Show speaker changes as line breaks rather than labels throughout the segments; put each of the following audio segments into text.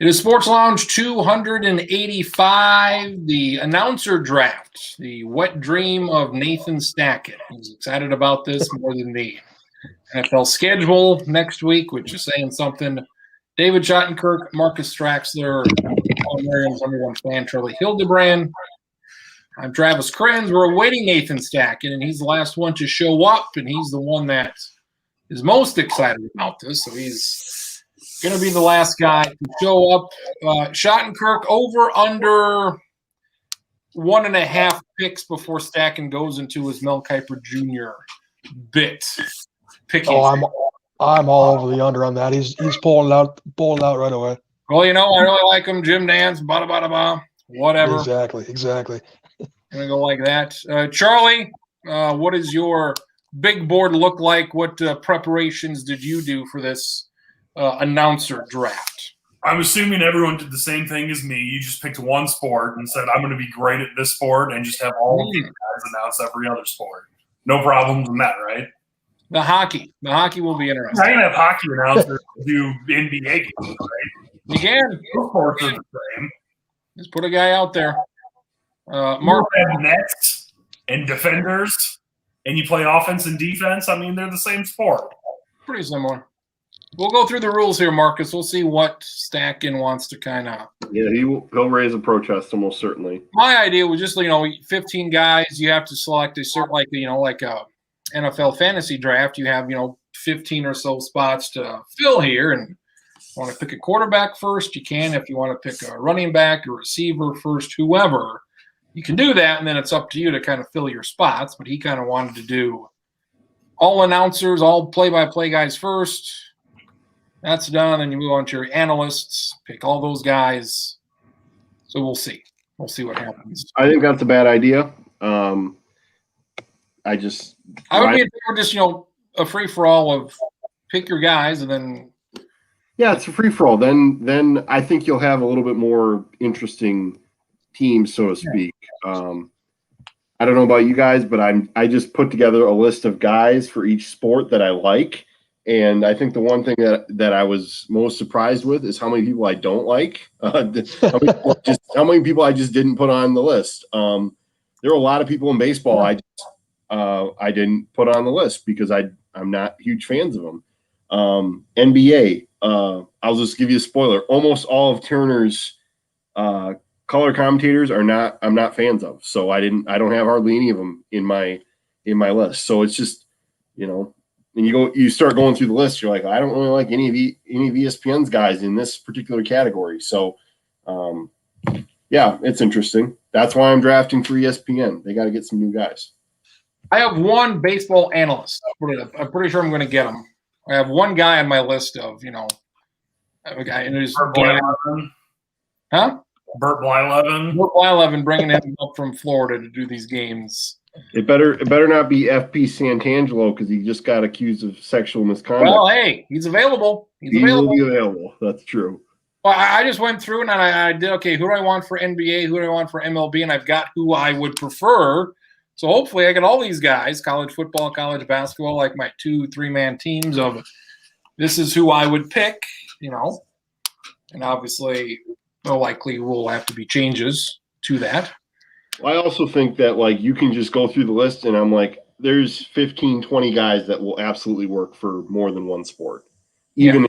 It is Sports Lounge 285, the announcer draft, the wet dream of Nathan Stackett. He's excited about this more than the NFL schedule next week, which is saying something. David Schottenkirk, Marcus Straxler, Paul Merriam's #1 fan, Charlie Hildebrand. I'm Travis Krenz. We're awaiting Nathan Stackett, and he's the last one to show up, and he's the one that is most excited about this. So he's going to be the last guy to show up. Schottenkirk over under 1.5 picks before Stacken goes into his Mel Kiper Jr. bit. Picking.
I'm all over the under on that. He's pulling out right away.
Well, I really like him. Jim Nance, whatever.
Exactly.
Gonna go like that. Charlie, what does your big board look like? What preparations did you do for this announcer draft?
I'm assuming everyone did the same thing as me. You just picked one sport and said, I'm going to be great at this sport and just have all of these guys announce every other sport. No problems in that, right?
The hockey will be interesting.
I can have hockey announcers do NBA games, right?
You can.
Sports are the same.
Just put a guy out there.
Mark have nets and defenders, and you play offense and defense. I mean, they're the same sport.
Pretty similar. We'll go through the rules here, Marcus. We'll see what Stacken wants to kind of.
Yeah, he'll raise a protest almost certainly.
My idea was just 15 guys. You have to select a certain like a NFL fantasy draft. You have 15 or so spots to fill here, and want to pick a quarterback first, you can. If you want to pick a running back or receiver first, whoever, you can do that, and then it's up to you to kind of fill your spots. But he kind of wanted to do all announcers, all play-by-play guys first. That's done, and you move on to your analysts, pick all those guys. So we'll see. We'll see what happens.
I think that's a bad idea. I would be
if they were just, a free-for-all of pick your guys and then –
yeah, it's a free-for-all. Then I think you'll have a little bit more interesting teams, so to speak. I don't know about you guys, but I just put together a list of guys for each sport that I like, and I think the one thing that I was most surprised with is how many people I don't like. How many people I just didn't put on the list. There are a lot of people in baseball I didn't put on the list because I'm not huge fans of them. NBA. I'll just give you a spoiler. Almost all of Turner's color commentators I'm not fans of. So I don't have hardly any of them in my list. So it's just, and you start going through the list, you're like, I don't really like any of ESPN's guys in this particular category. So yeah, it's interesting. That's why I'm drafting for ESPN. They got to get some new guys.
I have one baseball analyst. I'm pretty sure I'm going to get him. I have one guy on my list of, a guy in his
Bert Blyleven.
Huh?
Bert Blyleven.
Bert Blyleven, bringing him up from Florida to do these games.
It better not be FP Santangelo because he just got accused of sexual misconduct.
Well, hey, he's available.
He will be available. That's true.
Well, I just went through and I did, okay, who do I want for NBA? Who do I want for MLB? And I've got who I would prefer. So hopefully I get all these guys, college football, college basketball, like my 2-3-man teams of this is who I would pick, And obviously, likely will have to be changes to that.
Well, I also think that, you can just go through the list, and I'm like, there's 15, 20 guys that will absolutely work for more than one sport. Even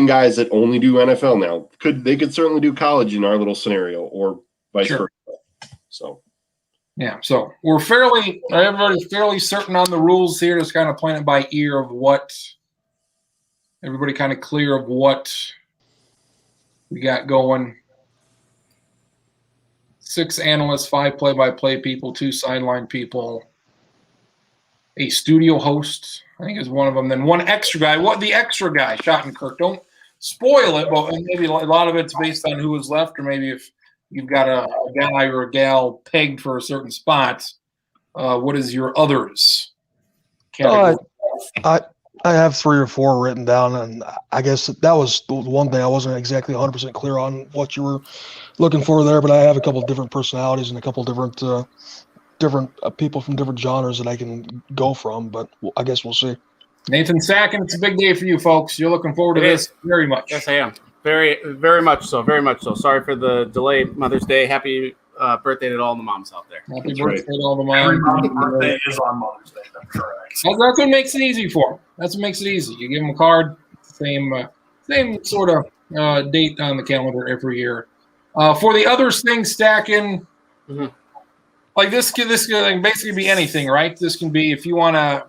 guys that only do NFL now. They could certainly do college in our little scenario or vice versa. So.
Yeah, so everybody's fairly certain on the rules here, just kind of playing it by ear of what everybody kind of clear of what we got going. 6 analysts, 5 play-by-play people, 2 sideline people, a studio host, I think is one of them, then 1 extra guy. What the extra guy, Schottenkirk? Don't spoil it, but maybe a lot of it's based on who was left, or maybe if you've got a guy or a gal pegged for a certain spot. What is your others category?
I have 3 or 4 written down, and I guess that was the one thing I wasn't exactly 100% clear on what you were looking for there, but I have a couple of different personalities and a couple of different people from different genres that I can go from, but I guess we'll see.
Nathan Stacken, it's a big day for you folks. You're looking forward to this very much.
Yes, I am. Very, very much so. Very much so. Sorry for the delay. Mother's Day. Happy birthday to all the moms out there.
Happy
That's
birthday to all the
Every
moms.
mom's birthday is on Mother's Day. That's correct.
That's what makes it easy for them. That's what makes it easy. You give them a card, same sort of date on the calendar every year. For the others thing, stacking, like this can basically be anything, right? This can be if you want to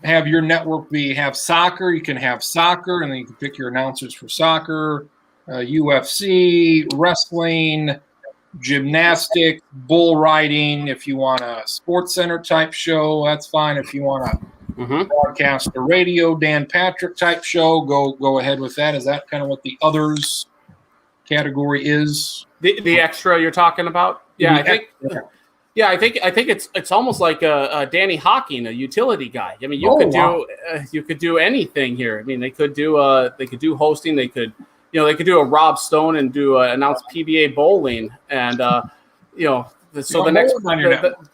have your network have soccer, you can have soccer, and then you can pick your announcers for soccer, UFC, wrestling, gymnastics, bull riding. If you want a Sports Center type show, that's fine. If you want to broadcast a radio Dan Patrick type show, go ahead with that. Is that kind of what the others category is?
The extra you're talking about? Yeah, I think it's almost like a Danny Hawking, a utility guy. I mean, you could do anything here. I mean, they could do hosting. They could do a Rob Stone and announce PBA bowling, and so the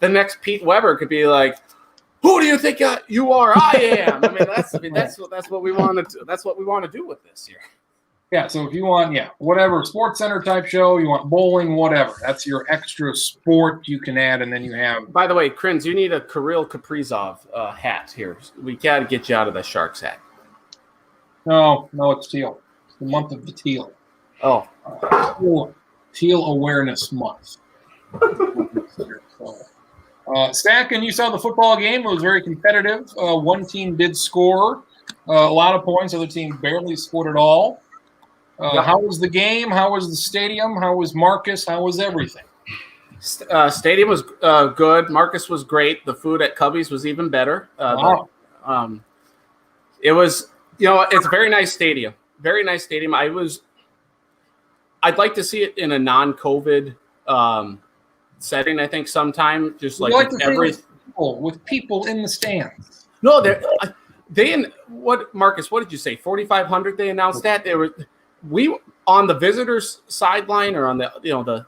next Pete Weber could be like, "Who do you think you are? I am." I mean, that's what we want to. That's what we want to do with this here.
Yeah, so if you want, whatever, Sports Center type show, you want bowling, whatever. That's your extra sport you can add, and then you have...
By the way, Krins, you need a Kirill Kaprizov hat here. We got to get you out of the Sharks hat.
No, it's teal. It's the month of the teal.
Oh.
Teal Awareness Month. Stack, and you saw the football game. It was very competitive. One team did score a lot of points. The other team barely scored at all. How was the game? How was the stadium? How was Marcus? How was everything?
Stadium was good. Marcus was great. The food at Cubby's was even better. It was, it's a very nice stadium. Very nice stadium. I'd like to see it in a non-COVID setting. I think sometime, just like
with people in the stands.
No, Marcus? What did you say? 4,500. They announced that we on the visitors sideline or on the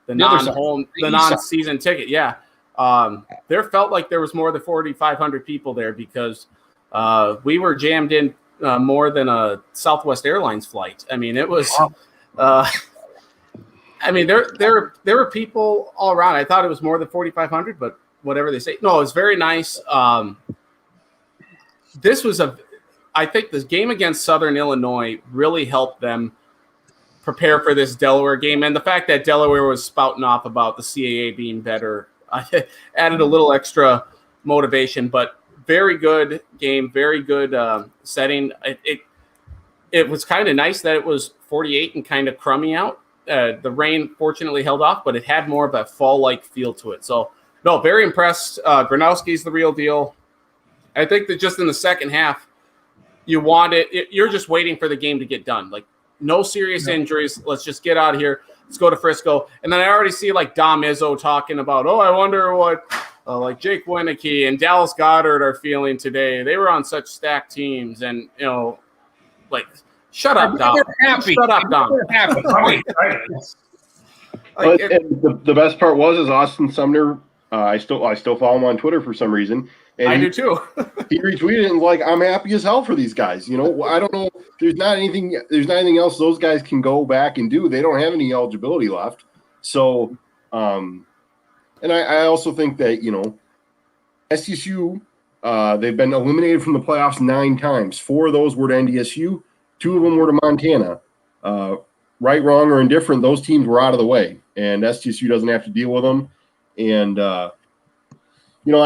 non-season ticket. Yeah, there felt like there was more than 4,500 people there because we were jammed in more than a Southwest Airlines flight. I mean, it was. I mean, there were people all around. I thought it was more than 4,500, but whatever they say. No, it was very nice. I think this game against Southern Illinois really helped them prepare for this Delaware game. And the fact that Delaware was spouting off about the CAA being better added a little extra motivation. But very good game, very good setting. It was kind of nice that it was 48 and kind of crummy out. The rain fortunately held off, but it had more of a fall-like feel to it. So, no, very impressed. Gronowski's the real deal. I think that just in the second half, you're just waiting for the game to get done. Like, no serious injuries. Let's just get out of here. Let's go to Frisco. And then I already see, like, Dom Izzo talking about, I wonder what, like, Jake Winicky and Dallas Goddard are feeling today. They were on such stacked teams. And, like, shut up, Dom. Shut up, Dom.
The best part was Austin Sumner. I still follow him on Twitter for some reason. And
I do too.
He retweeted and like, I'm happy as hell for these guys. I don't know. There's not anything else those guys can go back and do. They don't have any eligibility left. So, and I also think that, SDSU, they've been eliminated from the playoffs 9 times. 4 of those were to NDSU. 2 of them were to Montana. Right, wrong, or indifferent, those teams were out of the way, and SDSU doesn't have to deal with them. And I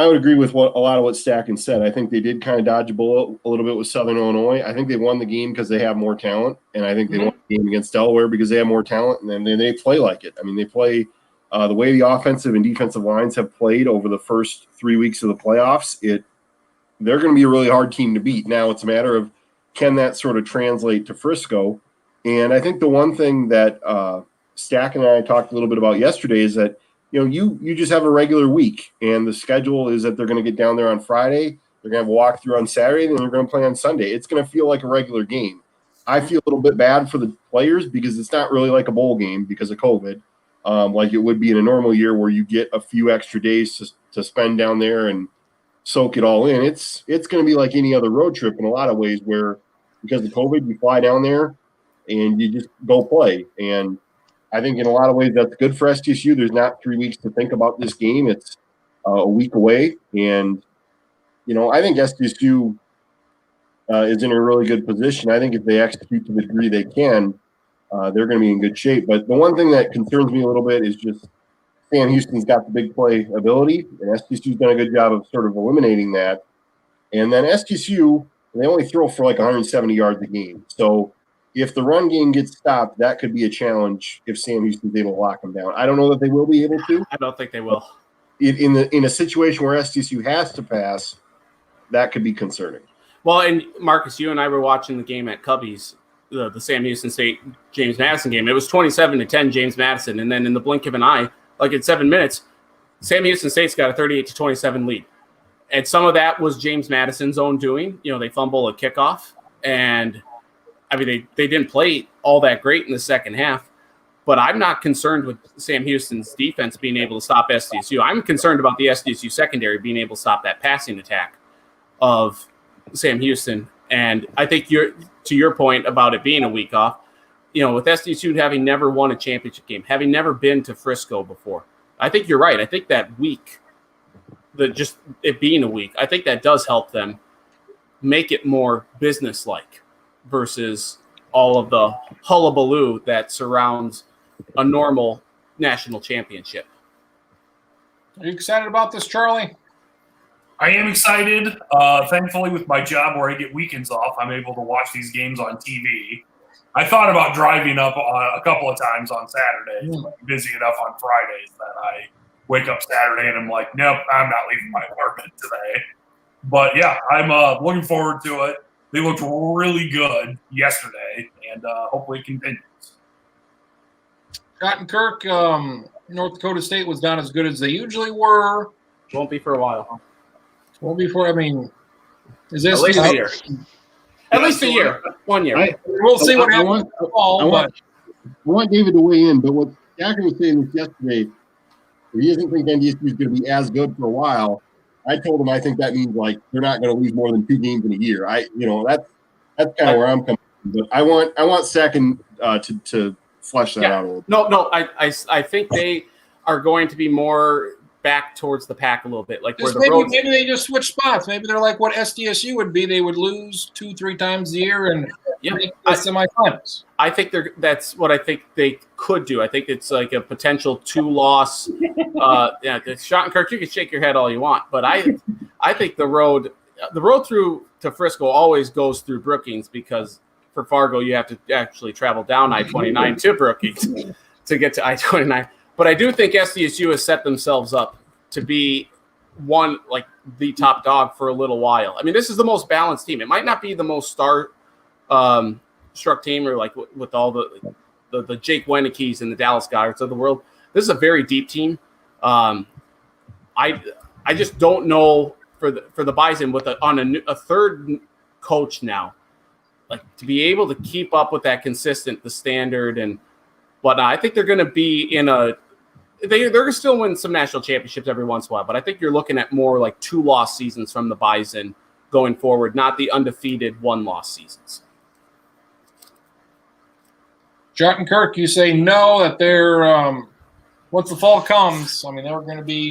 would agree with a lot of what Stacken said. I think they did kind of dodge a bullet a little bit with Southern Illinois. I think they won the game because they have more talent, and I think they won the game against Delaware because they have more talent, and then they play like it. I mean, they play the way the offensive and defensive lines have played over the first 3 weeks of the playoffs. They're going to be a really hard team to beat. Now it's a matter of can that sort of translate to Frisco. And I think the one thing that Stack and I talked a little bit about yesterday is that you just have a regular week, and the schedule is that they're going to get down there on Friday, they're going to have a walkthrough on Saturday, and they're going to play on Sunday. It's going to feel like a regular game. I feel a little bit bad for the players because it's not really like a bowl game because of COVID, like it would be in a normal year where you get a few extra days to spend down there and soak it all in. It's going to be like any other road trip in a lot of ways where because of COVID, you fly down there and you just go play. And I think in a lot of ways that's good for SDSU. There's not 3 weeks to think about this game. It's a week away. And, I think SDSU is in a really good position. I think if they execute to the degree they can, they're going to be in good shape. But the one thing that concerns me a little bit is just Sam Houston's got the big play ability, and SDSU's done a good job of sort of eliminating that. And then SDSU, they only throw for like 170 yards a game. So if the run game gets stopped, that could be a challenge if Sam Houston's able to lock them down. I don't know that they will be able to.
I don't think they will.
In a situation where SDSU has to pass, that could be concerning.
Well, and Marcus, you and I were watching the game at Cubbies, the Sam Houston State James Madison game. It was 27-10 James Madison, and then in the blink of an eye, like in 7 minutes, Sam Houston State's got a 38-27 lead. And some of that was James Madison's own doing. They fumble a kickoff, and I mean they didn't play all that great in the second half. But I'm not concerned with Sam Houston's defense being able to stop SDSU. I'm concerned about the SDSU secondary being able to stop that passing attack of Sam Houston. And I think to your point about it being a week off, with SDSU having never won a championship game, having never been to Frisco before, I think you're right. I think that week, just it being a week, I think that does help them make it more business-like versus all of the hullabaloo that surrounds a normal national championship.
Are you excited about this, Charlie?
I am excited. Thankfully, with my job where I get weekends off, I'm able to watch these games on TV. I thought about driving up a couple of times on Saturdays. I'm busy enough on Fridays that I wake up Saturday and I'm like, nope, I'm not leaving my apartment today. But yeah, I'm looking forward to it. They looked really good yesterday, and hopefully it continues.
Cotton Kirk, North Dakota State was not as good as they usually were.
Won't be for a while.
Won't be for, is this
At least a year. At least a year. 1 year.
We'll see what happens.
I want David to weigh in, but what Jacker was saying this yesterday, if he doesn't think NDSU is going to be as good for a while, I told him I think that means like they're not going to lose more than 2 games in a year. That's kind of where I'm coming from. But I want second to flesh that out a little.
No, I think they are going to be more back towards the pack a little bit, like where the road.
Maybe they just switch spots. Maybe they're like what SDSU would be. They would lose 2-3 times a year and make the semifinals.
I think that's what I think they could do. I think it's like a potential 2-loss. Kirk, you can shake your head all you want, but I think the road through to Frisco always goes through Brookings, because for Fargo you have to actually travel down I-29 to Brookings to get to I-29. But I do think SDSU has set themselves up to be the top dog for a little while. I mean, this is the most balanced team. It might not be the most struck team, or like with all the Jake Wennekes and the Dallas Goddard's of the world. This is a very deep team. I just don't know for the Bison on a third coach now, like to be able to keep up with that the standard and whatnot. I think they're going to be they're going to still win some national championships every once in a while, but I think you're looking at more like 2-loss seasons from the Bison going forward, not the undefeated 1-loss seasons.
Jotten Kirk, you say no, that they're once the fall comes, they're going to be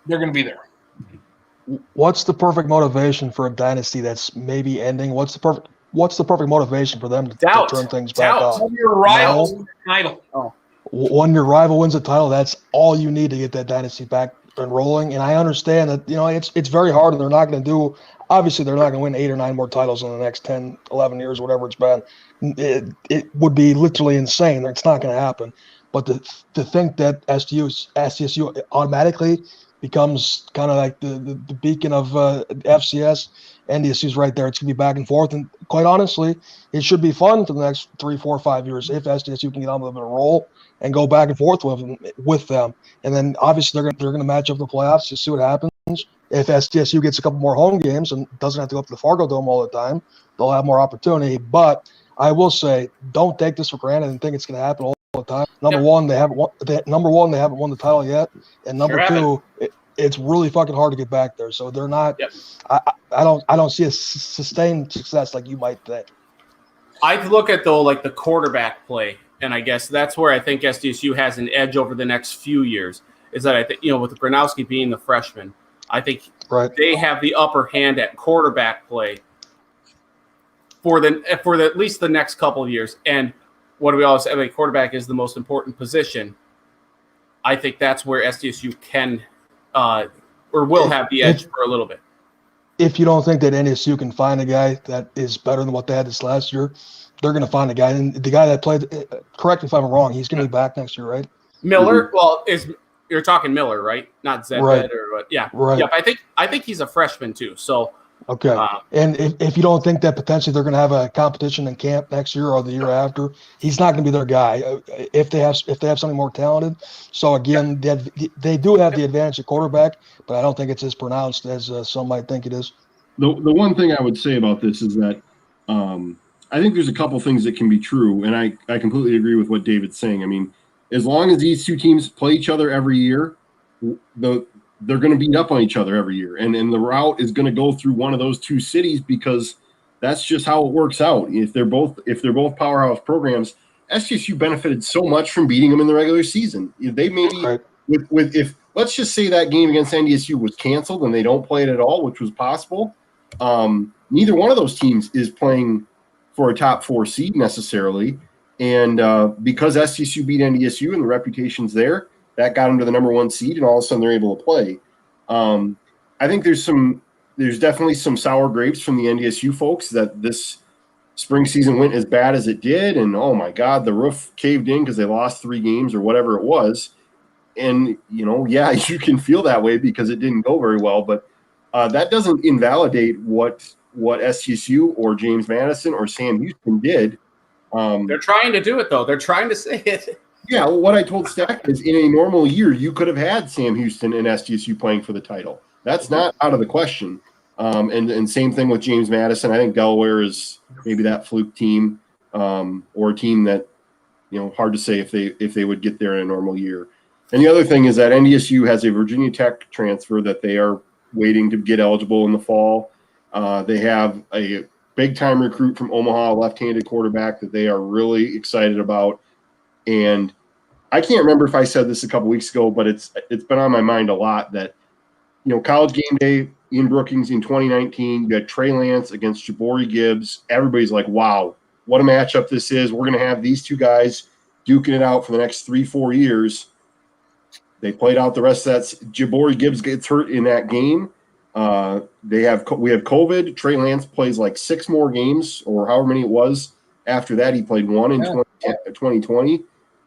there.
What's the perfect motivation for a dynasty that's maybe ending? What's the perfect motivation for them to turn things back on?
When your rival wins the title.
When your rival wins a title, that's all you need to get that dynasty back and rolling. And I understand that it's very hard, and they're not going to do. Obviously, they're not going to win 8 or 9 more titles in the next 10, 11 years, whatever it's been. It would be literally insane. It's not going to happen. But to think that SDSU automatically becomes kind of like the beacon of FCS, NDSU's right there. It's going to be back and forth. And quite honestly, it should be fun for the next 3, 4, 5 years if SDSU can get on with a roll and go back and forth with them. And then obviously they're going to match up the playoffs to see what happens. If SDSU gets a couple more home games and doesn't have to go up to the Fargo Dome all the time, they'll have more opportunity. But I will say, don't take this for granted and think it's going to happen all the time. Number one, they haven't won the title yet, and number two, it's really fucking hard to get back there. So they're not.
Yep.
I don't see a sustained success like you might think.
I look at though like the quarterback play, and I guess that's where I think SDSU has an edge over the next few years. Is that I think with Gronowski being the freshman, I think they have the upper hand at quarterback play for at least the next couple of years. And what do we always say? I mean, quarterback is the most important position. I think that's where SDSU can or will have the edge for a little bit.
If you don't think that NSU can find a guy that is better than what they had this last year, they're going to find a guy. And the guy that played, correct me if I'm wrong, he's going to be back next year, right?
Miller, well, you're talking Miller, right? Not Zedbed or what? Yeah,
right.
Yeah, I think he's a freshman too. So
okay. And if you don't think that potentially they're going to have a competition in camp next year or the year after, he's not going to be their guy. If they have something more talented. So again, they do have the advantage at quarterback, but I don't think it's as pronounced as some might think it is.
The one thing I would say about this is that I think there's a couple things that can be true, and I completely agree with what David's saying. I mean, as long as these two teams play each other every year, they're going to beat up on each other every year, and the route is going to go through one of those two cities because that's just how it works out. If they're both powerhouse programs, SDSU benefited so much from beating them in the regular season. If they maybe if let's just say that game against NDSU was canceled and they don't play it at all, which was possible. Neither one of those teams is playing for a top 4 seed necessarily, and because SDSU beat NDSU and the reputation's there, that got them to the number 1 seed, and all of a sudden they're able to play. I think there's definitely some sour grapes from the NDSU folks that this spring season went as bad as it did, and oh my God, the roof caved in because they lost 3 games or whatever it was. And yeah, you can feel that way because it didn't go very well, but that doesn't invalidate what SDSU or James Madison or Sam Houston did.
They're trying to do it though. They're trying to say it.
Yeah, well, what I told Stack is in a normal year, you could have had Sam Houston and SDSU playing for the title. That's not out of the question. And same thing with James Madison. I think Delaware is maybe that fluke team or a team that, hard to say if they would get there in a normal year. And the other thing is that NDSU has a Virginia Tech transfer that they are waiting to get eligible in the fall. They have a big-time recruit from Omaha, a left-handed quarterback that they are really excited about. And I can't remember if I said this a couple weeks ago, but it's been on my mind a lot that, College Game Day, Ian Brookings in 2019, you had Trey Lance against Jabari Gibbs. Everybody's like, wow, what a matchup this is. We're going to have these two guys duking it out for the next 3-4 years. They played out the rest of that. Jabari Gibbs gets hurt in that game. We have COVID. Trey Lance plays like 6 more games or however many it was. After that, he played 1 in 2020.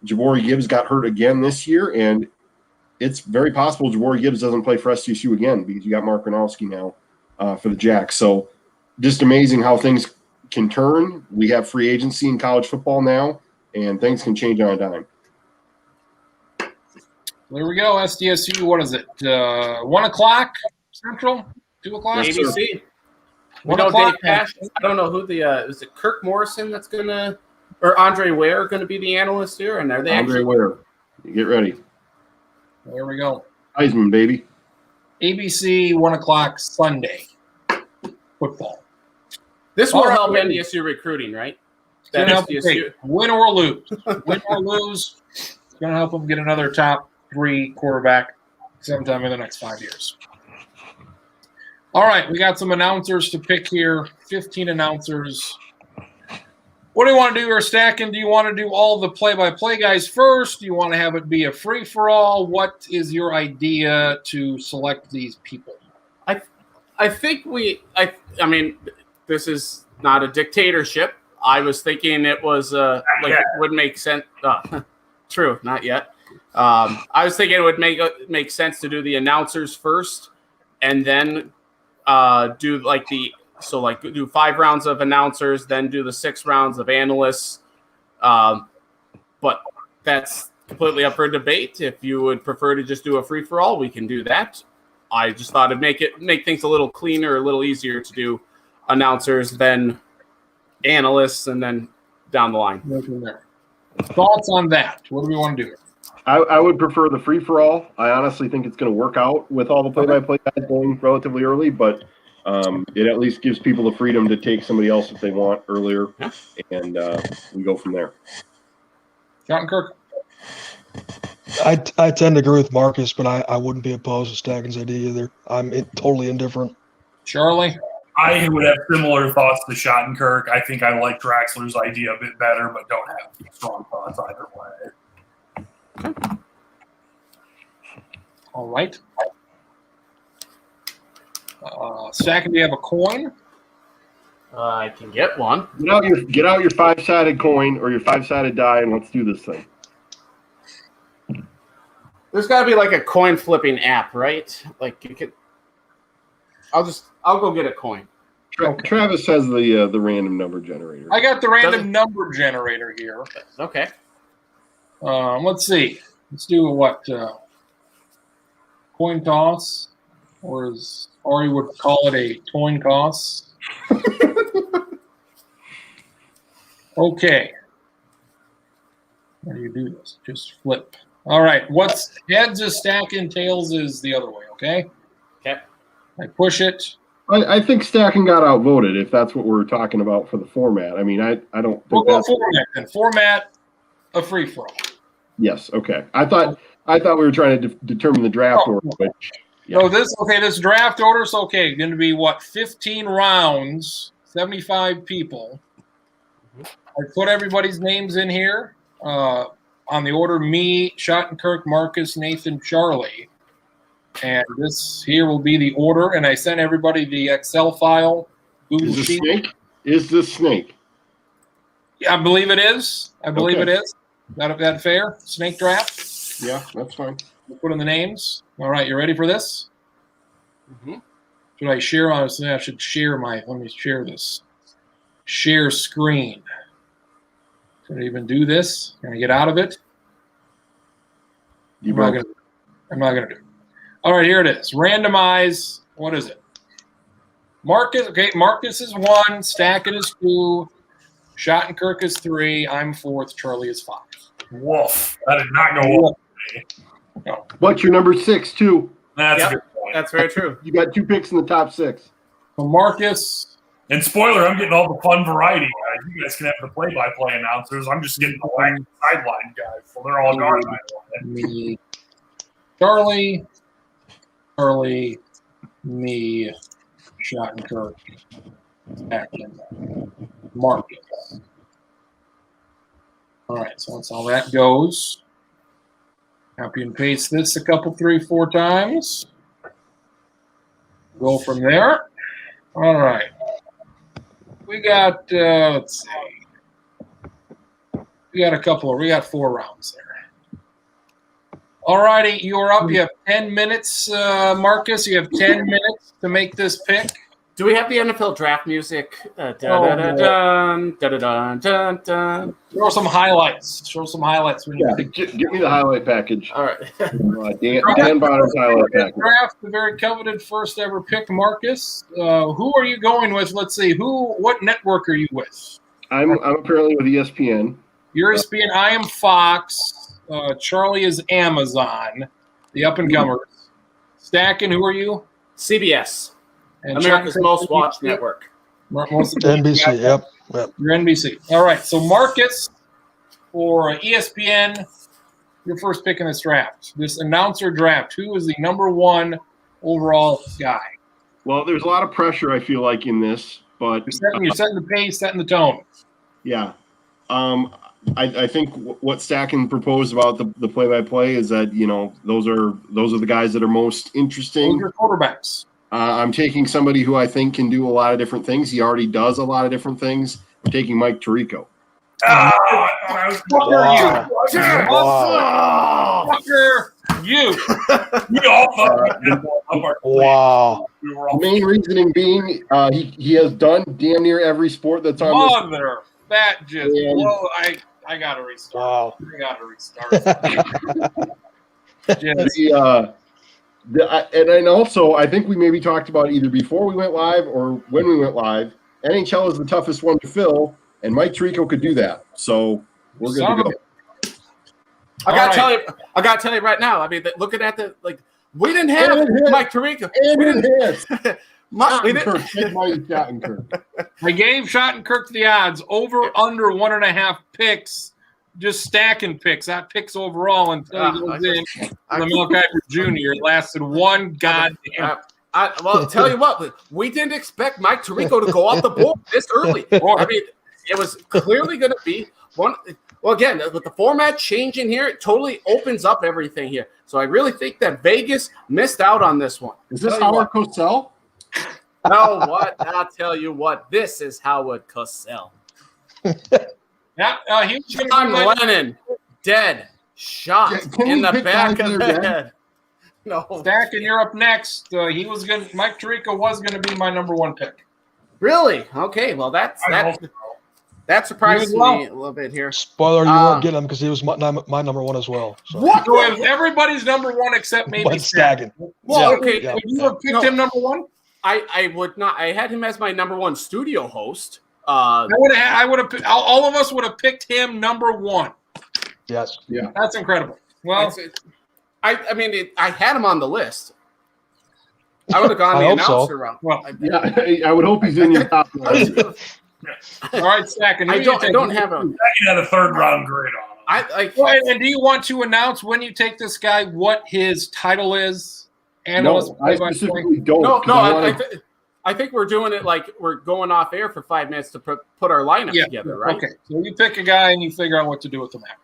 Jabari Gibbs got hurt again this year, and it's very possible Jabari Gibbs doesn't play for SDSU again because you got Mark Gronowski now for the Jacks. So just amazing how things can turn. We have free agency in college football now, and things can change on a dime.
There we go. SDSU, what is it? 1 o'clock Central? 2 o'clock?
ABC. We
1
know
o'clock.
Dave Cash. I don't know who is it Kirk Morrison that's going to – or Andre Ware going to be the analyst here? And are they
Andre Ware. Get ready.
There we go.
Heisman, baby.
ABC, 1 o'clock Sunday. Football.
This will
All right,
help
ready.
NDSU recruiting, right?
It's gonna help
SDSU.
them take win or lose. Win or lose. It's going to help them get another top 3 quarterback sometime in the next 5 years. All right, we got some announcers to pick here. 15 announcers. What do you want to do here, Stacking? Do you want to do all the play-by-play guys first? Do you want to have it be a free-for-all? What is your idea to select these people?
I think I mean, this is not a dictatorship. I was thinking it was it would make sense. True, not yet. I was thinking it would make sense to do the announcers first, and then do do 5 rounds of announcers, then do the 6 rounds of analysts. But that's completely up for debate. If you would prefer to just do a free for all, we can do that. I just thought it'd make things a little cleaner, a little easier to do announcers, then analysts, and then down the line.
Thoughts on that? What do we want to do?
I would prefer the free for all. I honestly think it's going to work out with all the play-by-play guys going relatively early, but it at least gives people the freedom to take somebody else if they want earlier, and we go from there.
John Kirk.
I tend to agree with Marcus, but I wouldn't be opposed to Stacken's idea either. I'm totally indifferent.
Charlie.
I would have similar thoughts to Schottenkirk. I think I like Draxler's idea a bit better, but don't have strong thoughts either way.
All right. Stacken, do you have a coin?
I can get one.
Get out your 5-sided coin or your 5-sided die, and let's do this thing.
There's got to be like a coin flipping app, right? Like you could. I'll go get a coin.
Travis has the random number generator.
I got the random number generator here.
Okay.
Let's see. Let's do what? Coin toss, or you would call it a coin toss. Okay. How do you do this? Just flip. All right. What's heads is stacking, tails is the other way. Okay.
Okay.
I push it.
I think Stacking got outvoted if that's what we're talking about for the format. I mean, I don't think
We'll go
that's
format then. Format a free for all.
yes. Okay. I thought we were trying to determine the draft order, which
No, this draft order is okay. Going to be what? 15 rounds, 75 people. I put everybody's names in here on the order: me, Schottenkirk, Marcus, Nathan, Charlie. And this here will be the order. And I sent everybody the Excel file. Google
is the
Sheet.
snake? Is the snake?
Yeah, I believe it is. I believe
Okay.
it is. That fair? Snake draft.
Yeah, that's fine.
We'll put in the names. All right, you ready for this?
Mm-hmm.
Should I share? I should share my. Let me share this. Share screen. Should I even do this? Can I get out of it?
You
I'm not
broke.
gonna do it. All right, here it is. Randomize. What is it? Marcus. Okay, Marcus is 1. Stacken is 2. Schottenkirk is 3. I'm 4th. Charlie is 5.
Woof. That did not go well.
What's your number 6 too?
That's
Yep.
a good point.
That's very true.
You got 2 picks in the top 6.
So Marcus.
And spoiler, I'm getting all the fun variety guys. You guys can have the play-by-play announcers. I'm just getting the wacky sideline guys. So they're all gone.
Me, Charlie, me, Schottenkirk, Stacken, Marcus. All right, so that's how that goes. Copy and paste this a couple, 3, 4 times. Go from there. All right. We got, let's see. We got 4 rounds there. All righty, you're up. You have 10 minutes, Marcus. You have 10 minutes to make this pick.
Do we have the NFL draft music? Dun.
Show some highlights.
Yeah, get me the highlight package.
All right.
Dan Bottom's highlight package.
Draft the very coveted first ever pick, Marcus. Who are you going with? Let's see. What network are you with?
I'm apparently with ESPN.
You're ESPN. I am Fox. Charlie is Amazon. The up and comers. Stacken, who are you?
CBS.
And
America's
Chuck-
Most Watched Network.
NBC. Yep.
You're NBC. All right. So Marcus for ESPN, your first pick in this draft. This announcer draft. Who is the number 1 overall guy?
Well, there's a lot of pressure, I feel like, in this, but
You're setting the pace, setting the tone.
yeah. I think what Stacken proposed about the play-by-play is that, you know, those are the guys that are most interesting.
Those are quarterbacks.
I'm taking somebody who I think can do a lot of different things. He already does a lot of different things. I'm taking Mike Tirico.
I thought I was
Fucker, you.
We all thought we had one up our sleeve.
Wow.
We were
The
all
main reasoning being he has done damn near every sport that's on this.
Mother. That just.
Yeah.
Whoa, I got to restart.
Wow.
I got to restart. Just,
And also, I think we maybe talked about either before we went live or when we went live. NHL is the toughest one to fill, and Mike Tirico could do that. So we're good
Son
to
of
go.
I gotta tell you right now. I mean, looking at we didn't have Mike Tirico.
I gave Schottenkirk the odds over under 1.5 picks, just stacking picks, not picks overall until he goes in. Lamel Kiper Jr. It lasted one goddamn.
Well, tell you what, we didn't expect Mike Tirico to go off the board this early. I mean, it was clearly going to be one. Well, again, with the format changing here, it totally opens up everything here. So I really think that Vegas missed out on this one.
Is this Howard Cosell?
No, what? I'll tell you what. This is Howard Cosell.
Yeah, he was
John Lennon, dead, shot in the back of the head. No,
Stack, and you're up next. Mike Tirico was gonna be my number 1 pick.
really? Okay, well that surprises me a little bit here.
Spoiler, you weren't getting him because he was my number 1 as well. So.
What?
So it was everybody's number 1 except maybe
Stacken.
Well, okay.
Yeah.
Would you have picked him number 1?
I would not. I had him as my number 1 studio host.
I would have. All of us would have picked him number 1.
Yes.
Yeah.
That's incredible. Well,
I mean, I had him on the list. I would have gone the announcer route.
Well,
I would hope he's in your top.
all right, Stack. And
I don't have a.
He had a 3rd round grade on him.
And do you want to announce when you take this guy what his title is?
No, I specifically don't.
No. I think we're doing it like we're going off air for 5 minutes to put our lineup together, right?
Okay. So you pick a guy and you figure out what to do with him after.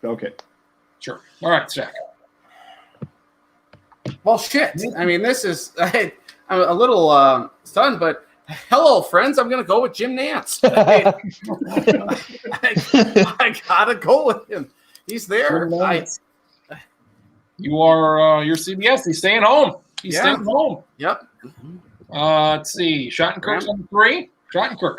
Okay.
Sure. All right, Stack.
Well, shit. I mean, this is I'm a little stunned, but hello, friends. I'm going to go with Jim Nantz. I got to go with him. He's there.
You are your CBS. He's staying home. He's staying home.
Yep.
Let's see. Schottenkirk's number 3. Schottenkirk.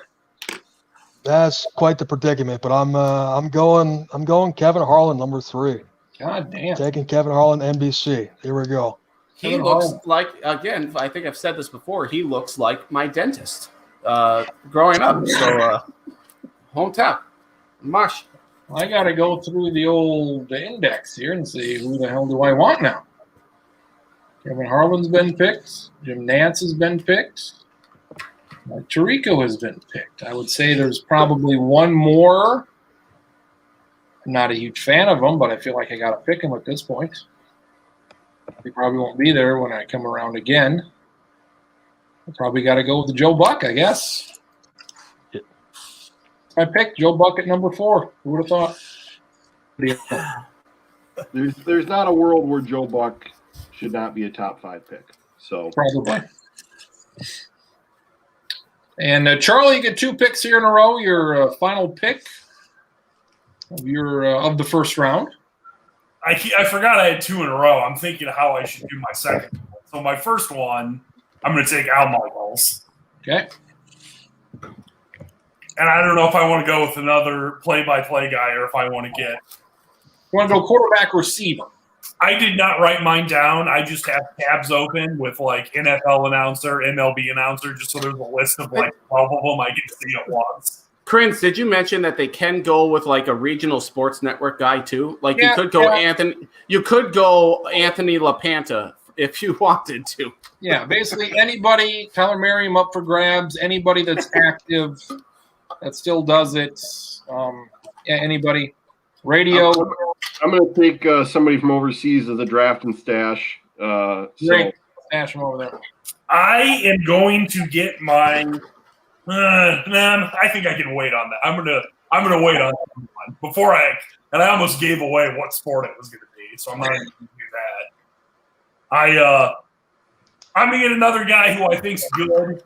That's quite the predicament, but I'm going Kevin Harlan number 3.
God damn.
Taking Kevin Harlan NBC. Here we go.
He looks like, again, I think I've said this before, he looks like my dentist growing up. So, hometown. Mush.
I got to go through the old index here and see who the hell do I want now. Kevin Harlan's been picked. Jim Nantz has been picked. Mike Tirico has been picked. I would say there's probably one more. I'm not a huge fan of him, but I feel like I got to pick him at this point. He probably won't be there when I come around again. I probably got to go with the Joe Buck, I guess. I picked Joe Buck at number 4. Who would have thought?
There's not a world where Joe Buck should not be a top 5 pick. So
Probably. And Charlie, you get 2 picks here in a row. Your final pick of the first round.
I forgot I had 2 in a row. I'm thinking how I should do my second one. So my first one, I'm going to take Al Michaels.
Okay.
And I don't know if I want to go with another play-by-play guy or if I want to get.
You want to go quarterback receiver?
I did not write mine down. I just have tabs open with like NFL announcer, MLB announcer, just so there's a list of like 12 of them I can see at once.
Prince, did you mention that they can go with like a regional sports network guy too? Like you could go Anthony LaPanta if you wanted to.
Yeah, basically anybody, Tyler Merriam up for grabs, anybody that's active that still does it. Anybody. Radio.
I'm going to take somebody from overseas as a draft and stash.
Great. Stash them over there.
I am going to get mine. I think I can wait on that. I'm gonna wait on that one before I almost gave away what sport it was gonna be, so I'm not gonna do that. I'm gonna get another guy who I think's good,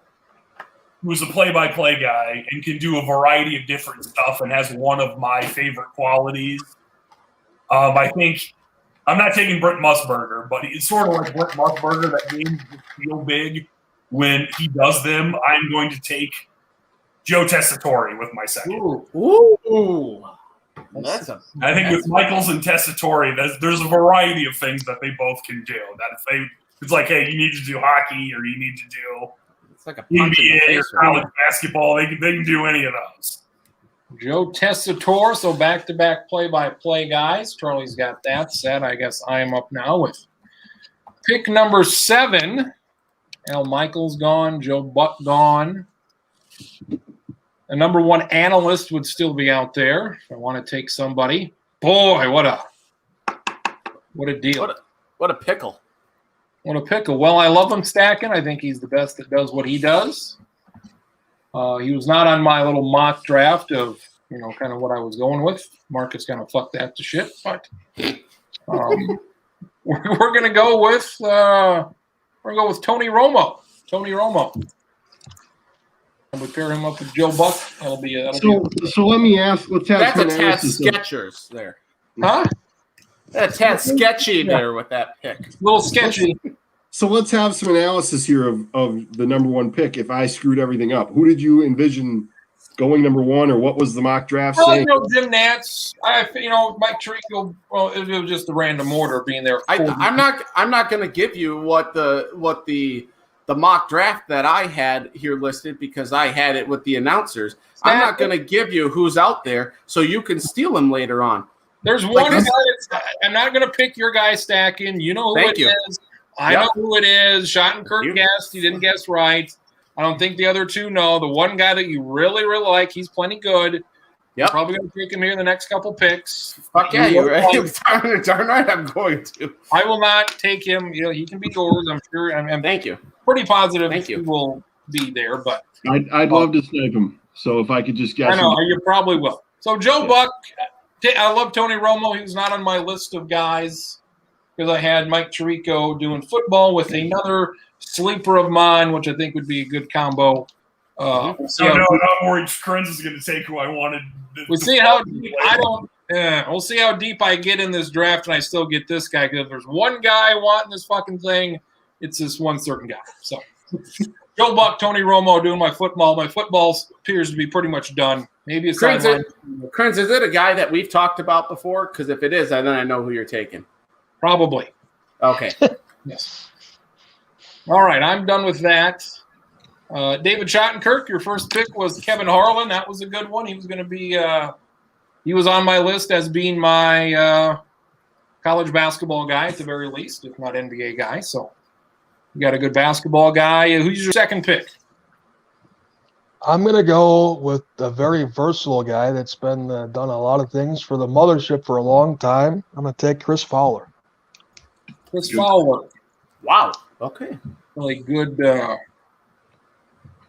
who's a play-by-play guy and can do a variety of different stuff and has one of my favorite qualities. I think I'm not taking Brent Musburger, but it's sort of like Brent Musburger that games feel big when he does them. I'm going to take Joe Tessitore with my second.
Ooh.
I think with Michaels and Tessitore, there's a variety of things that they both can do. That it's like, hey, you need to do hockey or you need to do
it's like a punch in the
NBA
face,
or college basketball. They can do any of those.
Joe Tessitore, so back-to-back play-by-play guys. Charlie's got that set. I guess I am up now with pick number 7. Al Michaels gone. Joe Buck gone. The number 1 analyst would still be out there if I want to take somebody. Boy, what a deal.
What a pickle.
What a pickle. Well, I love him stacking. I think he's the best that does what he does. He was not on my little mock draft of, kind of what I was going with. Marcus kind of fucked that to shit, but we're gonna go with Tony Romo. Tony Romo. And we pair him up with Joe Buck.
So let me ask. Let's have
That's a
some
tad
analysis of-
sketchers there.
Huh?
That's a tad sketchy there with that pick.
A little sketchy.
So let's have some analysis here of the number 1 pick. If I screwed everything up, who did you envision going number 1, or what was the mock draft
Well,
saying?
Jim Nantz. Mike Tirico. Well, it was just the random order being there.
I'm not going to give you what the mock draft that I had here listed because I had it with the announcers. I'm not going to give you who's out there so you can steal him later on.
There's one guy I'm not going to pick your guy stacking. You know who it is. I know who it is. Schottenkirk guessed. He didn't guess right. I don't think the other two know. The one guy that you really, really like, he's plenty good.
Yep.
Probably going to take him here in the next couple picks.
Fuck yeah, you're right. Darn right I'm going to.
I will not take him. He can be yours. I'm sure. I'm
Thank you.
pretty positive
Thank
he
you.
will be there. But
I'd love to snipe him. So if I could just guess.
I know
him.
you probably will. So Joe Buck, I love Tony Romo. He was not on my list of guys because I had Mike Tirico doing football with another sleeper of mine, which I think would be a good combo.
I'm worried Krenz is going to take who I wanted.
We'll see how deep we'll see how deep I get in this draft, and I still get this guy. Because if there's one guy wanting this fucking thing, it's this one certain guy. So Joe Buck, Tony Romo doing my football. My football appears to be pretty much done. Maybe a sideline.
Krenz, is it a guy that we've talked about before? Because if it is, then I know who you're taking.
Probably.
Okay.
Yes. All right, I'm done with that. David Schottenkirk, your first pick was Kevin Harlan. That was a good one. He was going to be he was on my list as being my college basketball guy at the very least, if not NBA guy. So you got a good basketball guy. Who's your second pick?
I'm going to go with a very versatile guy that's been done a lot of things for the mothership for a long time. I'm going to take Chris Fowler.
Chris Fowler.
Wow. Okay.
Really good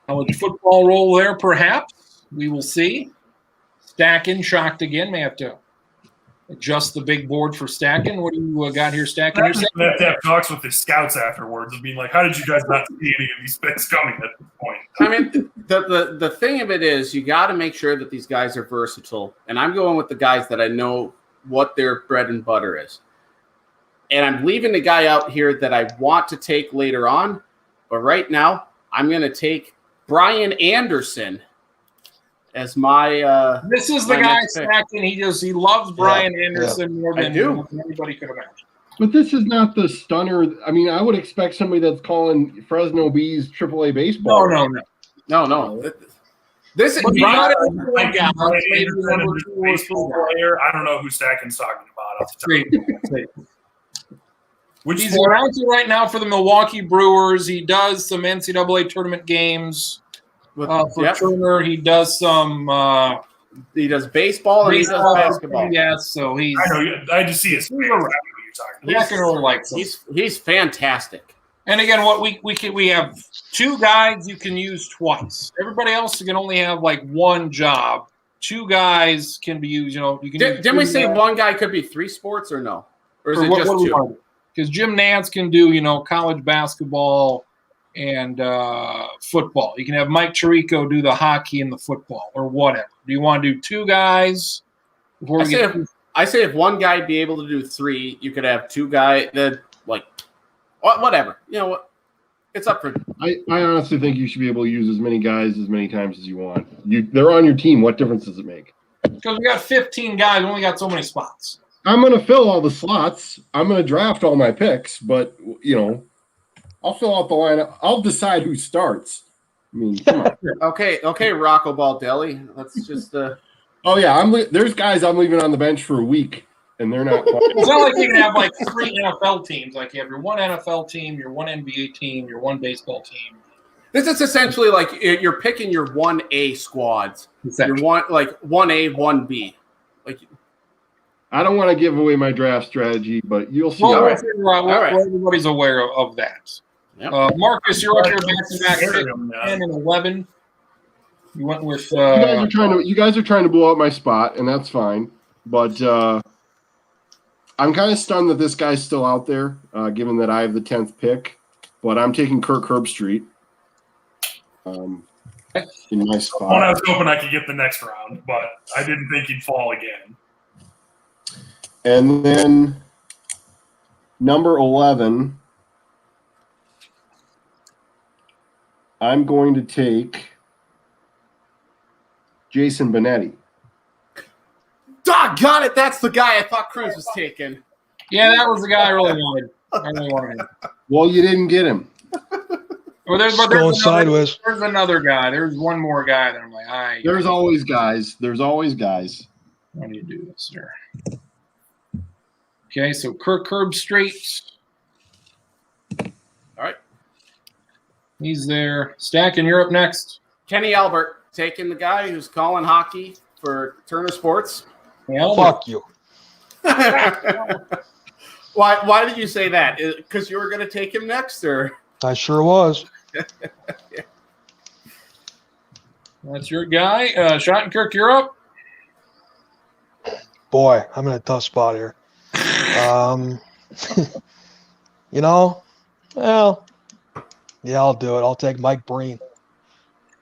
college football role there, perhaps. We will see. Stacking, shocked again. May have to adjust the big board for stacking. What do you got here, stacking?
I have to have talks with his scouts afterwards of being like, how did you guys not see any of these picks coming at this point?
I mean, the thing of it is you got to make sure that these guys are versatile. And I'm going with the guys that I know what their bread and butter is. And I'm leaving the guy out here that I want to take later on. But right now, I'm going to take Brian Anderson as my
this is the guy stacking. He loves Brian Anderson more than anybody could imagine.
But this is not the stunner. I mean, I would expect somebody that's calling Fresno Bees AAA baseball.
No. This is
Brian Anderson, baseball player. I don't know who Stacking's talking about.
He's announcing right now for the Milwaukee Brewers. He does some NCAA tournament games for Turner. He does some.
He does baseball and he does basketball.
Yes, so he's.
I know. I just see his face.
He's fantastic.
And again, what we have two guys you can use twice. Everybody else can only have like one job. Two guys can be used. You can.
Didn't we say one guy could be 3 sports or no? Or is it just 2?
Because Jim Nantz can do, college basketball and football. You can have Mike Tirico do the hockey and the football or whatever. Do you want to do 2 guys?
I say if one guy be able to do 3, you could have 2 guys that whatever. You know what? It's up for.
I honestly think you should be able to use as many guys as many times as you want. They're on your team. What difference does it make?
Because we got 15 guys. We only got so many spots.
I'm going to fill all the slots. I'm going to draft all my picks, but, I'll fill out the lineup. I'll decide who starts. I mean, come on.
Okay, Rocco Baldelli. Let's just
Oh yeah, there's guys I'm leaving on the bench for a week, and they're not.
It's not like you can have like 3 NFL teams. Like you have your one NFL team, your one NBA team, your one baseball team.
This is essentially like you're picking your 1A squads.
Exactly.
Your 1A, 1B. Like
I don't want to give away my draft strategy, but you'll see.
Well,
All right.
everybody's aware of that.
Yep.
Marcus, you're up here back-to-back pick,
Stereo,
10 and 11. You went with
You guys are trying to blow up my spot, and that's fine. But I'm kind of stunned that this guy's still out there, given that I have the 10th pick. But I'm taking Kirk Herbstreit in my
One I
spot.
was hoping I could get the next round, but I didn't think he'd fall again.
And then number 11, I'm going to take Jason Benetti.
Doggone it, that's the guy I thought Cruz was taking.
yeah, that was the guy I really wanted. I really wanted him.
Well, you didn't get him.
Well, there's
Going sideways.
There's another guy. There's one more guy that I'm like,
There's always guys. There's always guys.
how do you do this here? Okay, so Kirk Herbstreit.
All right.
He's there. Stack, and you're up next.
Kenny Albert taking the guy who's calling hockey for Turner Sports.
Yeah,
Fuck you.
Why did you say that? Because you were going to take him next, or?
I sure was.
that's your guy. Schottenkirk, you're up.
Boy, I'm in a tough spot here. You know, well, yeah, I'll do it. I'll take Mike Breen.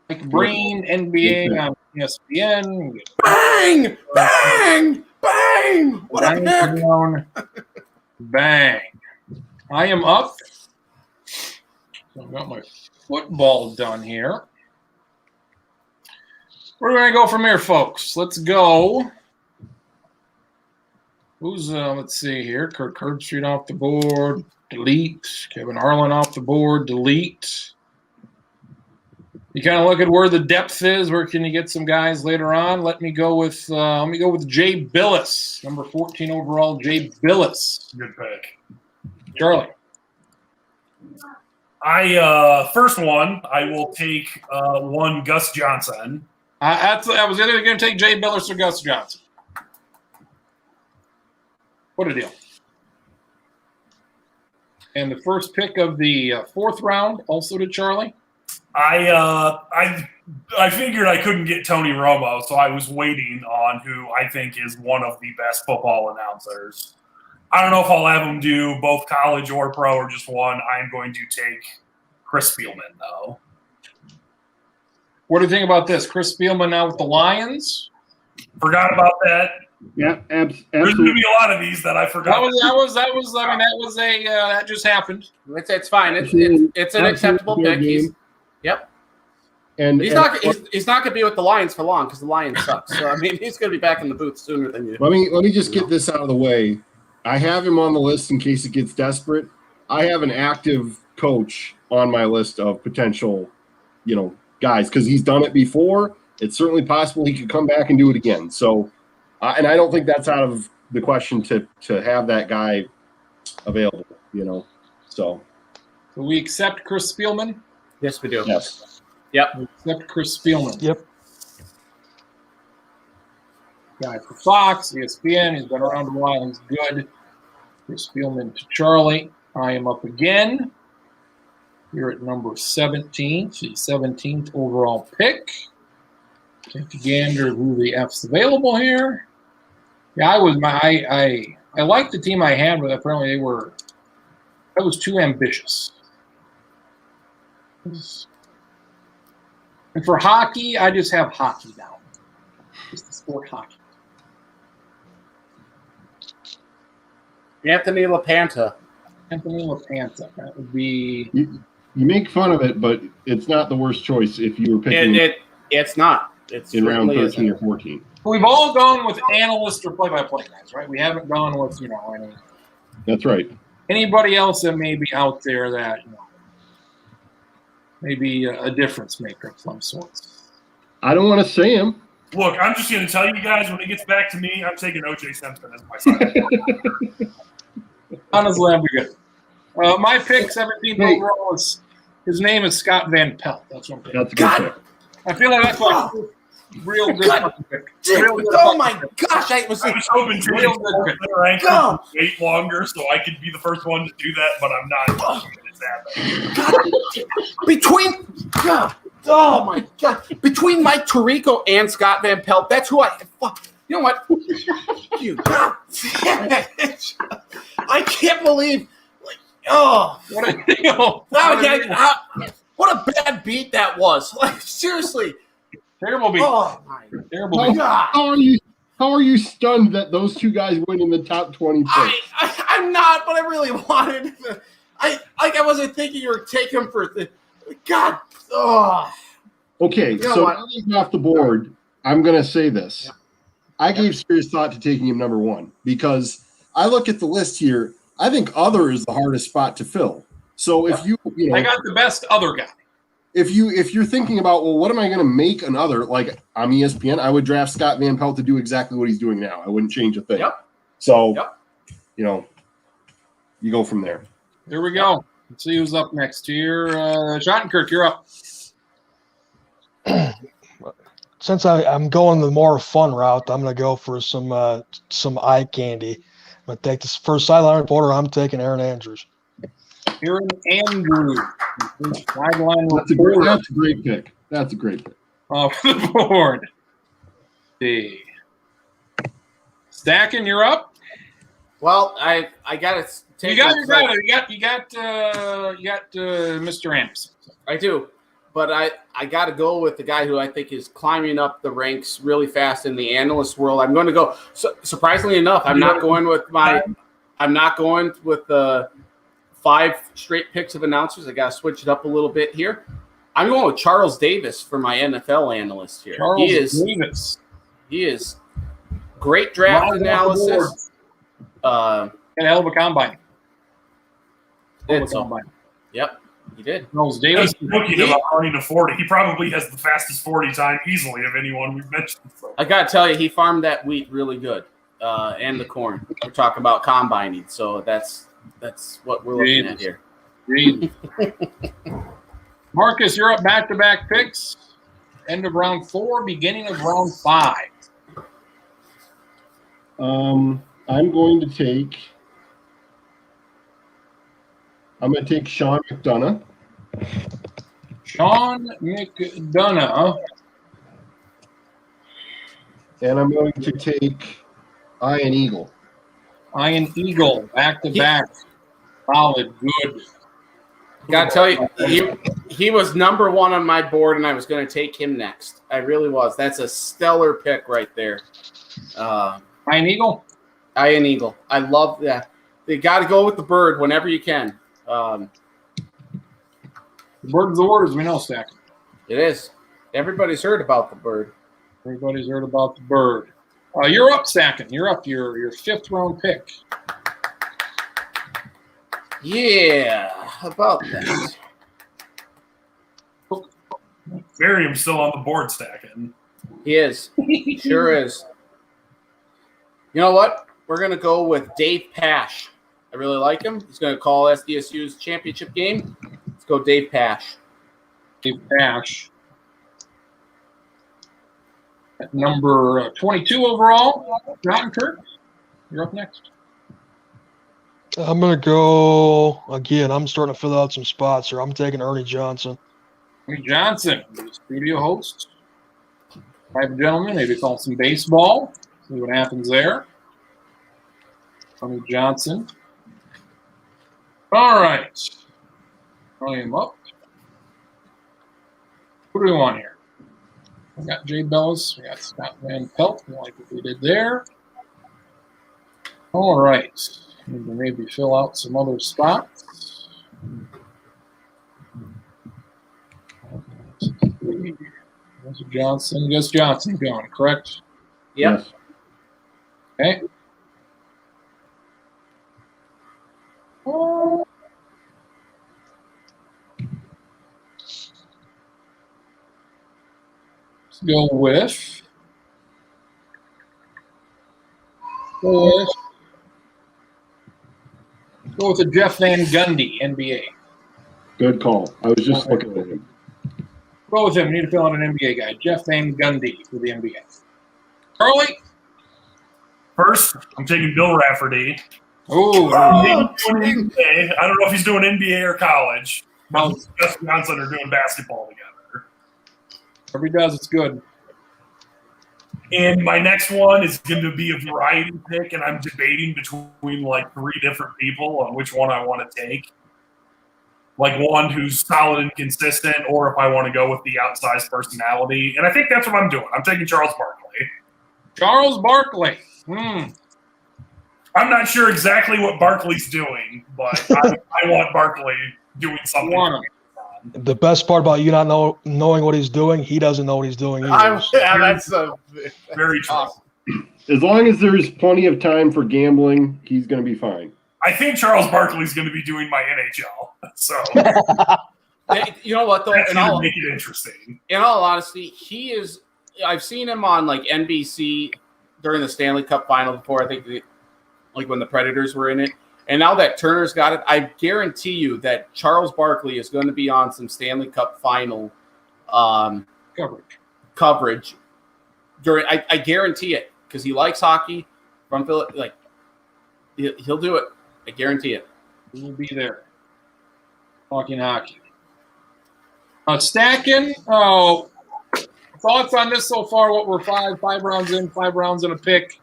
Mike Breen, NBA on ESPN.
Bang! Bang! Bang! What a
Bang,
pick!
down. Bang. I am up. So I've got my football done here. Where are we going to go from here, folks? Let's go. Who's, let's see here. Kirk Herbstreit off the board. Delete. Kevin Harlan off the board. Delete. You kind of look at where the depth is. Where can you get some guys later on? Let me go with Jay Billis, number 14 overall. Jay Billis.
Good pick.
Charlie.
First one, I will take one Gus Johnson.
I was either going to take Jay Billis or Gus Johnson. What a deal. And the first pick of the 4th round, also to Charlie.
I figured I couldn't get Tony Romo, so I was waiting on who I think is one of the best football announcers. I don't know if I'll have him do both college or pro or just one. I'm going to take Chris Spielman, though.
What do you think about this? Chris Spielman now with the Lions.
Forgot about that.
Yeah,
There's going to
absolutely.
be a lot of these that I forgot.
That just happened.
It's fine. It's an acceptable pick. Yep.
And
He's not going to be with the Lions for long because the Lions suck. So I mean, he's going to be back in the booth sooner than you.
let me just get this out of the way. I have him on the list in case it gets desperate. I have an active coach on my list of potential, guys, because he's done it before. It's certainly possible he could come back and do it again. So, and I don't think that's out of the question to have that guy available. So
we accept Chris Spielman.
Yes, we do.
yes.
Yep.
We accept Chris Spielman.
Yep.
Guy for Fox, ESPN. He's been around a while. He's good. Chris Spielman to Charlie. I am up again. You're at number 17, the 17th overall pick. Take a gander who the F's available here. Yeah, I liked the team I had, but apparently that was too ambitious. And for hockey, I just have hockey down. Just the sport hockey.
Anthony LaPanta.
Anthony LaPanta. That would be.
You make fun of it, but it's not the worst choice if you were picking
It's not. It's
in round
certainly
13 or
isn't.
14.
We've all gone with analysts or play-by-play guys, right? We haven't gone with
That's right.
anybody else that may be out there that maybe a difference maker of some sorts.
I don't want to say him,
Look, I'm just going to tell you guys when it gets back to me, I'm taking O.J. Simpson as my side.
Honestly, I'm good. My pick, 17th overall, is his name is Scott Van Pelt. That's what I'm picking.
That's a good pick.
I feel like that's my real good fucking pick. Real good
Oh my
fucking pick.
gosh!
I was hoping to
Real good pick.
wait longer so I could be the first one to do that, but I'm not. It's happening.
Oh my god! Between Mike Tirico and Scott Van Pelt, that's who I. You know what? You god damn it! I can't believe.
What a deal.
What a bad beat that was! Like seriously.
Terrible beat.
Oh my
Terrible beat.
god!
How are you stunned that those two guys win in the top 20 picks?
I'm not, but I really wanted. I wasn't thinking you were taking him for the. God. Oh.
Okay,
You know
so
what?
now he's off the board. I'm going to say this.
Yeah.
I gave serious thought to taking him number one because I look at the list here. I think other is the hardest spot to fill. So if you know,
I got the best other guy.
if you're thinking about, well, what am I going to make another? Like on ESPN, I would draft Scott Van Pelt to do exactly what he's doing now. I wouldn't change a thing.
Yep.
So,
Yep.
you know, you go from there.
Here we go. Let's see who's up next here. Schottenkirk, you're up.
Since I'm going the more fun route, I'm going to go for some eye candy. I'm going to take this first sideline reporter. I'm taking Aaron Andrews.
Aaron Andrews. Sideline
That's a great pick. That's a great pick.
off the board. See. Stacking, you're up.
Well, I got to take.
You got Mr. Anderson.
I do, but I got to go with the guy who I think is climbing up the ranks really fast in the analyst world. I'm going to go. Surprisingly enough, I'm not going with the 5 straight picks of announcers. I got to switch it up a little bit here. I'm going with Charles Davis for my NFL analyst here.
Davis.
He is great draft analysis.
Had a hell of a combine.
Yep, he did.
Charles
I was
Davis.
joking about running a 40. He probably has the fastest 40 time easily of anyone we've mentioned. So.
I got to tell you, he farmed that wheat really good, and the corn. We're talking about combining, so that's what we're looking at here.
Marcus, you're up back-to-back picks. End of round 4, beginning of round 5.
I'm going to take Sean McDonough.
Sean McDonough.
And I'm going to take Ian Eagle.
Ian Eagle, back-to-back. Solid, good.
Got to tell you, he was number 1 on my board, and I was going to take him next. I really was. That's a stellar pick right there.
Ian Eagle?
Ian Eagle. I love that. You got to go with the bird whenever you can.
The bird's the word, as we know, Stack.
It is. Everybody's heard about the bird.
Everybody's heard about the bird. You're up, Stacking. You're up. Your 5th round pick.
Yeah, how about that?
Miriam's still on the board stacking.
He is. Sure is. You know what? We're going to go with Dave Pasch. I really like him. He's going to call SDSU's championship game. Let's go Dave Pasch.
Dave Pasch. At number 22 overall, Schottenkirk, you're up next.
I'm going to go again. I'm starting to fill out some spots here. I'm taking Ernie Johnson.
Ernie Johnson, the studio host. Private gentleman, maybe call some baseball. See what happens there. Ernie Johnson. All right. Calling him up. What do we want here? We got Jay Bellis. We got Scott Van Pelt. I like what we did there. All right. Need to maybe fill out some other spots. There's Johnson. Gus Johnson going, correct?
Yep.
Yes.
Okay. Let's go with Go with a Jeff Van Gundy, NBA.
Good call. I was just looking at him.
Go with him. We need to fill out an NBA guy. Jeff Van Gundy for the NBA. Carly?
First, I'm taking Bill Rafferty.
Oh,
I don't know if he's doing NBA or college. But Gus Johnson are doing basketball together.
if he does, it's good.
And my next one is going to be a variety pick, and I'm debating between like 3 different people on which one I want to take. Like one who's solid and consistent, or if I want to go with the outsized personality. And I think that's what I'm doing. I'm taking Charles Barkley.
Charles Barkley.
I'm not sure exactly what Barkley's doing, but I want Barkley doing something.
The best part about you not knowing what he's doing, he doesn't know what he's doing either.
That's
Very true.
awesome.
As long as there's plenty of time for gambling, he's going to be fine.
I think Charles Barkley's going to be doing my NHL. So
You know what, though?
that's going to make it interesting.
In all honesty, he is. I've seen him on like NBC during the Stanley Cup final before. I think like when the Predators were in it. And now that Turner's got it, I guarantee you that Charles Barkley is going to be on some Stanley Cup final coverage during. I guarantee it because he likes hockey. From Philly, like he'll do it. I guarantee it.
He will be there. Talking hockey. Stacking. Oh, thoughts on this so far? What we're five rounds in, 5 rounds in a pick.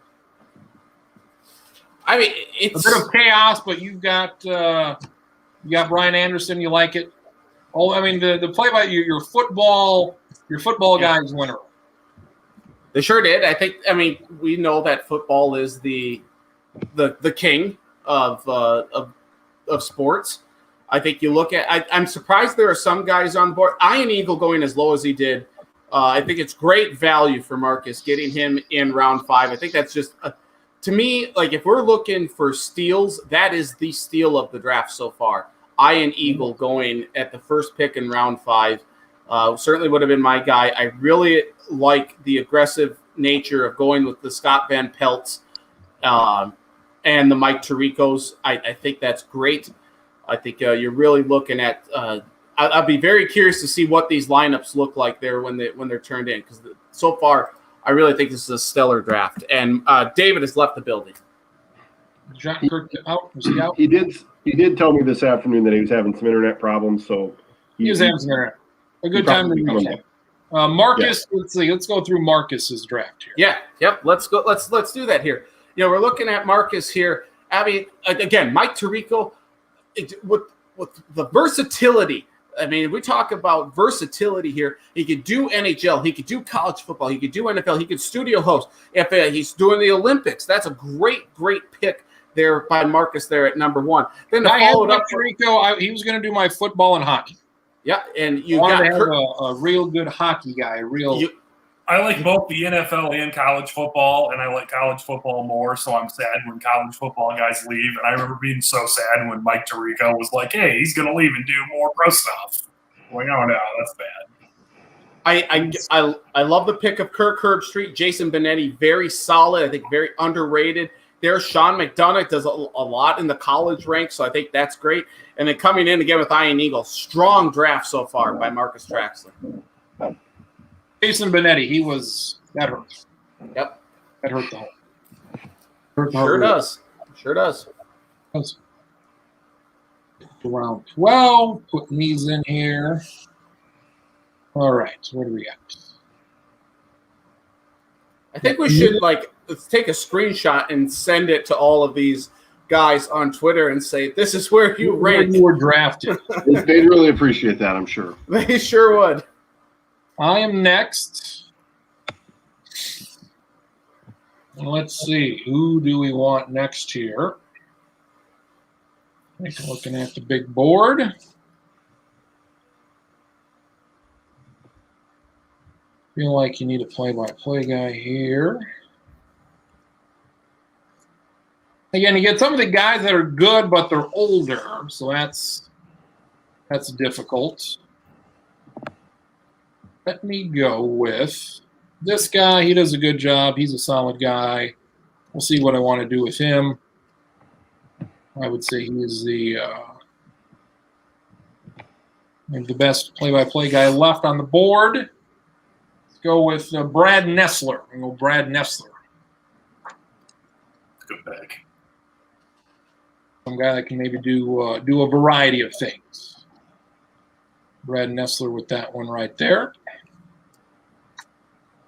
I mean, it's
A bit of chaos, but you've got Brian Anderson. You like it. Oh, I mean the play by your football guys winner.
They sure did. I think. I mean, we know that football is the king of sports. I think you look at. I'm surprised there are some guys on board. Ian Eagle going as low as he did. I think it's great value for Marcus getting him in round 5. I think that's just. To me, like if we're looking for steals, that is the steal of the draft so far. Ian Eagle going at the first pick in round 5 certainly would have been my guy. I really like the aggressive nature of going with the Scott Van Pelts and the Mike Tiricos. I think that's great. I think you're really looking at. I'll be very curious to see what these lineups look like there when they're turned in because so far. I really think this is a stellar draft. And David has left the building.
John Kirk out? Was he out?
He did tell me this afternoon that he was having some internet problems, so
He was having some internet. A good time to reach him. Marcus, let's see. Let's go through Marcus's draft here.
Yeah, yep. Let's go. Let's do that here. You know, we're looking at Marcus here. Abby, again, Mike Tirico, with the versatility. I mean, we talk about versatility here. He could do NHL. He could do college football. He could do NFL. He could studio host. If he's doing the Olympics, that's a great pick there by Marcus there at number 1. Then
I had
up
Tirico. He was going to do my football and hockey.
Yeah, and you
wanted
got
to have a real good hockey guy.
I like both the NFL and college football, and I like college football more, so I'm sad when college football guys leave. And I remember being so sad when Mike Tirico was like, hey, he's going to leave and do more pro stuff. I'm like, oh, no, that's bad.
I love the pick of Kirk Herbstreit, Jason Benetti, very solid. I think very underrated. There's Sean McDonough, does a lot in the college ranks, so I think that's great. And then coming in again with Ian Eagle, strong draft so far by Marcus Traxler.
Jason Benetti, that hurts.
Yep.
That hurt the whole.
Sure does. Sure does.
Round 12, putting these in here. All right, so what do we got?
I think we should let's take a screenshot and send it to all of these guys on Twitter and say, this is where you rank.
You were drafted.
They'd really appreciate that, I'm sure.
They sure would.
I am next. Let's see. Who do we want next here? I think looking at the big board. Feel like you need a play-by-play guy here. Again, you get some of the guys that are good, but they're older, so that's difficult. Let me go with this guy. He does a good job. He's a solid guy. we'll see what I want to do with him. I would say he is the best play-by-play guy left on the board. Let's go with Brad Nessler. I'm going to go Brad Nessler.
Good pick.
Some guy that can maybe do a variety of things. Brad Nessler with that one right there.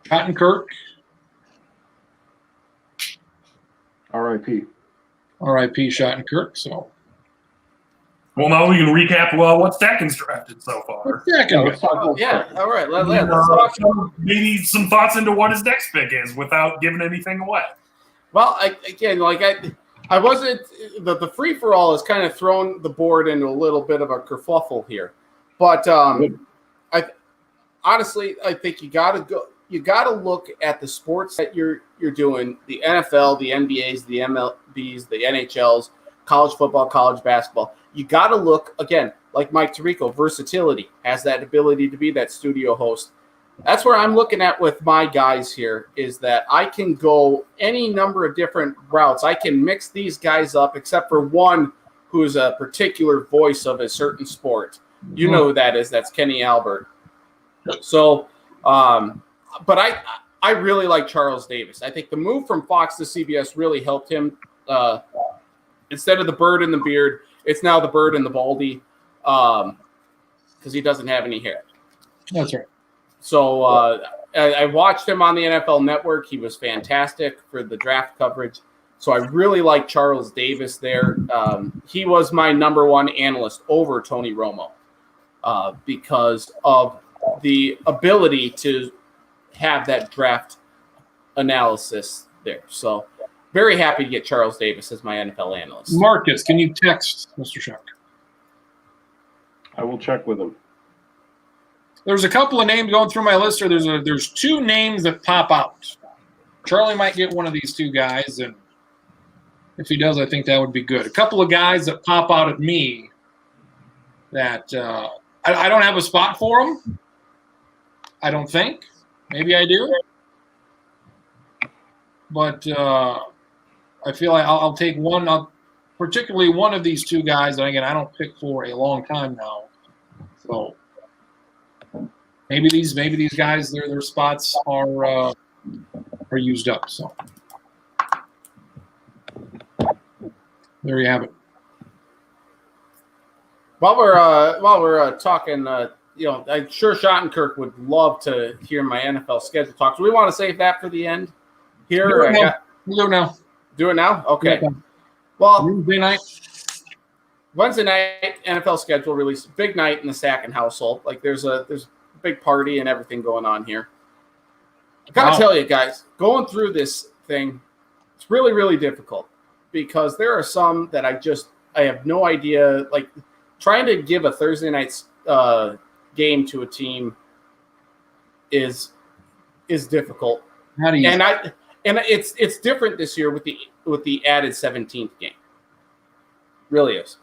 Cottenkirk.
R.I.P.
R.I.P. Schottenkirk. So,
Well, now we can recap what Stacken's drafted so far.
Let's talk about
Yeah, all right. Let's
And,
talk.
maybe some thoughts into what his next pick is without giving anything away.
Well, I wasn't the free for all has kind of thrown the board into a little bit of a kerfuffle here, but honestly I think you got to look at the sports that you're doing: the NFL, the NBAs, the MLBs, the NHLs, college football, college basketball. You got to look again, like Mike Tirico, versatility, has that ability to be that studio host. That's where I'm looking at with my guys here, is that I can go any number of different routes. I can mix these guys up, except for one who's a particular voice of a certain sport. You know who that is. That's Kenny Albert. So, but I really like Charles Davis. I think the move from Fox to CBS really helped him. Instead of the bird in the beard, it's now the bird in the baldy, because he doesn't have any hair.
that's right.
So I watched him on the NFL Network. He was fantastic for the draft coverage. So I really like Charles Davis there. He was my number one analyst over Tony Romo because of the ability to have that draft analysis there. So very happy to get Charles Davis as my NFL analyst.
Marcus, can you text Mr. Shuck?
I will check with him.
There's a couple of names going through my list. Or there's two names that pop out. Charlie might get one of these two guys, and if he does, I think that would be good. A couple of guys that pop out at me that I don't have a spot for them. I don't think. Maybe I do. But I feel like I'll take one, particularly one of these two guys. And again, I don't pick for a long time now. So maybe these guys, their spots are used up. So there you have it.
While we're talking, I'm sure Schottenkirk would love to hear my NFL schedule talk. So we want to save that for the end here.
Do it now.
Do it now? Okay.
Yeah.
Well,
Wednesday night.
Wednesday night NFL schedule release. Big night in the Stackin household. Like there's a big party and everything going on here. I gotta tell you guys, going through this thing, it's really, really difficult because there are some that I have no idea. Like trying to give a Thursday night's game to a team is difficult.
How do you?
And it's different this year with the added 17th game. Really is.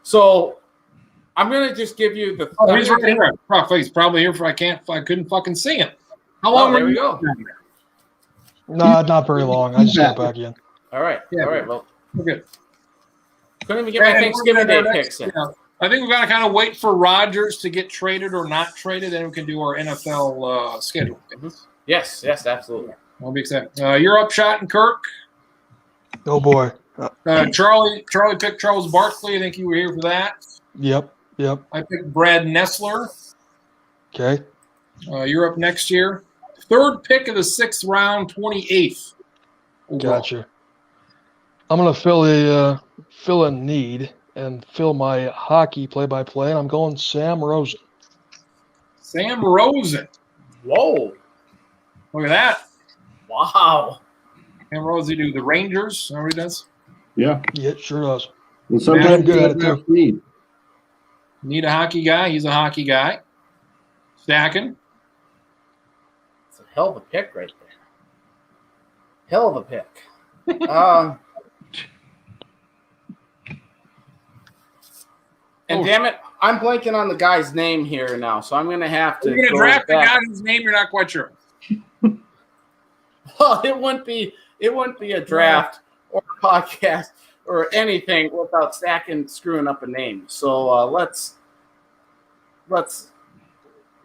So I'm gonna just give you the.
Oh, he's right here. He's probably here. I couldn't fucking see him. How long?
There we go.
No, not very long. I just got back in.
All right.
Yeah.
All right. Well,
We're good.
couldn't even get my Thanksgiving Day picks in.
I think we've got to kind of wait for Rodgers to get traded or not traded, then we can do our NFL schedule.
Yes, absolutely.
I'll be excited. You're up, Schottenkirk.
Oh boy.
Charlie picked Charles Barkley. I think you were here for that.
Yep.
I picked Brad Nessler.
Okay.
You're up next year. Third pick of the 6th round, 28th. overall.
Gotcha. I'm gonna fill a need and fill my hockey play-by-play, and I'm going Sam Rosen.
Sam Rosen.
Whoa.
Look at that.
Wow.
Sam Rosen do the Rangers. Know what he does?
Yeah.
Yeah, it sure does.
And sometimes
good at it,
you
too.
need.
Need a hockey guy. He's a hockey guy. Stacking.
It's a hell of a pick right there. Hell of a pick. And damn it, I'm blanking on the guy's name here now, so I'm going to have to.
You're going to
go
draft a
back.
guy whose name you're not quite sure.
Well, it wouldn't be a draft or a podcast or anything without stacking screwing up a name. So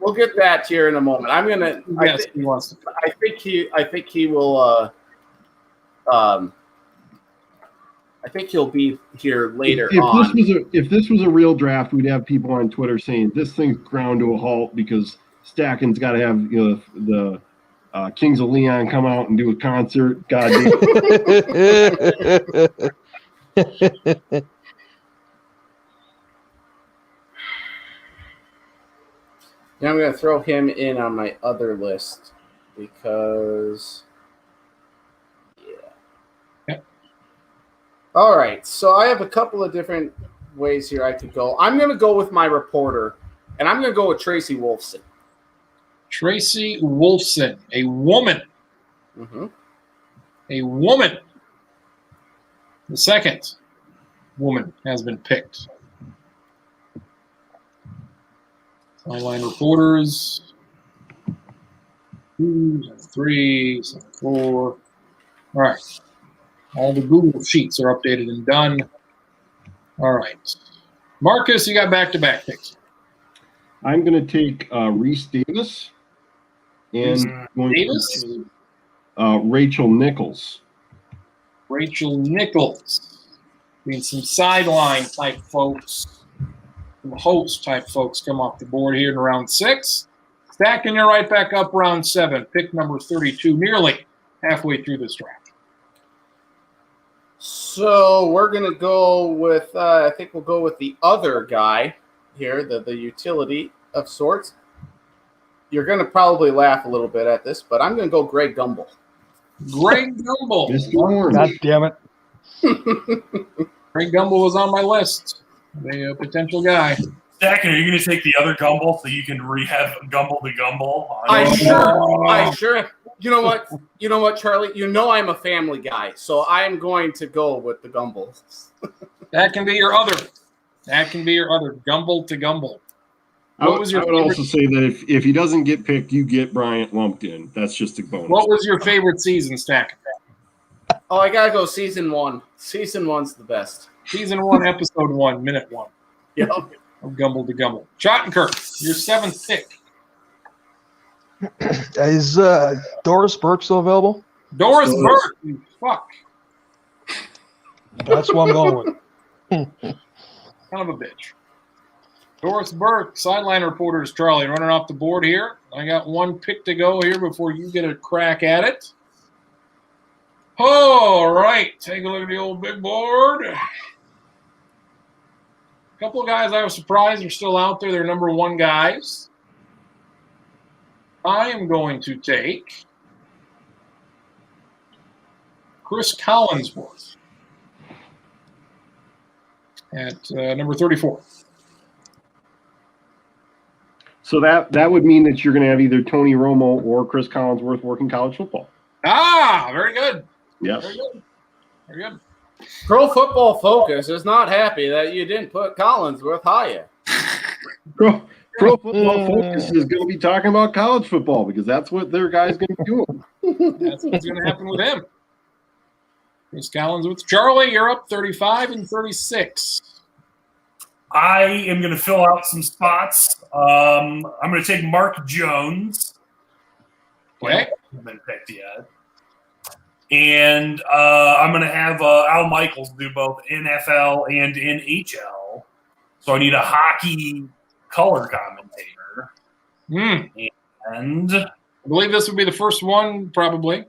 we'll get that here in a moment. I'm gonna.
Yes, he wants to.
I think he will. I think he'll be here later on.
If this was a real draft, we'd have people on Twitter saying this thing's ground to a halt because Stacking's got to have the Kings of Leon come out and do a concert. God damn.
Now I'm going to throw him in on my other list because,
Yep.
All right, so I have a couple of different ways here I could go. I'm going to go with my reporter, and I'm going to go with Tracy Wolfson.
Tracy Wolfson, a woman.
Mm-hmm.
A woman. The second woman has been picked. Sideline reporters. 2, 3, 4. All right. All the Google sheets are updated and done. All right. Marcus, you got back-to-back picks.
I'm going to take Reese Davis and
Davis?
Rachel Nichols.
Rachel Nichols. I mean, some sideline type folks, some host type folks come off the board here in round 6. Stacking you right back up round 7, pick number 32, nearly halfway through this draft.
So we're going to go with, I think we'll go with the other guy here, the utility of sorts. You're going to probably laugh a little bit at this, but I'm going to go Greg Gumbel.
Greg Gumbel.
Mr. Orange.
God damn it.
Greg Gumbel was on my list. A potential guy.
Stacken, are you going to take the other Gumbel so you can rehab Gumbel to Gumbel?
I sure. You know what, Charlie? You know I'm a family guy, so I'm going to go with the Gumbel.
That can be your other. That can be your other. Gumbel to Gumbel.
I would also say that if he doesn't get picked, you get Bryant lumped in. That's just a bonus.
What was your favorite season, Stack?
Oh, I gotta go season 1. Season 1's the best.
Season 1, episode 1, minute 1.
Yep.
Of Gumbel to Gumbel. Schottenkirk, your 7th pick.
Is Doris Burke still available?
Doris Burke. You fuck.
That's what I'm going with.
Son of a bitch. Doris Burke, sideline reporters, Charlie, running off the board here. I got one pick to go here before you get a crack at it. All right, take a look at the old big board. A couple of guys I was surprised are still out there. They're number 1 guys. I am going to take Chris Collinsworth at number 34.
So that would mean that you're going to have either Tony Romo or Chris Collinsworth working college football.
Ah, very good.
Yes.
Very good. Very good.
Pro Football Focus is not happy that you didn't put Collinsworth higher.
Pro Football Focus is going to be talking about college football because that's what their guy's going to be doing.
That's what's going to happen with him. Chris Collinsworth. Charlie, you're up 35 and 36.
I am going to fill out some spots. I'm going to take Mark Jones.
Okay.
Hasn't been picked yet. And I'm going to have Al Michaels do both NFL and NHL. So I need a hockey color commentator. And
I believe this would be the first one, probably.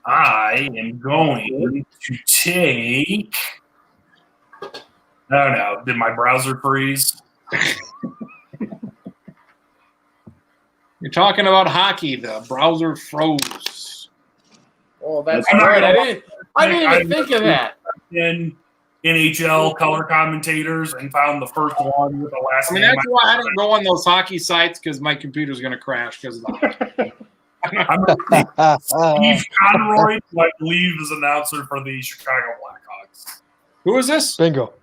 I am going to take. Oh no! Did my browser freeze?
You're talking about hockey. The browser froze.
Oh, that's
I'm not
right.
gonna-
I didn't even think of that.
In NHL color commentators and found the first one with the last
I mean,
name.
that's why I don't go on those hockey sites because my computer's going to crash because of that.
I'm going to take Steve Conroy, who I believe is announcer for the Chicago Blackhawks.
Who is this?
Bingo.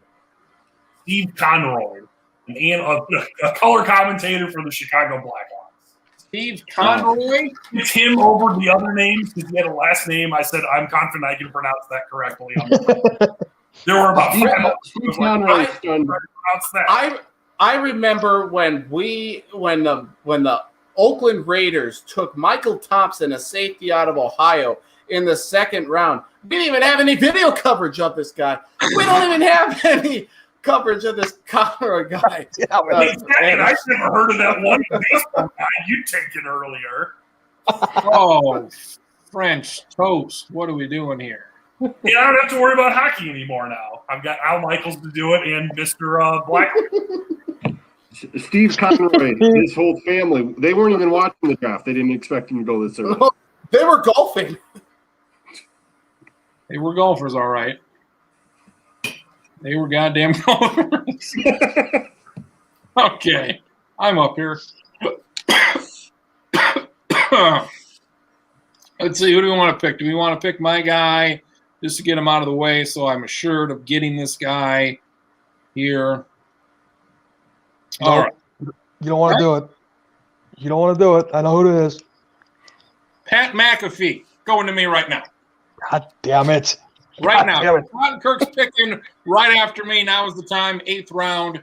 Steve Conroy, a color commentator for the Chicago Blackhawks.
Steve Conroy.
It's him over the other names because he had a last name. I said, I'm confident I can pronounce that correctly. There were about
Steve
5 of us.
Steve Conroy's done.
Pronounce that.
I remember when the Oakland Raiders took Michael Thompson, a safety out of Ohio, in the second round. We didn't even have any video coverage of this guy. We don't even have any coverage of this Conroy guy.
And I've never heard of that one baseball guy you taken earlier.
Oh, French toast. What are we doing here?
Yeah, I don't have to worry about hockey anymore now. I've got Al Michaels to do it and Mr. Black.
Steve Conroy, his whole family, they weren't even watching the draft. They didn't expect him to go this early.
They were golfing.
They were golfers, all right. They were goddamn golfers. Okay, I'm up here. Let's see, who do we want to pick? Do we want to pick my guy just to get him out of the way so I'm assured of getting this guy here? All right.
You don't want to do it. You don't want to do it. I know who it is.
Pat McAfee, going to me right now.
God damn it.
Right
God
now.
damn it.
Todd Kirk's picking right after me. Now is the time. 8th round,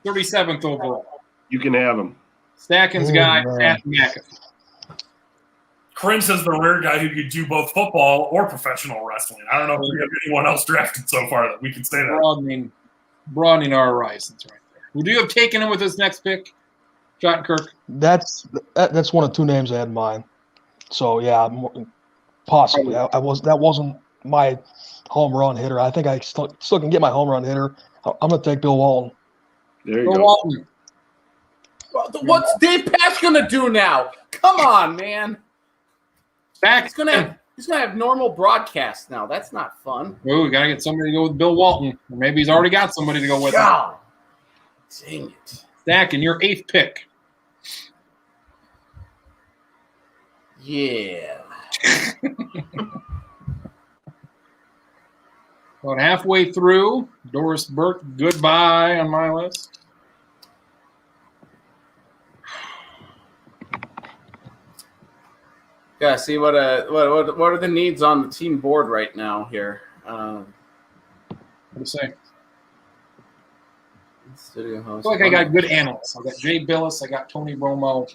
37th overall.
You can have him.
Stacken's
Oh,
guy,
man.
Pat McAfee.
Prince is the rare guy who could do both football or professional wrestling. I don't know if we have anyone else drafted so far that we can say that.
Broadening our horizons right there. Would you have taken him with this next pick, John Kirk?
That's one of two names I had in mind. So yeah, possibly. That wasn't my home run hitter. I think I still can get my home run hitter. I'm gonna take Bill Walton.
There you
Bill
go.
Walton.
What's Dave Patch gonna do now? Come on, man. He's gonna have normal broadcasts now. That's not fun.
Oh, we gotta get somebody to go with Bill Walton. Or maybe he's already got somebody to go with him.
God, dang it.
Stacken, your 8th pick.
Yeah.
About halfway through, Doris Burke, goodbye on my list.
Yeah. See what are the needs on the team board right now here?
What do you say?
Studio
I
host.
feel like I got good analysts. I got Jay Billis. I got Tony Romo.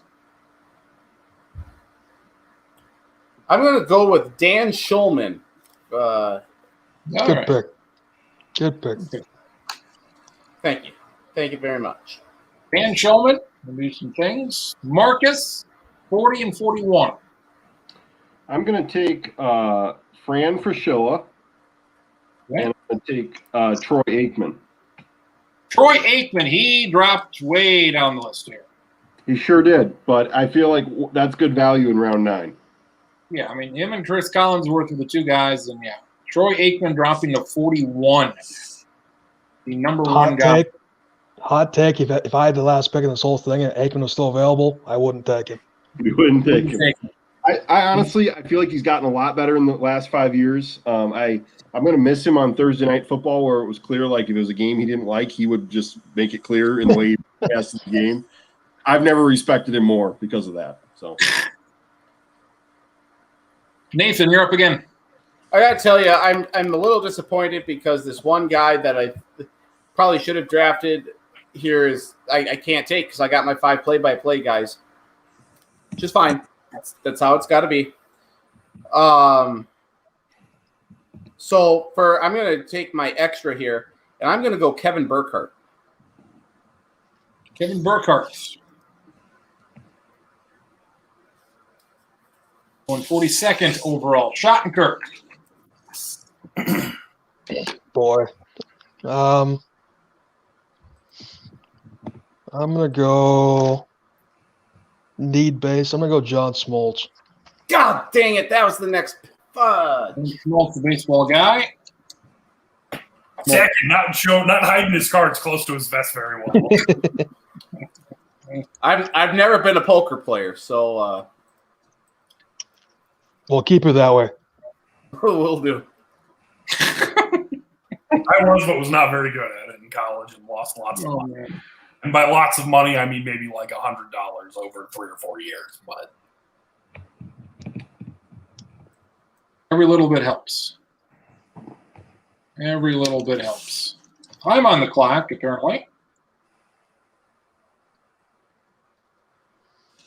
I'm gonna go with Dan Schulman.
All
Good
right.
pick. Good pick.
Thank you very much.
Dan Shulman will do some things. Marcus, 40 and 41.
I'm going to take Fran Fraschilla,
Okay.
and I'm going to take Troy Aikman.
Troy Aikman, he dropped way down the list here.
He sure did, but I feel like that's good value in round 9.
Yeah, I mean, him and Chris Collinsworth are the two guys, and yeah. Troy Aikman dropping to 41. The number one guy.
Hot take. If I had the last pick in this whole thing and Aikman was still available, I wouldn't take him.
We wouldn't take him. I honestly, I feel like he's gotten a lot better in the last 5 years. I'm going to miss him on Thursday Night Football, where it was clear, like, if it was a game he didn't like, he would just make it clear in the way he passed the game. I've never respected him more because of that. So,
Nathan, you're up again.
I gotta tell you, I'm a little disappointed because this one guy that I probably should have drafted here is I can't take because I got my 5 play-by-play guys. Just fine. That's how it's got to be. So I'm gonna take my extra here, and I'm gonna go Kevin Burkhardt.
Kevin Burkhardt. Going 42nd overall. Schottenkirk.
Boy. I'm going to go need base. I'm going to go John Smoltz.
God dang it! That was the next. Fudge.
Smoltz, the baseball guy.
Zach not hiding his cards close to his vest very well.
I've never been a poker player, so
We'll keep it that way.
we'll do.
I was, but was not very good at it in college and lost lots of money.
Man.
And by lots of money, I mean maybe like $100 over 3 or 4 years. But
Every little bit helps. Every little bit helps. I'm on the clock, apparently.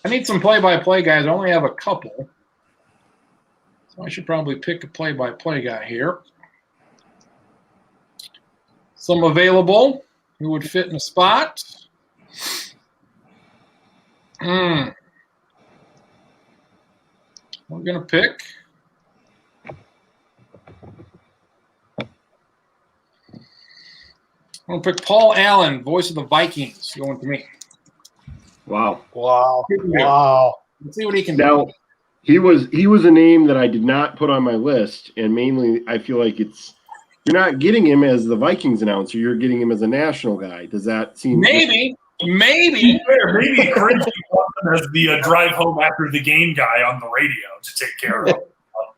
I need some play-by-play guys. I only have a couple. So I should probably pick a play-by-play guy here. Some available who would fit in a spot. We're going to pick. I'm going to pick Paul Allen, voice of the Vikings, going to me.
Wow.
Wow.
Wow. Let's see what he can do.
Now, he was a name that I did not put on my list, and mainly I feel like you're not getting him as the Vikings announcer. You're getting him as a national guy. Does that seem
Maybe.
maybe Chris as the drive home after the game guy on the radio to take care of.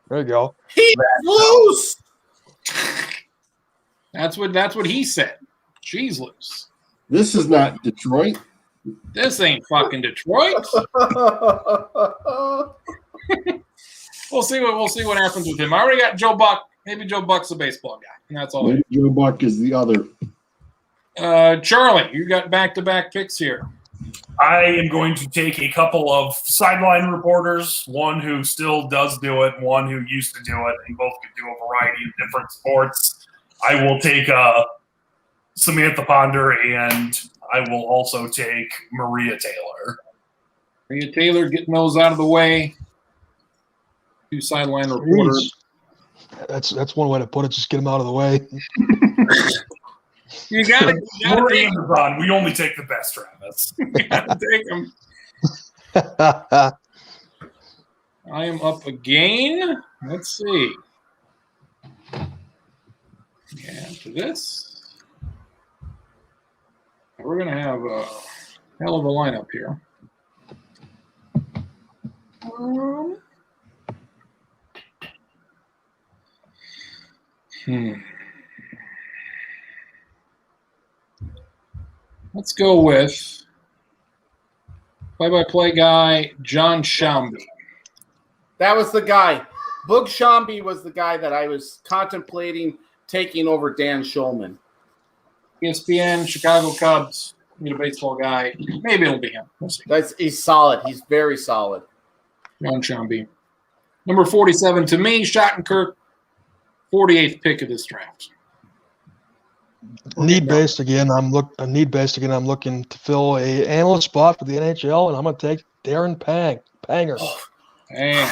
There you go.
He's loose.
That's what he said. She's loose.
This is not Detroit.
This ain't fucking Detroit. We'll see what happens with him. I already got Joe Buck. Maybe Joe Buck's a baseball guy, and that's all.
Maybe Joe Buck is the other.
Charlie, you got back-to-back picks here.
I am going to take a couple of sideline reporters, one who still does do it, one who used to do it, and both could do a variety of different sports. I will take Samantha Ponder, and I will also take Maria Taylor.
Maria Taylor getting those out of the way. Two sideline reporters.
That's one way to put it. Just get them out of the way.
You gotta
We're
take
Amazon. We only take the best, Travis.
them. I am up again. Let's see. And to this. We're going to have a hell of a lineup here. Let's go with play-by-play guy, John Shambi.
That was the guy. Boog Shambi was the guy that I was contemplating taking over Dan Schulman.
ESPN, Chicago Cubs, need a baseball guy. Maybe it'll be him. We'll see.
He's solid. He's very solid.
John Shambi. Number 47 to me, Schottenkirk, 48th pick of this draft.
Need based again. I'm looking to fill a analyst spot for the NHL, and I'm going to take Darren Panger.
Dang.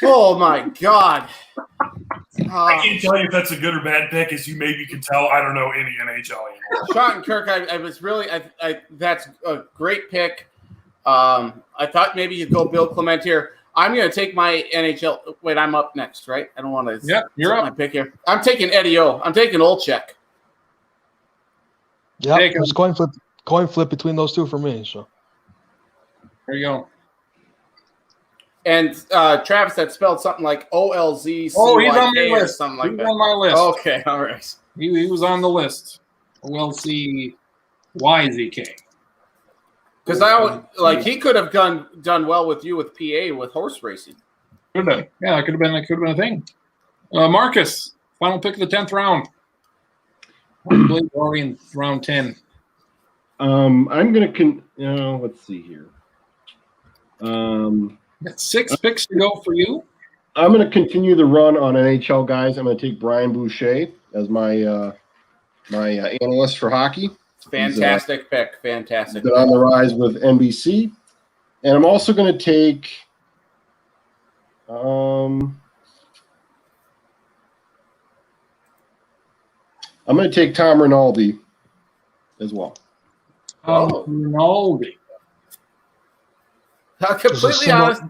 Oh my God!
I can't tell you if that's a good or bad pick, as you maybe can tell. I don't know any NHL anymore.
Schottenkirk, I was really. That's a great pick. I thought maybe you'd go Bill Clement here. I'm going to take my NHL. Wait, I'm up next, right? I don't want to.
Yep, you're up.
My pick here. I'm taking Eddie O. I'm taking Olczyk.
Yeah,
Take him.
there's coin flip between those two for me. So
There you go.
And Travis, that spelled something like OLZ.
Oh, he's on my
or
list.
something like
He's
that.
on my list.
Okay, all right.
He was on the list. OLCYZK.
Because he could have done well with you with PA with horse racing.
Could have been. Yeah, that could have been a thing. Marcus, final pick of the 10th round. I believe we're already in round 10.
I'm going to let's see here.
Got 6 picks to go for you.
I'm going to continue the run on NHL guys. I'm going to take Brian Boucher as my analyst for hockey.
Fantastic pick. Fantastic.
Been on the rise with NBC. And I'm also going to take Tom Rinaldi as well.
Rinaldi.
Completely honest,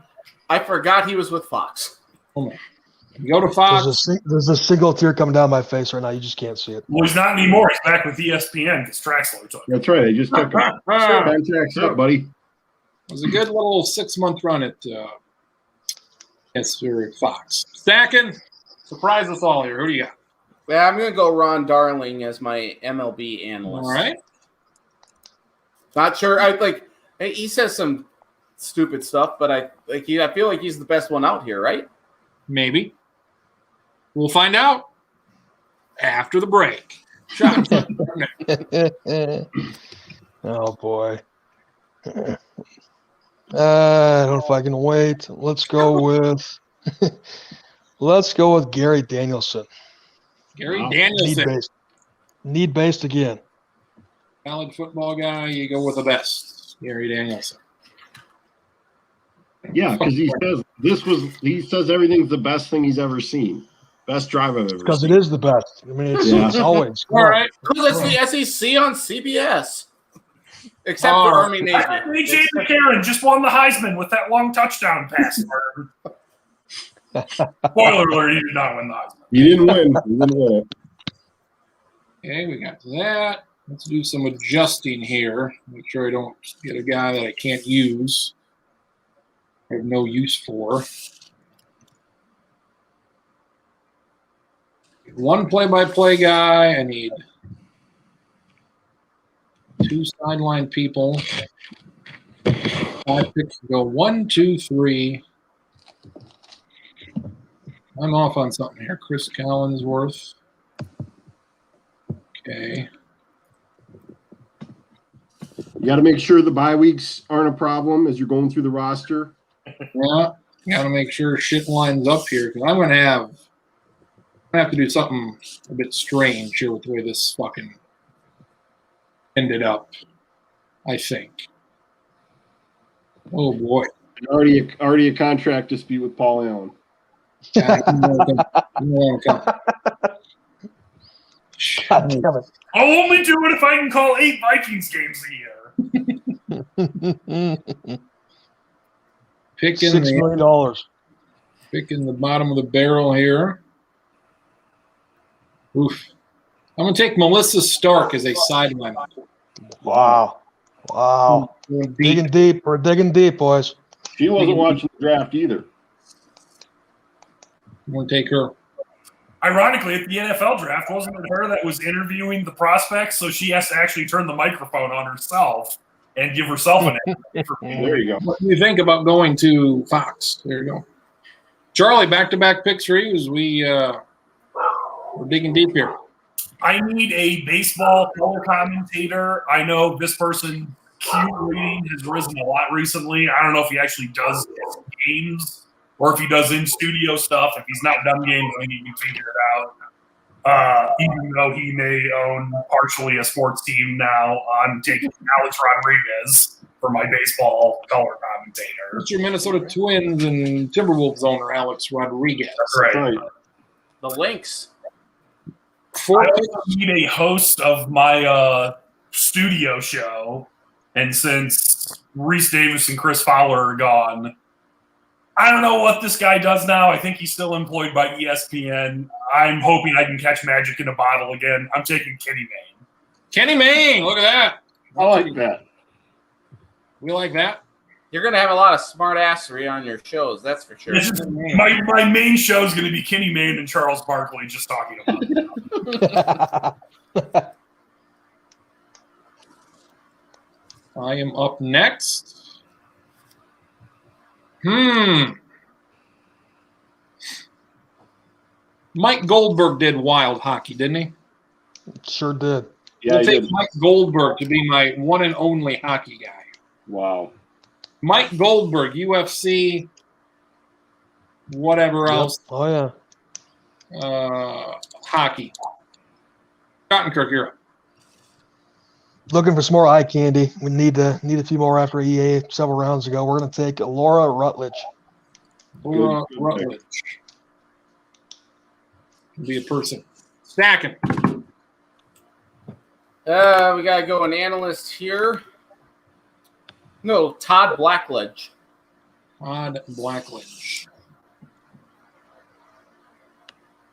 I forgot he was with Fox.
You go to Fox.
there's a single tear coming down my face right now. You just can't see it.
Well, he's not anymore. He's back with ESPN because Traxler took him.
That's right. I just took him. Contract's up, buddy.
It was a good little 6-month run at Fox. Stacking, surprise us all here. Who do you got?
Yeah, I'm going to go Ron Darling as my MLB analyst.
All right.
Not sure. He says some stupid stuff, but I feel like he's the best one out here, right?
Maybe. We'll find out after the break. Sean.
Oh boy. I don't know if I can wait. Let's go with Gary Danielson.
Gary
Wow.
Danielson.
Need based again.
College football guy, you go with the best. Gary Danielson.
Yeah, because he says everything's the best thing he's ever seen. Best drive I've ever
Because
seen.
it is the best. I mean, it's,
Yeah.
it's always.
All right.
Because it's the SEC on CBS. Except for Army Navy.
AJ McCarron just won the Heisman with that long touchdown pass. Spoiler alert, he did not win the Heisman.
He didn't win. He didn't win it.
Okay, we got that. Let's do some adjusting here. Make sure I don't get a guy that I can't use. I have no use for. One play-by-play guy. I need 2 sideline people. 5 picks to go. 1, 2, 3. I'm off on something here. Chris Collinsworth. Okay.
You got to make sure the bye weeks aren't a problem as you're going through the roster.
Yeah, got to make sure shit lines up here because I'm gonna have to do something a bit strange here with the way this fucking ended up. I think. Oh boy.
Already a contract dispute with Paul Allen.
God damn it.
I'll only do it if I can call 8 Vikings games a year.
Picking
$6 million.
picking the bottom of the barrel here. Oof. I'm gonna take Melissa Stark as a sideline.
Wow. Digging deep. We're digging deep, boys.
She wasn't watching the draft either.
I'm gonna take her.
Ironically, at the NFL draft, wasn't it her that was interviewing the prospects? So she has to actually turn the microphone on herself and give herself an answer.
There you go.
What do you think about going to Fox? There you go. Charlie, back-to-back picks for you as we're digging deep here.
I need a baseball color commentator. I know this person's Q rating has risen a lot recently. I don't know if he actually does games or if he does in-studio stuff. If he's not done games, I think he can figure it out. Even though he may own partially a sports team now, I'm taking Alex Rodriguez for my baseball color commentator.
It's your Minnesota Twins and Timberwolves owner, Alex Rodriguez.
That's right.
The Lynx.
Four
I
picks.
also need a host of my studio show, and since Reese Davis and Chris Fowler are gone, I don't know what this guy does now. I think he's still employed by ESPN. I'm hoping I can catch magic in a bottle again. I'm taking Kenny Mayne.
Kenny Mayne, look at that.
I like that.
We like that.
You're going to have a lot of smart assery on your shows, that's for sure.
It's just- my main show is going to be Kenny Mayne and Charles Barkley just talking about it.
I am up next. Mike Goldberg did wild hockey, didn't he?
Sure did.
Yeah,
I'll
he
take
did.
Mike Goldberg to be my one and only hockey guy.
Wow.
Mike Goldberg, UFC, whatever else,
Oh, yeah.
hockey. Cottenkirk, you're up.
Looking for some more eye candy. We need a few more after EA several rounds ago. We're going to take Laura Rutledge.
Laura
Good
Rutledge. Be a person. Stacking.
We got to go an analyst here. No, Todd Blackledge.
Todd Blackledge.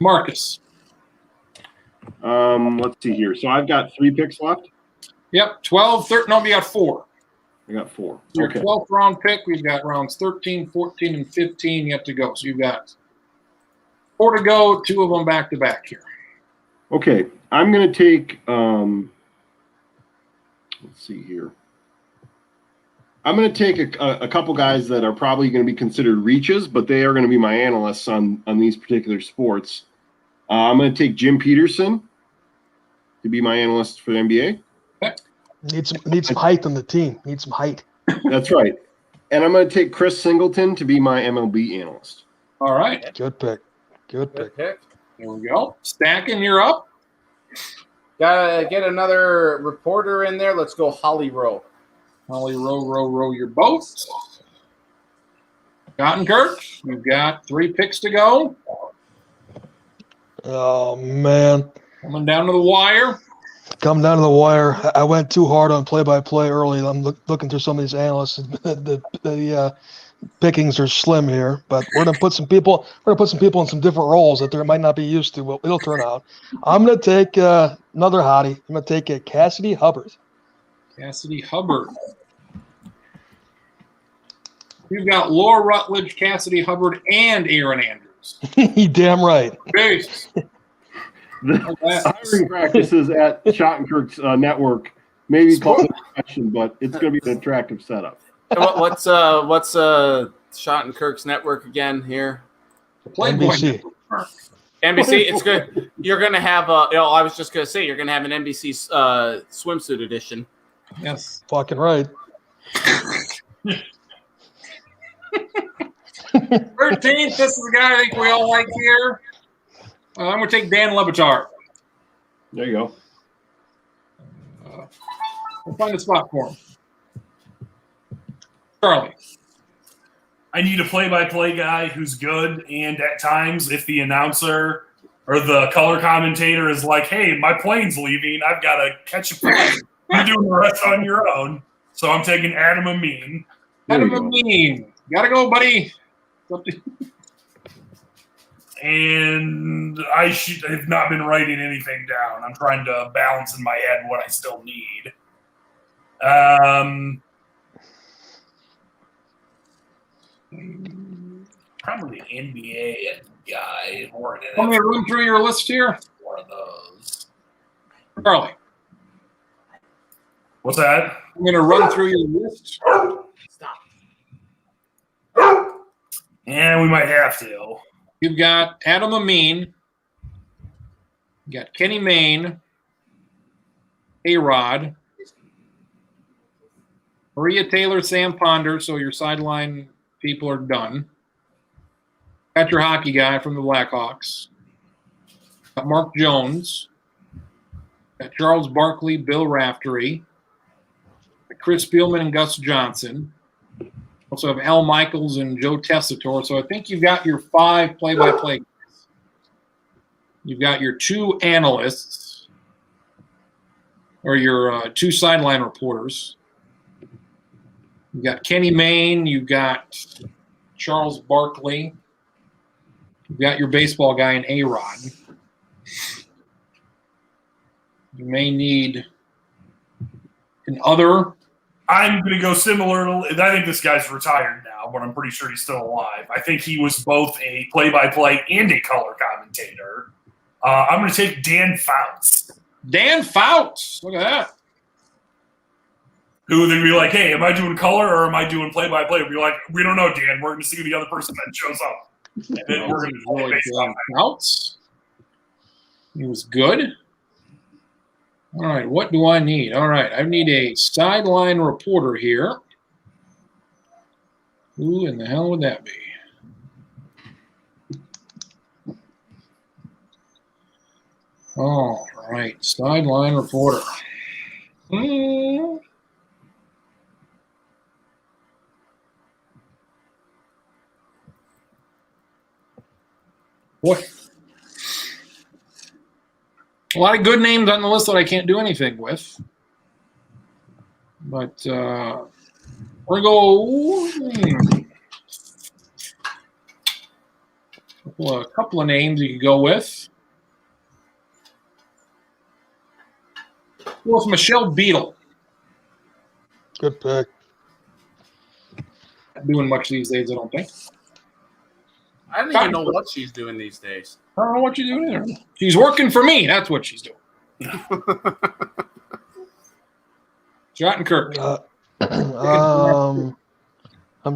Marcus.
Let's see here. So I've got 3 picks left.
Yep, 12, 13. No, we got 4.
I got 4.
Your
Okay.
12th round pick, we've got rounds 13, 14, and 15 yet to go. So you've got 4 to go, 2 of them back to back here.
Okay. I'm going to take, let's see here. I'm going to take a couple guys that are probably going to be considered reaches, but they are going to be my analysts on these particular sports. I'm going to take Jim Peterson to be my analyst for the NBA.
Need some height on the team. Need some height.
That's right. And I'm going to take Chris Singleton to be my MLB analyst.
All right.
Good pick. Good pick.
Good pick.
There we go. Stacking, you're up.
Gotta get another reporter in there. Let's go Holly Rowe.
Holly, row your boat. Schottenkirk, you've got 3 picks to go.
Oh, man.
Coming down to the wire.
Come down to the wire. I went too hard on play-by-play early. I'm looking through some of these analysts. The pickings are slim here, but we're gonna put some people. We're gonna put some people in some different roles that they might not be used to. But it'll turn out. I'm gonna take another hottie. I'm gonna take Cassidy Hubbard.
Cassidy Hubbard. You've got Laura Rutledge, Cassidy Hubbard, and Aaron Andrews.
Damn right.
Jesus.
The hiring practices at Schottenkirk's network maybe called it a question, but it's going to be an attractive setup.
What's Schottenkirk's network again here?
Playboy
NBC.
Network.
NBC. It's good. You're gonna have I was just gonna say you're gonna have an NBC swimsuit edition.
Yes.
Fucking right.
13th, this is the guy I think we all like here. I'm going to take Dan Le Batard.
There you go.
We'll find a spot for him. Charlie.
I need a play-by-play guy who's good, and at times, if the announcer or the color commentator is like, "Hey, my plane's leaving. I've got to catch a plane. You're doing the rest on your own." So I'm taking Adam Amin.
There you
Adam
go.
Amin. Gotta go, buddy.
And I have not been writing anything down. I'm trying to balance in my head what I still need. Probably NBA guy or an
Want me to run through your list here?
one of those.
Charlie.
What's that?
I'm going to run through your list.
Stop.
Yeah, we might have to.
You've got Adam Amin. You got Kenny Mayne. A-Rod. Maria Taylor, Sam Ponder. So your sideline people are done. Got your hockey guy from the Blackhawks. Got Mark Jones. Got Charles Barkley, Bill Raftery. Got Chris Spielman and Gus Johnson. Also have Al Michaels and Joe Tessitore. So I think you've got your 5 play-by-play guys. You've got your 2 analysts or your 2 sideline reporters. You've got Kenny Mayne. You've got Charles Barkley. You've got your baseball guy in A-Rod. You may need an other.
I'm going to go similar to – I think this guy's retired now, but I'm pretty sure he's still alive. I think he was both a play-by-play and a color commentator. I'm going to take Dan Fouts.
Dan Fouts. Look at that.
Who they'd be like, "Hey, am I doing color or am I doing play-by-play?" We'd be like, "We don't know, Dan. We're going to see the other person that shows up." And then we're going to play
Really
based on
Dan
that.
Fouts. He was good. All right, what do I need? All right, I need a sideline reporter here. Who in the hell would that be? All right, sideline reporter. Boy. A lot of good names on the list that I can't do anything with. But we're going to go a couple of names you could go with. Well, it's Michelle Beadle.
Good pick.
Not doing much these days, I don't think.
I don't even know what she's doing these days.
I don't know what she's doing either. She's working for me. That's what she's doing. Schottenkirk.
I'm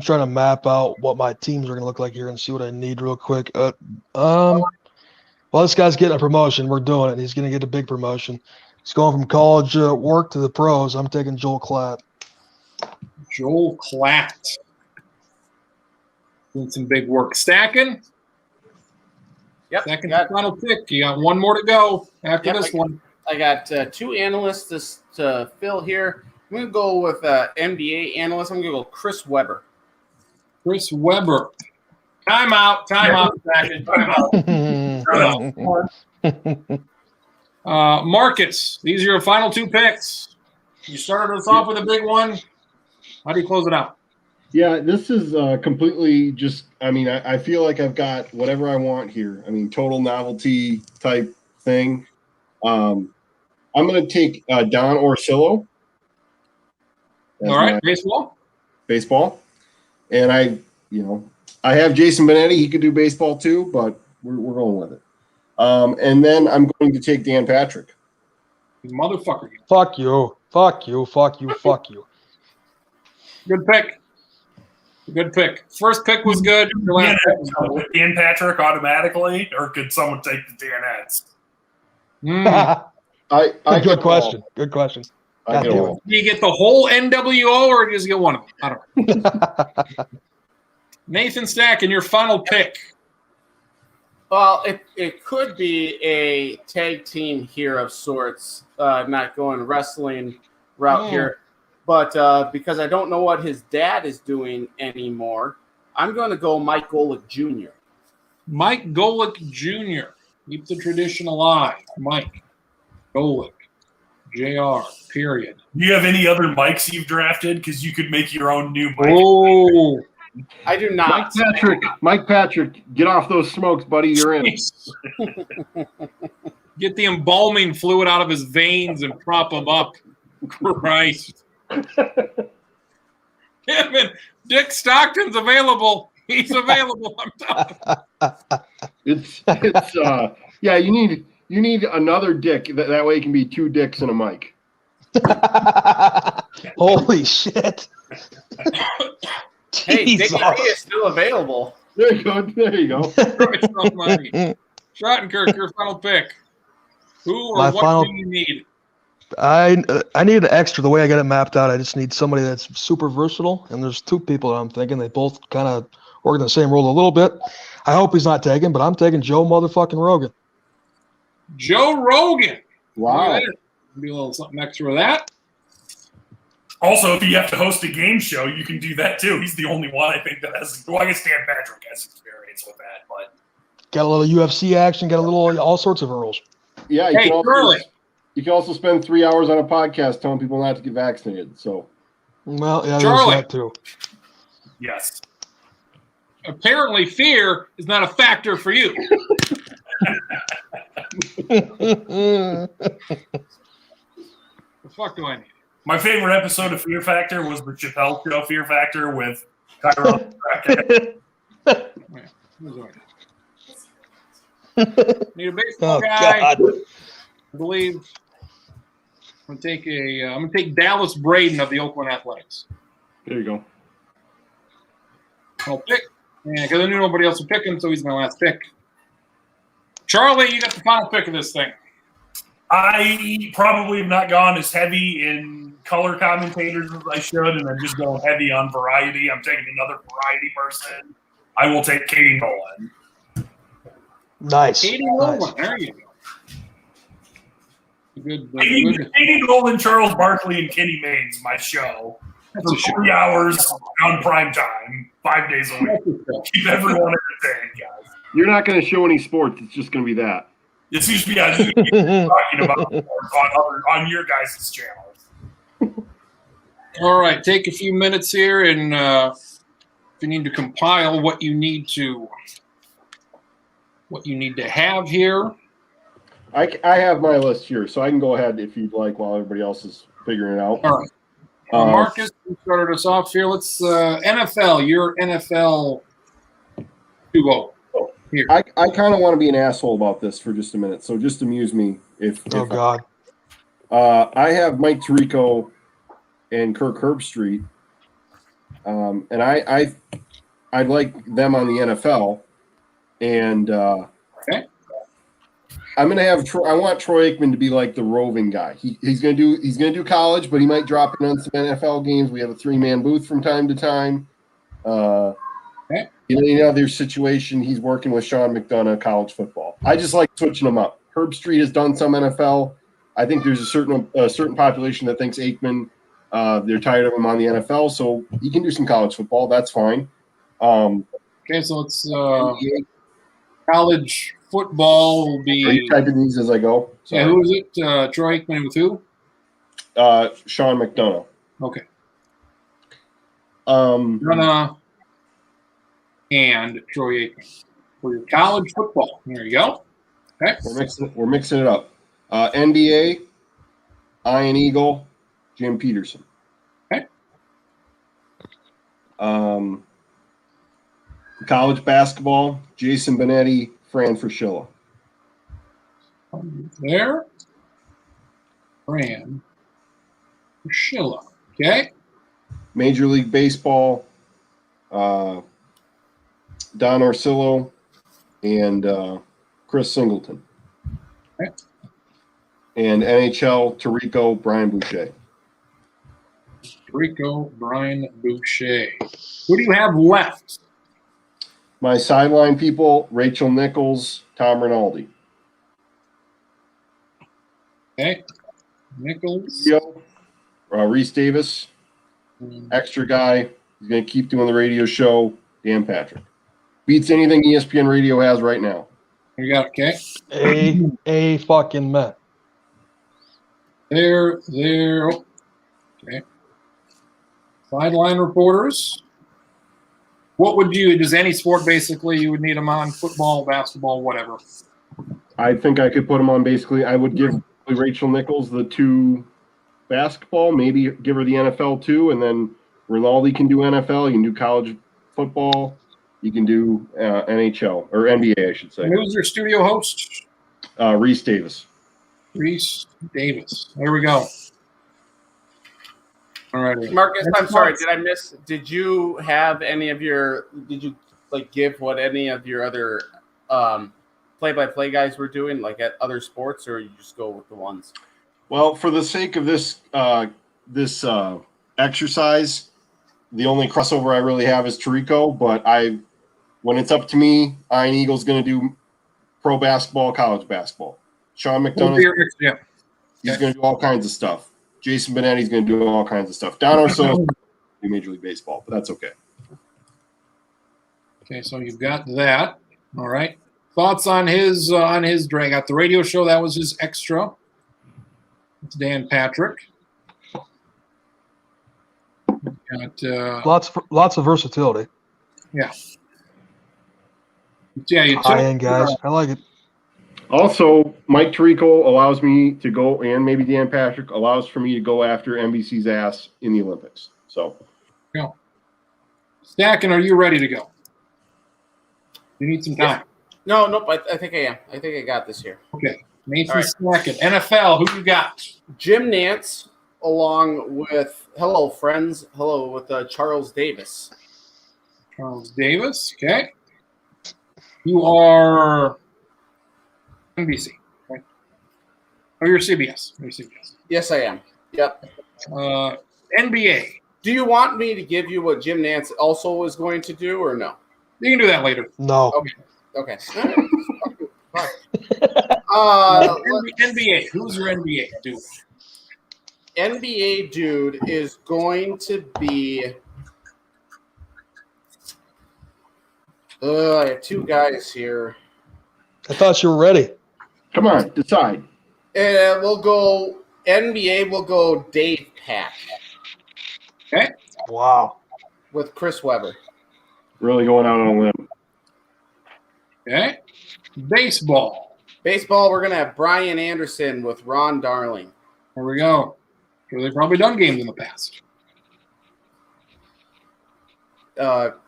trying to map out what my teams are going to look like here and see what I need real quick. Well, this guy's getting a promotion. We're doing it. He's going to get a big promotion. He's going from college work to the pros. I'm taking Joel Klatt.
Joel Klatt. Doing some big work. Stacking.
Yep.
Second to final pick. You got one more to go after this one.
I got 2 analysts to fill here. I'm going to go with NBA analyst. I'm going to go Chris Webber.
Chris Webber. Time out. Stacking. Time out. Marcus, these are your final 2 picks. You started us off with a big one. How do you close it out?
Yeah, this is completely just, I feel like I've got whatever I want here. Total novelty type thing. I'm going to take Don Orsillo.
All right, baseball. And I have Jason Benetti. He could do baseball too, but we're going with it. And then I'm going to take Dan Patrick. Motherfucker.
Fuck you.
Good pick. First pick was good. Your last pick was good.
With Dan Patrick automatically, or could someone take the Danettes?
Good question. Good question.
I get
Do you get the whole NWO or just get one of them? I don't know. Nathan Stacken, your final pick.
Well, it could be a tag team here of sorts, not going wrestling route here. But because I don't know what his dad is doing anymore, I'm going to go Mike Golick Jr.
Mike Golick Jr. Keep the tradition alive. Mike Golick. JR. Period.
Do you have any other Mikes you've drafted? Because you could make your own new Mike.
Oh.
I do not.
Mike Patrick, get off those smokes, buddy. You're in.
Get the embalming fluid out of his veins and prop him up. Christ. Kevin, Dick Stockton's available. He's available. I'm telling you.
It's yeah. You need another Dick. That way it can be 2 Dicks and a Mike.
Holy shit.
Hey, Dick is still available.
There you go.
Schottenkirk, your final pick. Who or what do you need?
I need an extra. The way I got it mapped out, I just need somebody that's super versatile. And there's 2 people that I'm thinking. They both kind of work in the same role a little bit. I hope he's not taken, but I'm taking Joe motherfucking Rogan.
Joe Rogan.
Wow.
Be a little something extra with that.
Also, if you have to host a game show, you can do that too. He's the only one I think that has. Well, I guess Dan Patrick has experience with that, but
Got a little UFC action. Got a little all sorts of rules.
Yeah. You can also spend 3 hours on a podcast telling people not to get vaccinated. So.
Well, yeah,
Charlie.
there's that too.
yes.
Apparently, fear is not a factor for you. The fuck do I need?
My favorite episode of Fear Factor was the Chappelle Show Fear Factor with Tyrone.
Need a baseball
Oh
guy.
God.
I believe I'm gonna take Dallas Braden of the Oakland Athletics.
There you go.
I'll pick, because I knew nobody else would pick him, so he's my last pick. Charlie, you got the final pick of this thing.
I probably have not gone as heavy in color commentators as I should, and I'm just going heavy on variety. I'm taking another variety person. I will take Katie Nolan.
Nice.
Katie Nolan, there you go. Good.
Katie Nolan, Charles Barkley, and Kenny Maines, my show.
That's
For
a show.
3 hours on prime time, 5 days a week. Keep everyone entertained, guys.
You're not going to show any sports. It's just going to be that.
This used to be talking about sports on your guys' channels.
All right, take a few minutes here, and if you need to compile what you need to have here.
I have my list here, so I can go ahead if you'd like while everybody else is figuring it out.
All right. Marcus, you started us off here. Let's NFL. Your NFL 2-0 here.
I kind of want to be an asshole about this for just a minute, so just amuse me.
Oh God.
I have Mike Tirico and Kirk Herbstreit. And I'd like them on the NFL. And
Okay.
I'm gonna have I want Troy Aikman to be like the roving guy. He's gonna do college, but he might drop in on some NFL games. We have a 3-man booth from time to time.
Okay.
In another situation, he's working with Sean McDonough, college football. I just like switching them up. Herbstreit has done some NFL. I think there's a certain population that thinks Aikman, they're tired of him on the NFL, so he can do some college football. That's fine.
Okay, so it's college football will
Are
be.
you typing these as I go?
Yeah, who is it? Troy Aikman with who?
Sean McDonough.
Okay.
Um,
And Troy Aikman for your college football. There you go. Okay.
we're mixing it up. NBA, Ian Eagle, Jim Peterson.
Okay.
College basketball, Jason Benetti, Fran Fraschilla.
There. Fran Fraschilla. Okay.
Major League Baseball, Don Orsillo, and Chris Singleton.
Okay.
And NHL, Tirico, Brian Boucher.
Rico, Brian Boucher. Who do you have left?
My sideline people, Rachel Nichols, Tom Rinaldi.
Okay. Nichols.
Reese Davis, extra guy. He's going to keep doing the radio show, Dan Patrick. Beats anything ESPN Radio has right now.
You got okay.
A fucking Met.
There. Okay. Sideline reporters. What would you? Does any sport basically you would need them on? Football, basketball, whatever.
I think I could put him on basically. I would give Rachel Nichols the 2 basketball, maybe give her the NFL 2, and then Rinaldi can do NFL. You can do college football. You can do NHL or NBA, I should say.
And who's your studio host?
Reese Davis.
Reese Davis. There we go. All right,
Marcus, I'm sorry. Did you have any of your? Did you give what any of your other play-by-play guys were doing, like at other sports, or you just go with the ones?
Well, for the sake of this exercise, the only crossover I really have is Tirico. But when it's up to me, Ian Eagle's going to do pro basketball, college basketball. Sean McDonough,
yeah.
he's going to do all kinds of stuff. Jason Benetti's going to do all kinds of stuff. Don Orsillo do Major League Baseball, but that's okay.
Okay, so you've got that. All right. Thoughts on his drag? Got the radio show. That was his extra. It's Dan Patrick. Got
Lots of versatility.
yeah. Yeah, you
High end guys. I like it.
Also, Mike Tirico allows me to go, and maybe Dan Patrick allows for me to go after NBC's ass in the Olympics. So,
go. Stacking, are you ready to go? You need some time.
No, nope. I think I am. I think I got this here.
Okay. Nathan
All right.
Stacking. NFL, who you got?
Jim Nantz, along with with Charles Davis.
Charles Davis. Okay. You are NBC, right? Or you're CBS. You're CBS.
Yes, I am. Yep.
NBA.
Do you want me to give you what Jim Nantz also was going to do, or no?
You can do that later.
No.
Okay.
NBA. Who's your NBA dude?
NBA dude is going to be. I have 2 guys here.
I thought you were ready.
come on, decide.
And we'll go NBA. We'll go Dave Pack
Okay.
Wow.
with Chris Webber.
Really going out on a limb.
Okay. Baseball.
Baseball, we're gonna have Brian Anderson with Ron Darling.
There we go. So they've probably done games in the past.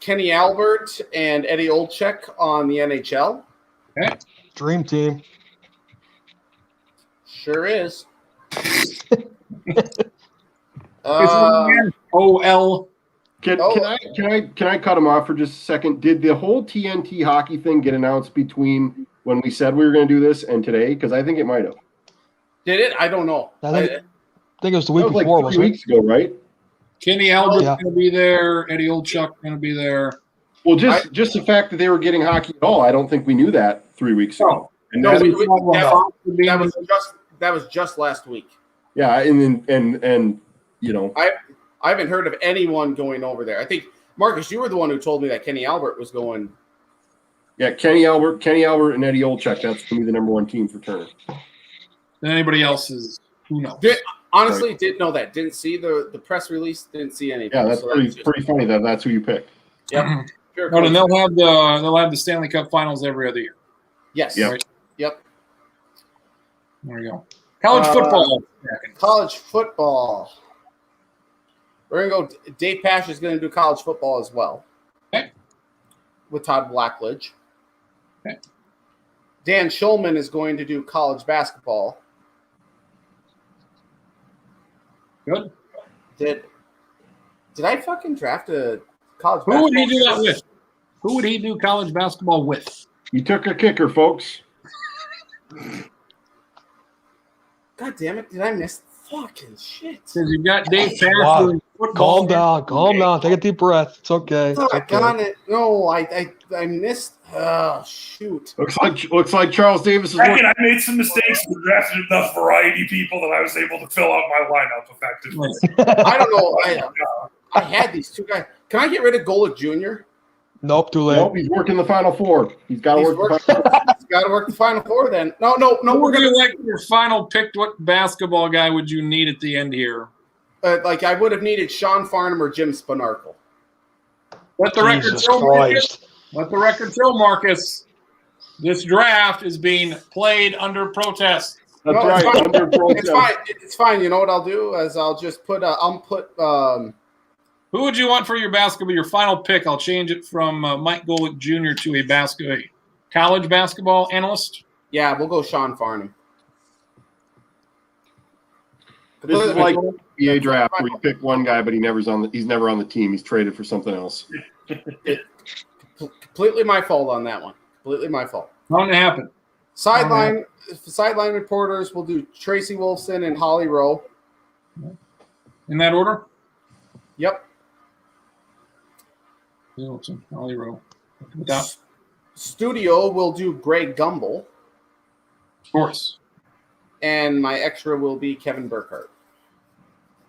Kenny Albert and Eddie Olczyk on the NHL.
Okay.
Dream team.
Sure is.
OL.
Can I cut him off for just a second? Did the whole TNT hockey thing get announced between when we said we were going to do this and today? Because I think it might have.
Did it? I don't know.
I think it was the week
That was
before,
like 3
wasn't it?
weeks ago, right?
Kenny Albert's
Yeah.
going to be there. Eddie Olchuk going to be there.
Well, just the fact that they were getting hockey at all, I don't think we knew that 3 weeks ago. And
No,
that-
that was just last week.
yeah, and you know,
I haven't heard of anyone going over there. I think Marcus, you were the one who told me that Kenny Albert was going.
yeah, Kenny Albert, and Eddie Olchuk. That's going to be the number one team for Turner.
And anybody else is, who knows?
Honestly, didn't know that. Didn't see the press release. Didn't see anything.
Yeah, that's
So
pretty funny that that's who you picked.
Yep. Pure
Oh, and
coincidence.
they'll have the Stanley Cup Finals every other year.
Yes.
Yep.
Right.
Yep.
There you go. College football.
College football. We're gonna go. Dave Pash is gonna do college football as well.
Okay.
With Todd Blackledge.
Okay.
Dan Schulman is going to do college basketball.
Good.
Did I fucking draft a college
Who
basketball?
would he do that with? Who would he do college basketball with?
You took a kicker, folks.
God damn it! Did I miss fucking shit?
Because you've got Dave Pash
Wow.
doing football.
Calm down. Take a deep breath. It's okay. It's okay.
Darn it! No, I missed. Oh shoot!
Looks like Charles Davis is
I made some mistakes and drafted enough variety people that I was able to fill out my lineup effectively.
I don't know. I had these two guys. Can I get rid of Golick Jr.?
Nope, too late.
Nope, he's working the Final Four. He's got to
He's
work the Final Four.
He's got to work the Final Four then. No.
Who
We're
would
gonna
you like your final pick? What basketball guy would you need at the end here?
like I would have needed Sean Farnham or Jim Spanarkel.
Let the record
Jesus
show, Marcus.
Christ.
Let the record show, Marcus. This draft is being played under protest.
That's
No,
right.
it's fine.
Under protest.
It's fine. It's fine. You know what I'll do is I'll just put.
Who would you want for your basketball? Your final pick? I'll change it from Mike Golick Jr. to a college basketball analyst.
Yeah, we'll go Sean Farnham.
This is like NBA draft where you pick one guy, but he's never on the team. He's traded for something else.
Completely my fault on that one. Completely my fault.
How did it happen?
Sideline reporters will do Tracy Wolfson and Holly Rowe.
In that order?
Yep.
Wilson, Holly Rowe. Without,
Studio will do Greg Gumbel,
of course.
and my extra will be Kevin Burkhardt.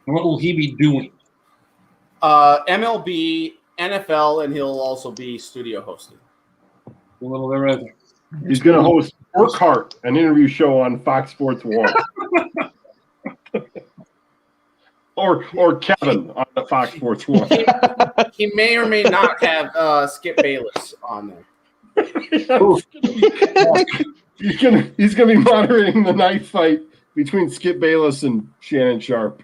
And what will he be doing?
MLB, NFL, and he'll also be studio hosting.
A little of everything.
He's going to host Burkhart, an interview show on Fox Sports 1. or Kevin on the Fox Sports 1.
He may or may not have Skip Bayless on there.
He's gonna be moderating the knife fight between Skip Bayless and Shannon Sharp.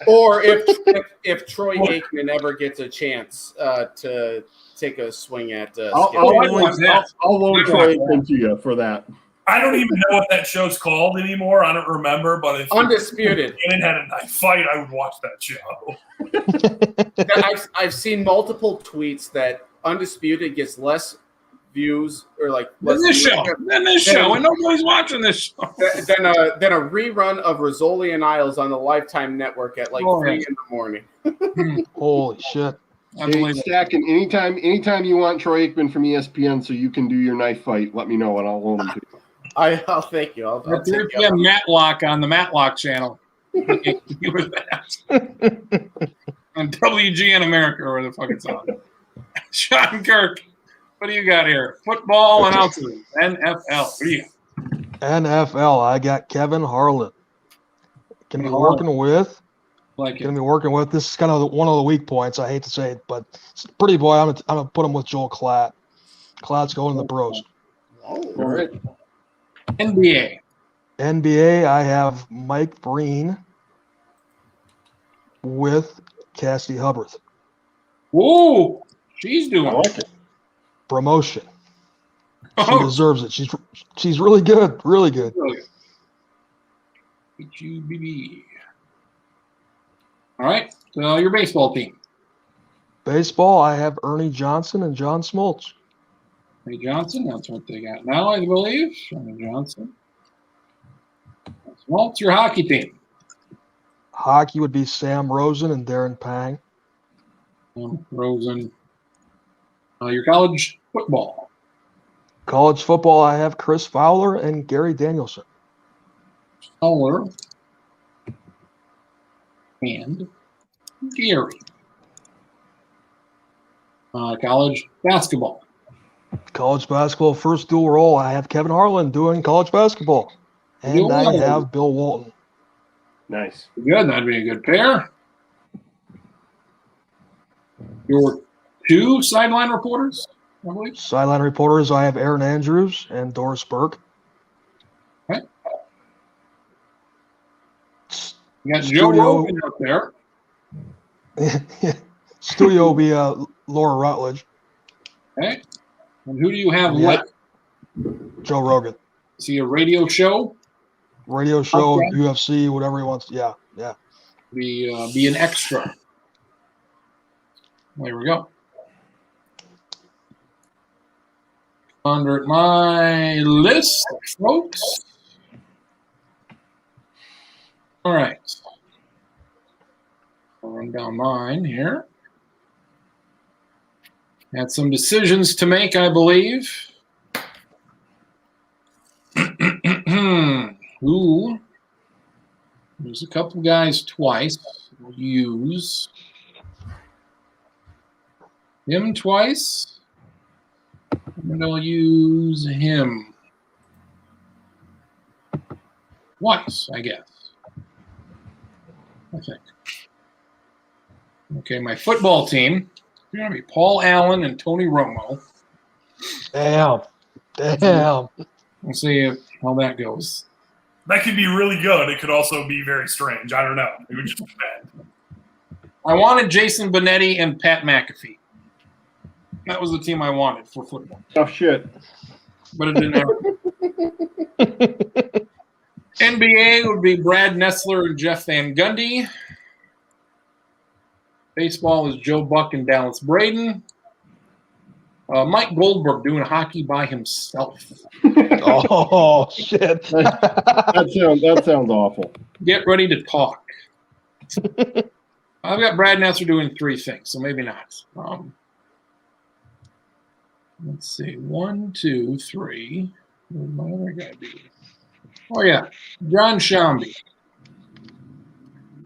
Or if Troy Aikman ever gets a chance to take a swing at Skip
I'll
Bayless.
loan Troy into you for that.
I don't even know what that show's called anymore. I don't remember, but if
Undisputed.
Shannon had a knife fight, I would watch that show.
I've seen multiple tweets that Undisputed gets less views or like less
This show. And nobody's watching this show.
than a rerun of Rizzoli and Isles on the Lifetime Network at like 3 in the morning.
Holy shit.
I believe it.
Stack, and anytime you want Troy Aikman from ESPN so you can do your knife fight, let me know and I'll loan him to you.
I'll thank you. I'll
At
take
3
you.
p.m. Matlock on the Matlock channel. You were that. On WGN America, or where the fuck it's on. Sean Kirk, what do you got here? Football announcers, NFL. What do you got?
NFL, I got Kevin Harlan. Gonna be working with. This is kind of one of the weak points. I hate to say it, but it's a pretty boy. I'm gonna put him with Joel Klatt. Klatt's going to the pros.
Oh,
All right.
NBA.
NBA, I have Mike Breen with Cassidy Hubbard.
Whoa, she's
I
doing
like it.
Promotion. She
Oh,
deserves it. She's really good. Really good.
really good. HUBB. All right. So your baseball team.
Baseball, I have Ernie Johnson and John Smoltz.
Ernie Johnson, that's what they got now, I believe. Ernie Johnson. Well, it's your hockey team.
Hockey would be Sam Rosen and Darren Pang.
Rosen. Your college football.
College football, I have Chris Fowler and Gary Danielson.
Fowler and Gary. College basketball.
College basketball, first dual role, I have Kevin Harlan doing college basketball. And I have Bill Walton.
Nice.
Good. That'd be a good pair. Your two sideline reporters, I believe.
Sideline reporters, I have Aaron Andrews and Doris Burke.
Okay. You got Joe Rogan up there.
Studio will be Laura Rutledge.
Okay. And who do you have
Yeah.
left?
Joe Rogan.
Is he a radio show?
Radio show,
Okay.
UFC, whatever he wants. Yeah.
Be an extra. There we go. Under my list, folks. All right. I'll run down mine here. Had some decisions to make, I believe. Ooh. There's a couple guys twice. We'll use him twice. And I'll use him once, I guess. I think. Okay, my football team is going to be Paul Allen and Tony Romo.
Damn.
We'll see how that goes.
That could be really good. It could also be very strange. I don't know. It would just be bad.
I wanted Jason Benetti and Pat McAfee. That was the team I wanted for football,
Tough shit.
but it didn't happen. NBA would be Brad Nessler and Jeff Van Gundy. Baseball is Joe Buck and Dallas Braden. Mike Goldberg doing hockey by himself.
Oh, shit.
That sounds awful.
Get ready to talk. I've got Brad Nessler doing three things, so maybe not. Let's see. 1, 2, 3. Where'd my other guy be? Oh, yeah. John Shambi.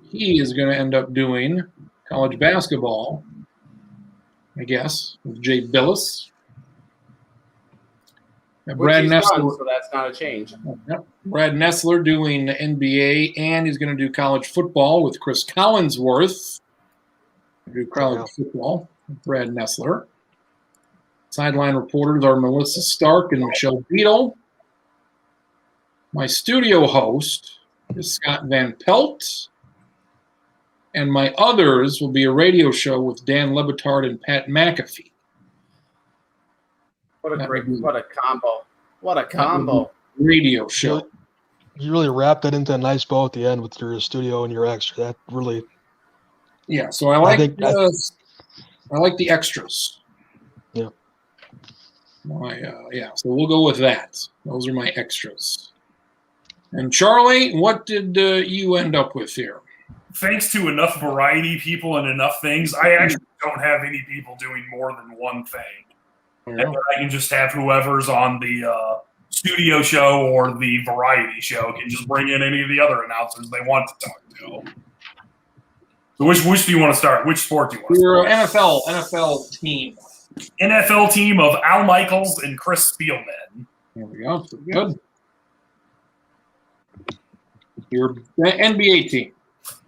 He is going to end up doing college basketball, I guess, with Jay Billis. And
Which
Brad
he's
Nessler.
done, so that's not a change.
Yep. Brad Nessler doing NBA, and he's going to do college football with Chris Collinsworth. Do college football with Brad Nessler. Sideline reporters are Melissa Stark and Michelle Beadle. My studio host is Scott Van Pelt. And my others will be a radio show with Dan Lebitard and Pat McAfee.
What a combo. What a combo.
Radio show.
You really wrapped that into a nice bow at the end with your studio and your extra. That really.
Yeah, so I like the extras.
Yeah.
So we'll go with that. Those are my extras. And Charlie, what did you end up with here?
Thanks to enough variety, people, and enough things, I actually don't have any people doing more than one thing. And then I can just have whoever's on the studio show or the variety show can just bring in any of the other announcers they want to talk to. So which do you want to start? Which sport do you want to start?
Your NFL team.
NFL team of Al Michaels and Chris Spielman.
There we go. Pretty good. Your NBA team.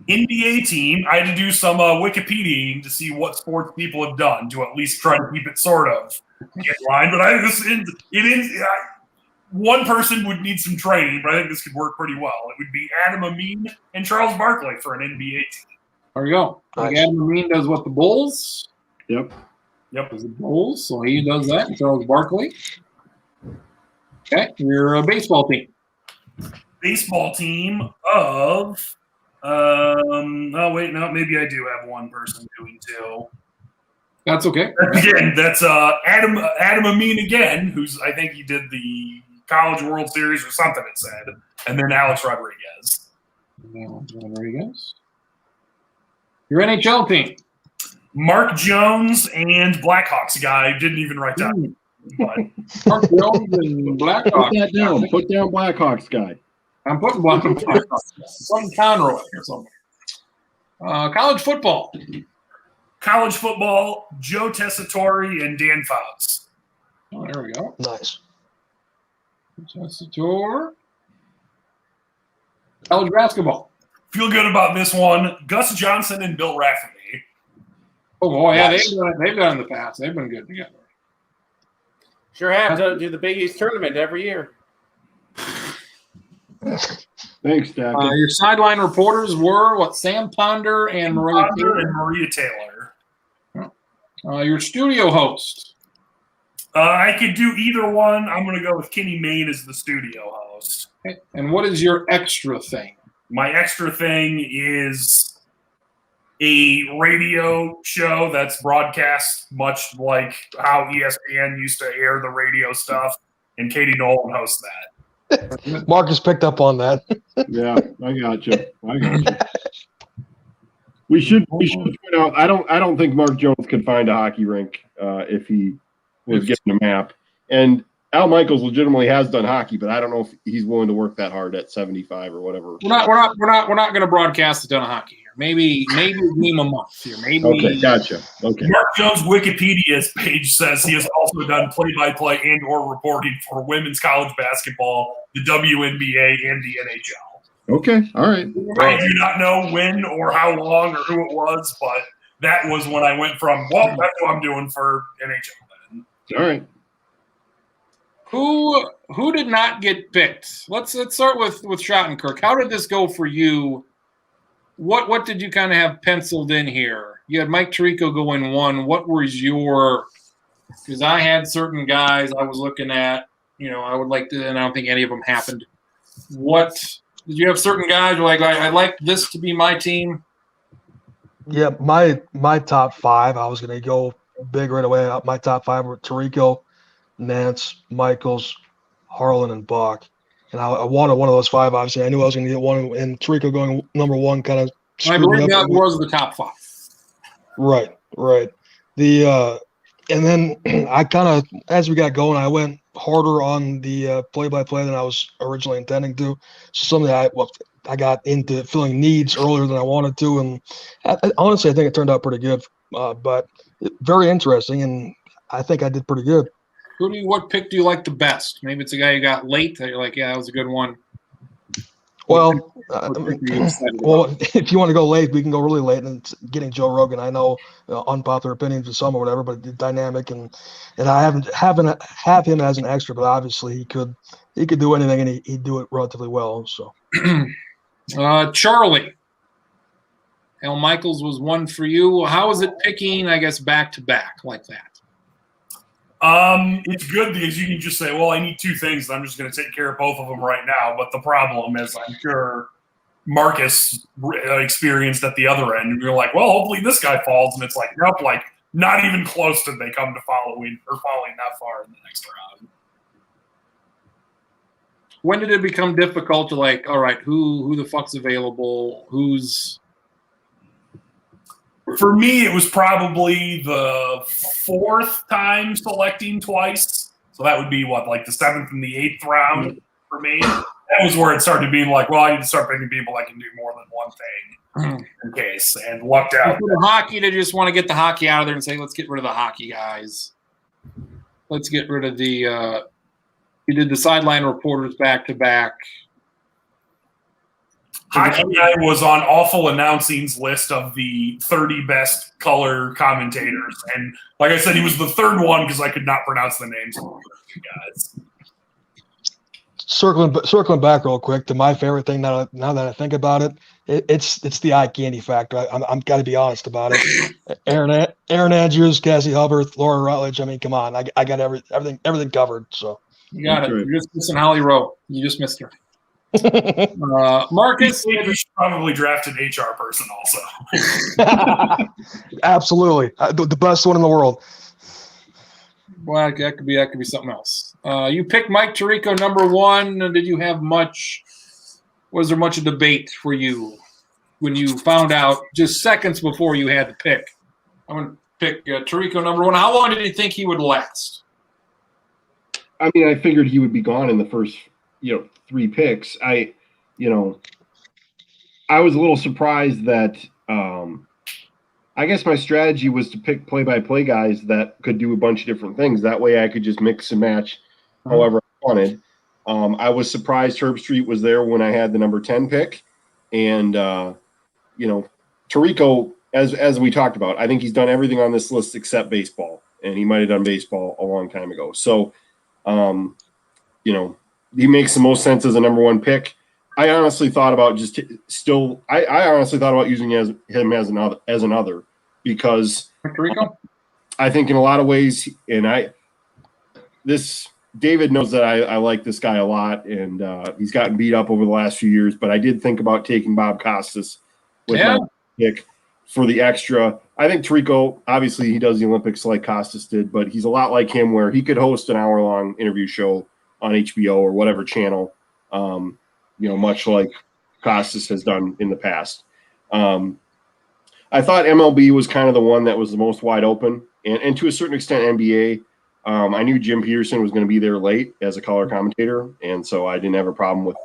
NBA team, I had to do some Wikipediaing to see what sports people have done to at least try to keep it sort of in line. But one person would need some training, but I think this could work pretty well. It would be Adam Amin and Charles Barkley for an NBA team.
There you go. Like Adam Amin does what, the Bulls?
Yep.
Does the Bulls, so he does that. Charles Barkley. Okay, your baseball team.
Baseball team of Oh wait, no, maybe I do have one person doing two.
That's okay.
Again, that's Adam Amin again, who's I think he did the College World Series or something. It said, and then Alex Rodriguez.
Rodriguez. Your NHL team.
Mark Jones and Blackhawks guy didn't even write down. But
Mark Jones and Blackhawks.
Put that down. Put down Blackhawks guy.
I'm putting Blackhawks. Some Conroy or something. College football.
college football, Joe Tessitore and Dan Fouts.
Oh, there we go.
Nice.
Tessitore. College basketball.
Feel good about this one. Gus Johnson and Bill Rafferty.
Oh boy, yeah,
Nice.
they've done in the past. They've been good together.
Sure have to do the Big East tournament every year.
Thanks, Dak.
Your sideline reporters were what? Sam Ponder and Maria
Ponder
Taylor.
and Maria Taylor.
Your studio host.
I could do either one. I'm going to go with Kenny Mayne as the studio host.
Okay. And what is your extra thing?
My extra thing is a radio show that's broadcast much like how ESPN used to air the radio stuff, and Katie Nolan hosts that.
Marcus picked up on that.
Yeah, I got you. We should point out. I don't think Mark Jones could find a hockey rink if he was getting a map. And Al Michaels legitimately has done hockey, but I don't know if he's willing to work that hard at 75 or whatever.
We're not going to broadcast a ton of hockey here. Maybe a game a month here. Maybe.
Okay, gotcha. Okay.
Mark Jones' Wikipedia page says he has also done play-by-play and or reporting for women's college basketball, the WNBA, and the NHL.
Okay. All right.
I do not know when or how long or who it was, but that was when I went from, well, that's what I'm doing for NHL then.
All right.
Who did not get picked? Let's start with Schottenkirk. How did this go for you? What did you kind of have penciled in here? You had Mike Tirico going one. What was your – because I had certain guys I was looking at, I would like to – and I don't think any of them happened. What – did you have certain guys who were like, I'd like this to be my team?
Yeah, my top five, I was going to go big right away. My top five were Tirico, Nance, Michaels, Harlan, and Bach. And I wanted one of those five, obviously. I knew I was going to get one, and Tirico going number one kind of
I believe that was the top five.
Right. And then I kind of, as we got going, I went harder on the play-by-play than I was originally intending to. So something I got into filling needs earlier than I wanted to, and honestly, I think it turned out pretty good. But very interesting, and I think I did pretty good.
What pick do you like the best? Maybe it's a guy you got late that you're like, yeah, that was a good one.
Well,
What pick are you excited about?
well, if you want to go late, we can go really late. And it's getting Joe Rogan, I know unpopular opinions with some or whatever, but dynamic, and I have him as an extra, but obviously he could do anything, and he'd do it relatively well. So,
Charlie, Al Michaels was one for you. How is it picking? I guess back to back like that.
It's good because you can just say, well, I need two things, and I'm just going to take care of both of them right now. But the problem is, I'm sure Marcus experienced at the other end. And you're like, well, hopefully this guy falls. And it's like, nope, like not even close did they come to falling that far in the next round.
When did it become difficult to like, all right, who the fuck's available? Who's
For me, it was probably the fourth time selecting twice. So that would be like the seventh and the eighth round for me. That was where it started being like, well, I need to start picking people that can do more than one thing in case, and lucked out.
for the hockey to just want to get the hockey out of there and say, let's get rid of the hockey guys. Let's get rid of the you did the sideline reporters back to back.
Hockey Guy was on Awful Announcing's list of the 30 best color commentators. And like I said, he was the third one because I could not pronounce the names of the guys.
circling back real quick to my favorite thing now that I think about it, it's the eye candy factor. I'm got to be honest about it. Aaron Andrews, Cassie Hubbard, Laura Rutledge. I mean, come on, I got everything covered. So
You got it.
Okay.
You're just missing Holly Rowe. You just missed her. Marcus,
You should probably draft an HR person also.
Absolutely. The best one in the world.
well, that could be something else. You picked Mike Tirico number 1. Did you have much? Was there much of debate for you when you found out just seconds before you had to pick? I'm going to pick Tirico number 1. How long did you think he would last?
I mean, I figured he would be gone in the first, 3 picks. I was a little surprised that I guess my strategy was to pick play-by-play guys that could do a bunch of different things. That way I could just mix and match however I wanted. I was surprised Herbstreit was there when I had the number 10 pick. And, Tirico, as we talked about, I think he's done everything on this list except baseball. And he might have done baseball a long time ago. So, he makes the most sense as a number 1 pick. I honestly thought about I honestly thought about using him as another because I think in a lot of ways, and David knows that I like this guy a lot, and he's gotten beat up over the last few years, but I did think about taking Bob Costas with my pick for the extra. I think Tirico, obviously he does the Olympics like Costas did, but he's a lot like him where he could host an hour-long interview show on HBO or whatever channel, much like Costas has done in the past. I thought MLB was kind of the one that was the most wide open, and to a certain extent NBA. I knew Jim Peterson was going to be there late as a color commentator, and so I didn't have a problem with,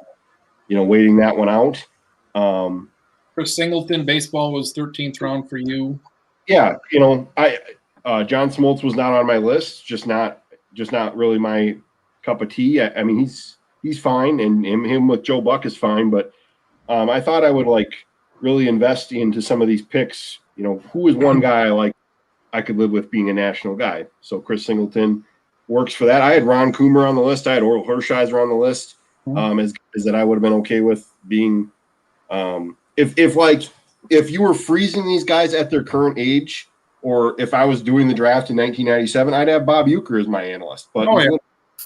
waiting that one out.
Chris Singleton, baseball was 13th round for you.
Yeah, John Smoltz was not on my list, just not really my cup of tea. I mean, he's fine, and him with Joe Buck is fine, but I thought I would really invest into some of these picks. Who is one guy I could live with being a national guy? So Chris Singleton works for that. I had Ron Coomer on the list. I had Orel Hershiser on the list. Is that I would have been okay with being if you were freezing these guys at their current age, or if I was doing the draft in 1997, I'd have Bob Uecker as my analyst. But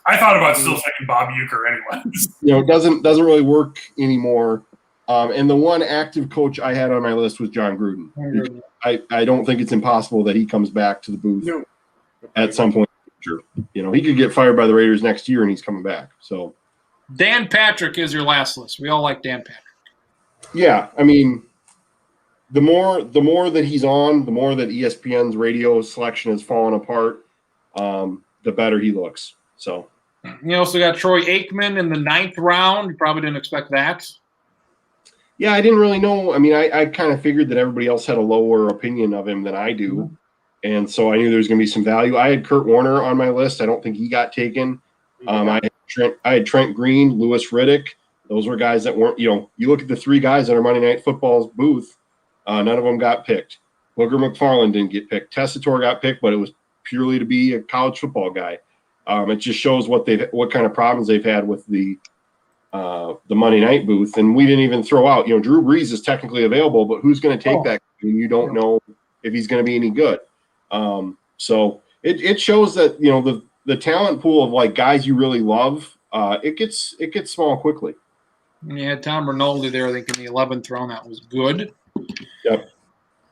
I thought about still taking Bob Uecker anyways.
It doesn't really work anymore. And the one active coach I had on my list was John Gruden. I don't think it's impossible that he comes back to the booth at some point in the future. He could get fired by the Raiders next year and he's coming back. So
Dan Patrick is your last list. We all like Dan Patrick.
Yeah, I mean, the more that he's on, the more that ESPN's radio selection has fallen apart, the better he looks. So
you also got Troy Aikman in the 9th round. You probably didn't expect that.
Yeah, I didn't really know. I mean, I kind of figured that everybody else had a lower opinion of him than I do. And so I knew there was going to be some value. I had Kurt Warner on my list. I don't think he got taken. I had Trent Green, Louis Riddick. Those were guys that weren't, you look at the 3 guys that are Monday Night Football's booth, none of them got picked. Booger McFarland didn't get picked. Tessitore got picked, but it was purely to be a college football guy. It just shows what kind of problems they've had with the Monday night booth. And we didn't even throw out, Drew Brees is technically available, but who's going to take that? You don't know if he's going to be any good. So it shows that, the talent pool of guys you really love, it gets small quickly.
You had Tom Rinaldi there, I think, in the 11th round. That was good.
Yep.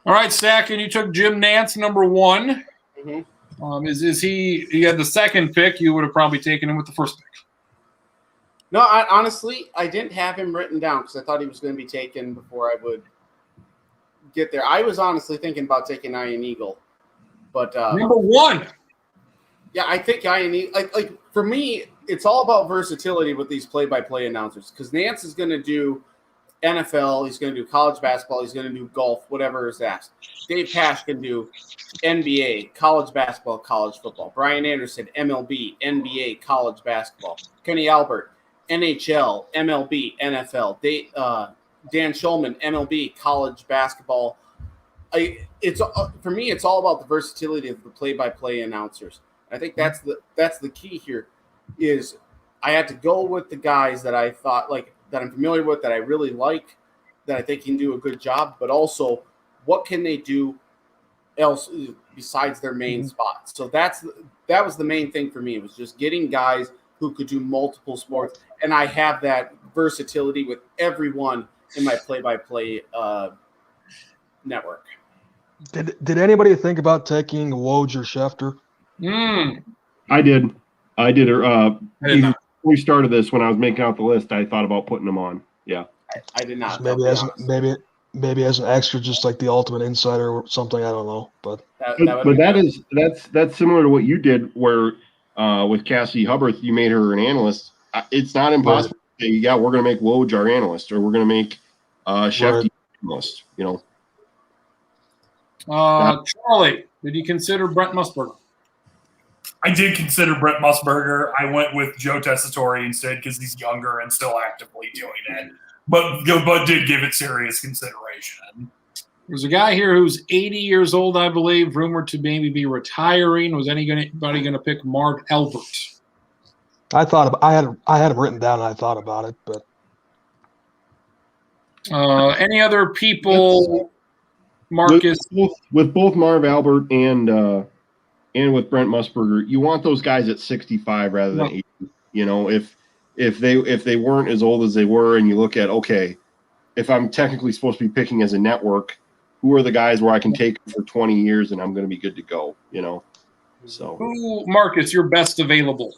All right, Stack, and you took Jim Nantz, number 1.
Mm-hmm.
Is he had the 2nd pick? You would have probably taken him with the 1st pick.
No, honestly, I didn't have him written down because I thought he was going to be taken before I would get there. I was honestly thinking about taking Ian Eagle, but
number 1.
Yeah, I think Ian Eagle. Like for me, it's all about versatility with these play-by-play announcers because Nantz is going to do NFL, he's going to do college basketball, he's going to do golf, whatever is asked. Dave Pasch can do NBA, college basketball, college football. Brian Anderson, MLB, NBA, college basketball. Kenny Albert, NHL, MLB, NFL. Dan Schulman, MLB, college basketball. For me, it's all about the versatility of the play-by-play announcers. I think that's the key here. Is I had to go with the guys that I thought that I'm familiar with, that I really like, that I think can do a good job, but also what can they do else besides their main spot. So that was the main thing for me. It was just getting guys who could do multiple sports, and I have that versatility with everyone in my play-by-play network.
Did anybody think about taking Woj or Schefter?
I did.
I did
Even
not.
before we started this, when I was making out the list, I thought about putting them on. Yeah.
I did not.
Maybe as an extra, just like the Ultimate Insider or something. I don't know, but
That's similar to what you did, where with Cassie Hubbard, you made her an analyst. It's not impossible to say, yeah, we're going to make Woj our analyst, or we're going to make Shefty analyst.
Charlie, did you consider Brent Musburger?
I did consider Brent Musburger. I went with Joe Tessitore instead because he's younger and still actively doing it, but did give it serious consideration.
There's a guy here who's 80 years old, I believe, rumored to maybe be retiring. Was anybody going to pick Marv Albert?
I had him written down and I thought about it, but
any other people? Marcus,
with both Marv Albert and with Brent Musburger, you want those guys at 65 rather than 80. If they weren't as old as they were, and you look at, okay, if I'm technically supposed to be picking as a network, who are the guys where I can take them for 20 years and I'm going to be good to go? So
who, Marcus, your best available?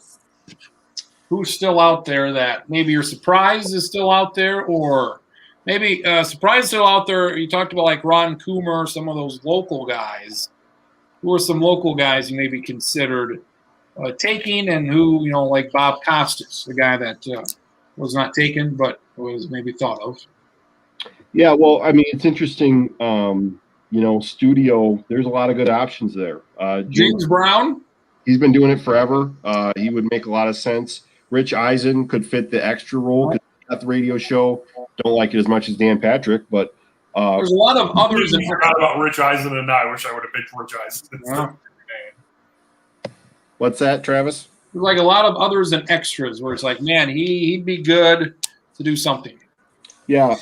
Who's still out there that maybe you're surprised is still out there, or maybe surprised still out there? You talked about like Ron Coomer, some of those local guys. Who are some local guys you maybe considered taking, and who, like Bob Costas, the guy that was not taken but was maybe thought of?
Yeah, well, I mean, it's interesting. Studio, there's a lot of good options there.
James Brown?
He's been doing it forever. He would make a lot of sense. Rich Eisen could fit the extra role because he's got the radio show. Don't like it as much as Dan Patrick, but
there's a lot of others.
I forgot about Rich Eisen, and I wish I would have picked Rich Eisen.
Yeah.
What's that, Travis?
There's like a lot of others and extras where it's like, man, he'd be good to do something.
Yeah,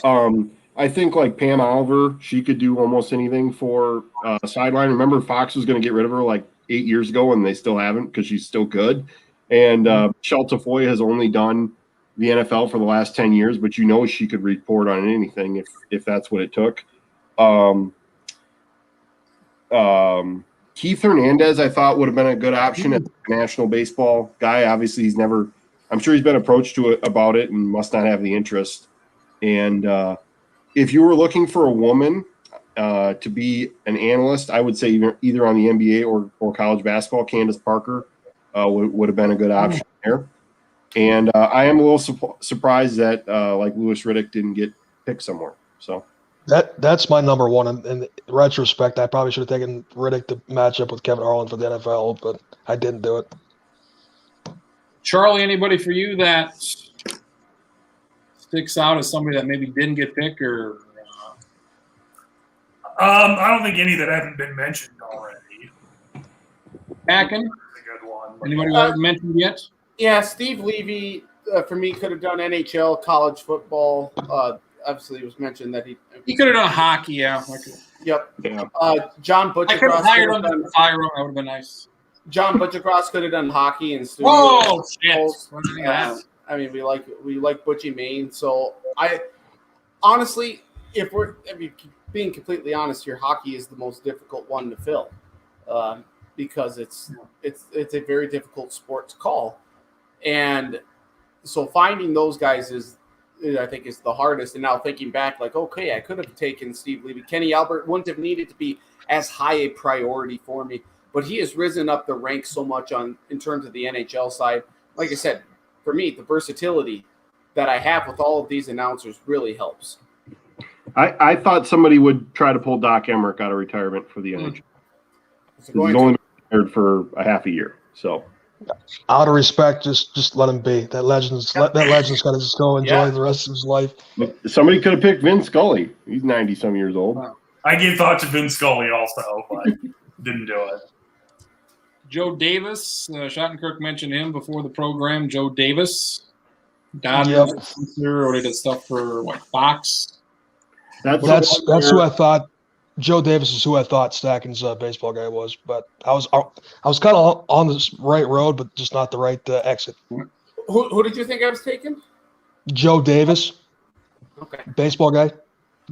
I think like Pam Oliver, she could do almost anything for sideline. Remember, Fox was going to get rid of her like 8 years ago, and they still haven't because she's still good. And Michelle Tafoya has only done the NFL for the last 10 years, but she could report on anything if that's what it took. Keith Hernandez, I thought, would have been a good option as a national baseball guy. Obviously, I'm sure he's been approached about it and must not have the interest. And if you were looking for a woman to be an analyst, I would say either on the NBA or college basketball, Candace Parker would have been a good option there. And I am a little surprised that like Louis Riddick didn't get picked somewhere. So
that's my number one. In retrospect, I probably should have taken Riddick to match up with Kevin Harlan for the NFL, but I didn't do it.
Charlie, anybody for you that sticks out as somebody that maybe didn't get picked, or?
I don't think any that haven't been mentioned already.
Akin?
A good one.
Anybody who haven't mentioned yet?
Yeah, Steve Levy, for me, could have done NHL, college football. Obviously, it was mentioned that he
could have done hockey, yeah.
Yep.
Yeah.
John
I could have
Butchercross.
hired him to fire him. That would have been nice.
John Butchercross could have done hockey and studio.
Whoa, shit.
I mean, we like Butchie Maine. So I honestly, being completely honest here, hockey is the most difficult one to fill because it's a very difficult sport to call. And so finding those guys I think is the hardest. And now thinking back, like, okay, I could have taken Steve Levy. Kenny Albert wouldn't have needed to be as high a priority for me, but he has risen up the ranks so much in terms of the NHL side. Like I said, for me, the versatility that I have with all of these announcers really helps.
I thought somebody would try to pull Doc Emmerich out of retirement for the NHL. He's only been retired for a half a year, so.
Out of respect, just let him be. That legend's got to just go enjoy the rest of his life.
Somebody could have picked Vin Scully. He's 90-some years old.
I gave thought to Vin Scully also, but didn't do it.
Joe Davis, Schottenkirk mentioned him before the program. Joe Davis, or did stuff for Fox.
That's who I thought. Joe Davis is who I thought Stacken's baseball guy was, but I was kind of on the right road, but just not the right exit.
Who did you think I was taking?
Joe Davis,
Okay.
baseball guy.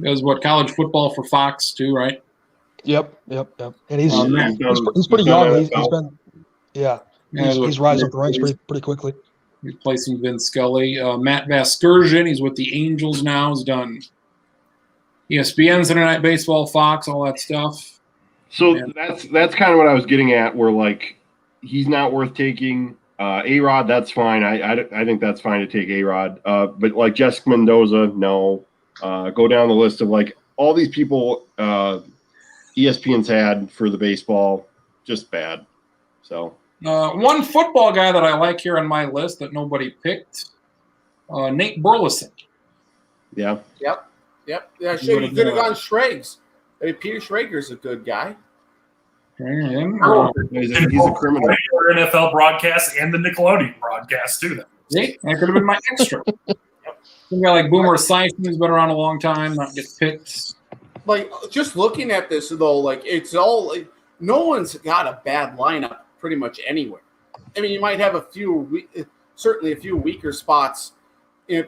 Does what, college football for Fox too, right?
Yep. And he's
Man.
he's pretty young. He's
NFL.
been
Yeah,
he's rising up the ranks pretty quickly.
He's placing Vince Scully. Matt Vasgersian, he's with the Angels now. He's done ESPN, Sunday Night Baseball, Fox, all that stuff.
So
Yeah.
that's kind of what I was getting at. Where like he's not worth taking. A-Rod, that's fine. I think that's fine to take A-Rod. But like Jessica Mendoza, no. Go down the list of like all these people ESPN's had for the baseball, just bad. So
One football guy that I like here on my list that nobody picked, Nate Burleson.
yeah.
Yep. Yeah, sure. You could have gone Schrags. I mean, Peter Schrager's a good guy.
And,
He's a criminal.
Regular NFL broadcast and the Nickelodeon broadcast too.
see, that could have been my extra. Some guy like Boomer Esiason, who's been around a long time, not get picked.
Like, just looking at this though, like it's all like, no one's got a bad lineup pretty much anywhere. I mean, you might have certainly a few weaker spots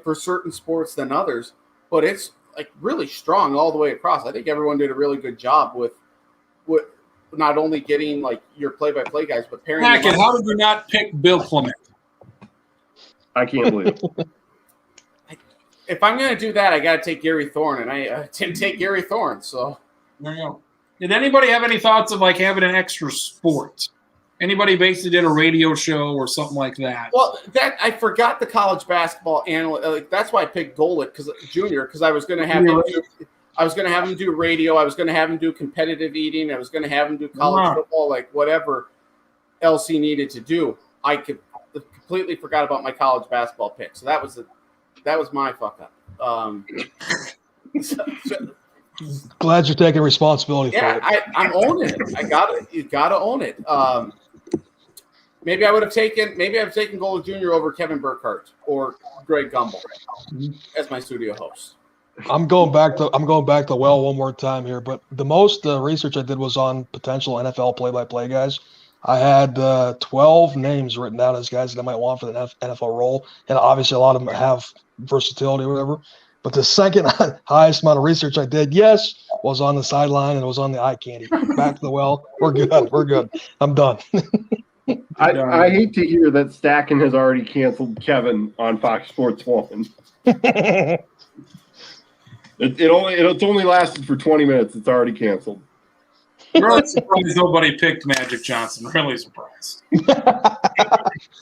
for certain sports than others, but it's like really strong all the way across. I think everyone did a really good job with not only getting like your play-by-play guys, but pairing them
Hackett,
up.
how did you not pick Bill Clement?
I can't believe it.
If I'm going to do that, I got to take Gary Thorne, and I didn't take Gary Thorne. So
There you go. Did anybody have any thoughts of like having an extra sport? Anybody basically did a radio show or something like that?
well, that I forgot the college basketball analyst. Like, that's why I picked Golick because I was going to have him do. I was going to have him do radio. I was going to have him do competitive eating. I was going to have him do college football, like whatever else he needed to do. I completely forgot about my college basketball pick. So that was my fuck up.
Glad you're taking responsibility for
Yeah,
it.
I'm owning it. You gotta own it. Maybe I've taken Golick Jr. over Kevin Burkhardt or Greg Gumbel as my studio host.
I'm going back to well one more time here, but the most research I did was on potential NFL play-by-play guys. I had 12 names written down as guys that I might want for the NFL role, and obviously a lot of them have versatility or whatever. But the second highest amount of research I did, was on the sideline and it was on the eye candy. Back to the well. We're good. I'm done.
I hate to hear that Stacken has already canceled Kevin on Fox Sports 1. It's only lasted for 20 minutes. It's already canceled.
Really surprised nobody picked Magic Johnson. Really surprised.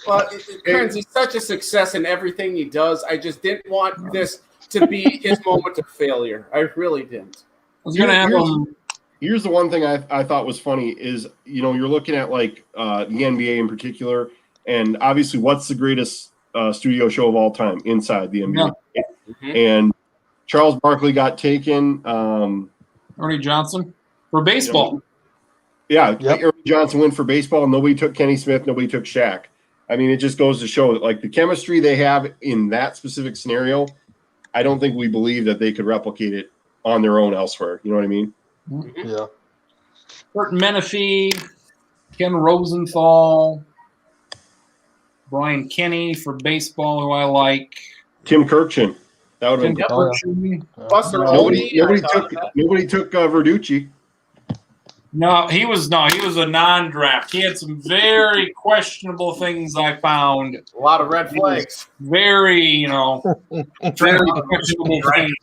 Well, Kearns, he's such a success in everything he does. I just didn't want this to be his moment of failure. I really didn't.
I was going to have him.
Here's the one thing I thought was funny is, you're looking at like the NBA in particular, and obviously what's the greatest studio show of all time? Inside the NBA.
Yeah.
Mm-hmm.
And Charles Barkley got taken.
Ernie Johnson for baseball.
Yep.
Yep.
Ernie Johnson went for baseball. Nobody took Kenny Smith. Nobody took Shaq. I mean, it just goes to show that like the chemistry they have in that specific scenario, I don't think we believe that they could replicate it on their own elsewhere. You know what I mean?
Yeah.
Kurt Menefee, Ken Rosenthal, Brian Kenny for baseball, who I like.
Tim Kirkchin. That would have
Tim
been
Kirkchin.
Buster
nobody
Olney,
took Verducci.
No, he was a non-draft. He had some very questionable things I found.
a lot of red flags.
Very, very questionable things.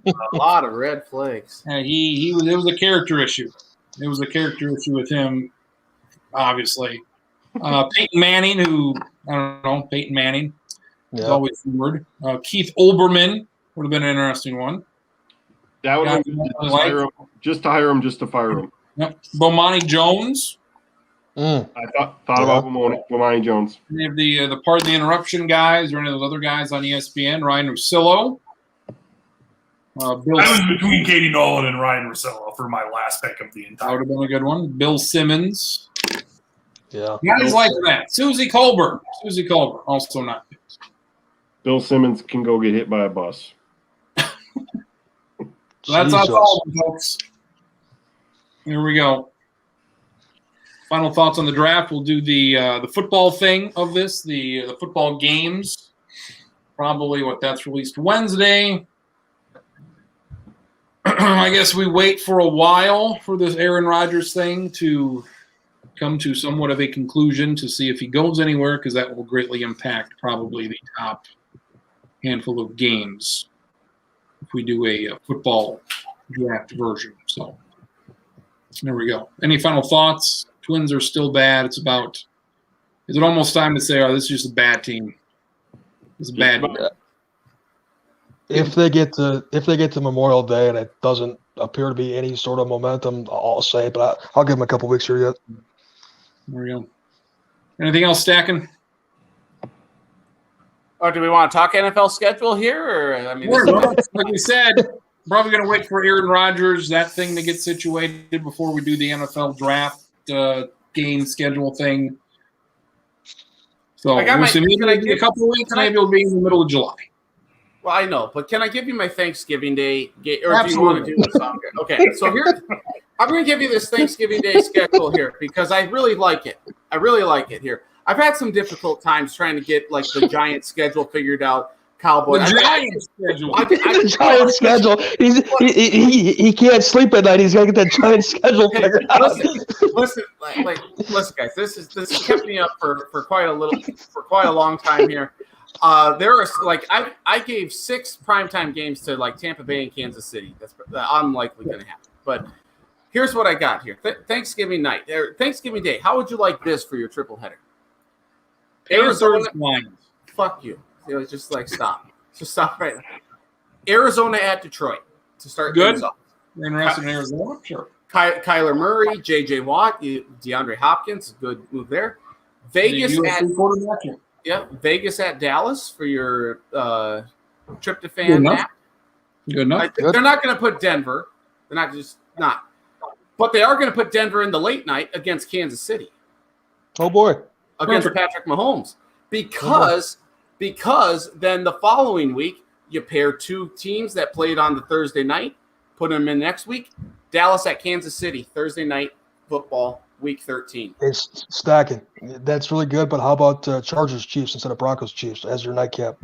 A lot of red flags.
It was a character issue. It was a character issue with him, obviously. Peyton Manning, Peyton Manning is always rumored. Keith Olbermann would have been an interesting one.
That would have been just to hire him, just to fire him.
Yep. Bomani Jones.
I thought about Bomani Jones.
Any of the Pardon the Interruption guys or any of those other guys on ESPN? Ryan Russillo.
I was between Katie Nolan and Ryan Russillo for my last pick of the
That
entire.
would have been a good one. Bill Simmons.
Yeah.
Guys like that. Susie Colbert, also not picked.
Bill Simmons can go get hit by a bus.
So that's
Jesus.
all, folks. Here we go. Final thoughts on the draft. We'll do the football thing of this, the football games probably that's released Wednesday. I guess we wait for a while for this Aaron Rodgers thing to come to somewhat of a conclusion to see if he goes anywhere, because that will greatly impact probably the top handful of games if we do a football draft version. So there we go. Any final thoughts? Twins are still bad. Is it almost time to say, oh, this is just a bad team? It's a bad team.
If they get to Memorial Day and it doesn't appear to be any sort of momentum, I'll say it, but I'll give them a couple weeks here yet.
There we go. Anything else stacking?
Or do we want to talk NFL schedule here? Or I mean,
like we said, probably going to wait for Aaron Rodgers, that thing to get situated before we do the NFL draft game schedule thing. So maybe a couple of weeks, maybe it'll be in the middle of July.
Well, I know, but can I give you my Thanksgiving Day? Or absolutely. Do you want to do this? Okay, so here, I'm going to give you this Thanksgiving Day schedule here because I really like it. I really like it here. I've had some difficult times trying to get like the Giant schedule figured out. Cowboys.
The Giant schedule.
The Giant schedule. He can't sleep at night. He's got to get that Giant schedule figured out.
Listen, guys. This has kept me up for quite a long time here. There are I gave 6 primetime games to like Tampa Bay and Kansas City. That's unlikely going to happen. But here's what I got here: Thanksgiving night, Thanksgiving Day. How would you like this for your triple header? Arizona. Fuck you. It was just like stop. Just stop right now. Arizona at Detroit to start.
Good. You're interested in Arizona? Sure.
Kyler Murray, J.J. Watt, DeAndre Hopkins, good move there. Vegas at Dallas for your tryptophan nap.
Good enough.
They're not going to put Denver. They're not. But they are going to put Denver in the late night against Kansas City.
Oh boy.
Against Patrick Mahomes. Because then the following week, you pair 2 teams that played on the Thursday night, put them in next week. Dallas at Kansas City, Thursday night football, week 13.
It's stacking. That's really good, but how about Chargers Chiefs instead of Broncos Chiefs as your nightcap?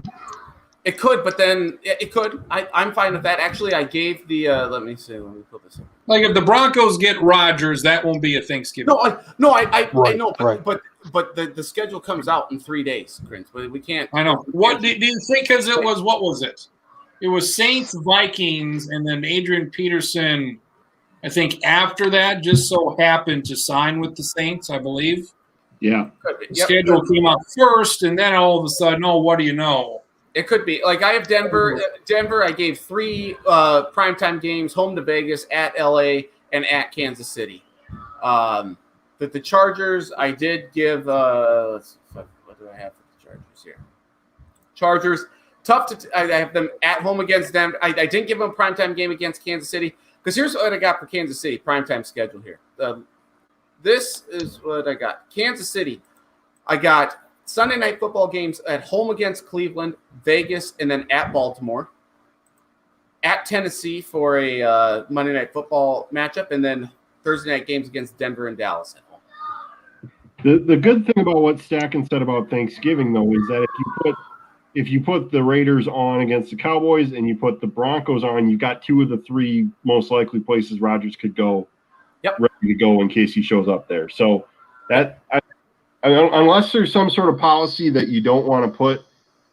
It could, but then it could. I'm fine with that. Actually, I gave the let me put this in.
Like if the Broncos get Rodgers, that won't be a Thanksgiving.
I know, but the schedule comes out in 3 days, Prince. But we can't.
I know. What do you think? Because it was what was it? It was Saints, Vikings, and then Adrian Peterson. I think after that, just so happened to sign with the Saints, I believe.
Yeah.
The schedule came out first, and then all of a sudden, oh, what do you know?
It could be. Like I have Denver. I gave 3 primetime games, home to Vegas, at LA, and at Kansas City. But the Chargers, I did give what do I have for the Chargers here? Chargers, tough to I have them at home against them. I didn't give them a primetime game against Kansas City. Because here's what I got for Kansas City, primetime schedule here. This is what I got. Kansas City, I got Sunday night football games at home against Cleveland, Vegas, and then at Baltimore. At Tennessee for a Monday night football matchup, and then Thursday night games against Denver and Dallas at home.
The good thing about what Stacken said about Thanksgiving, though, is that if you put the Raiders on against the Cowboys and you put the Broncos on, you got 2 of the 3 most likely places Rodgers could go, ready to go in case he shows up there. So that unless there's some sort of policy that you don't want to put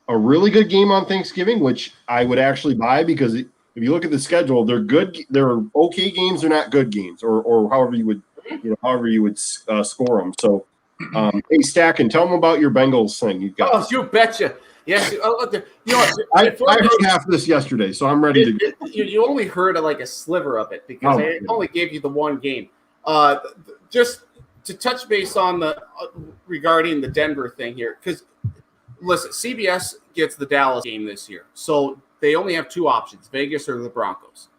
a really good game on Thanksgiving, which I would actually buy, because if you look at the schedule, they're good. They're okay games. They're not good games, or however you would score them. So, hey, Stacken, tell them about your Bengals thing. You got.
Oh, you betcha. Yes,
I heard half of this yesterday, so I'm ready to go.
You only heard like a sliver of it because I only gave you the one game. Just to touch base on the regarding the Denver thing here, because listen, CBS gets the Dallas game this year, so they only have 2 options: Vegas or the Broncos,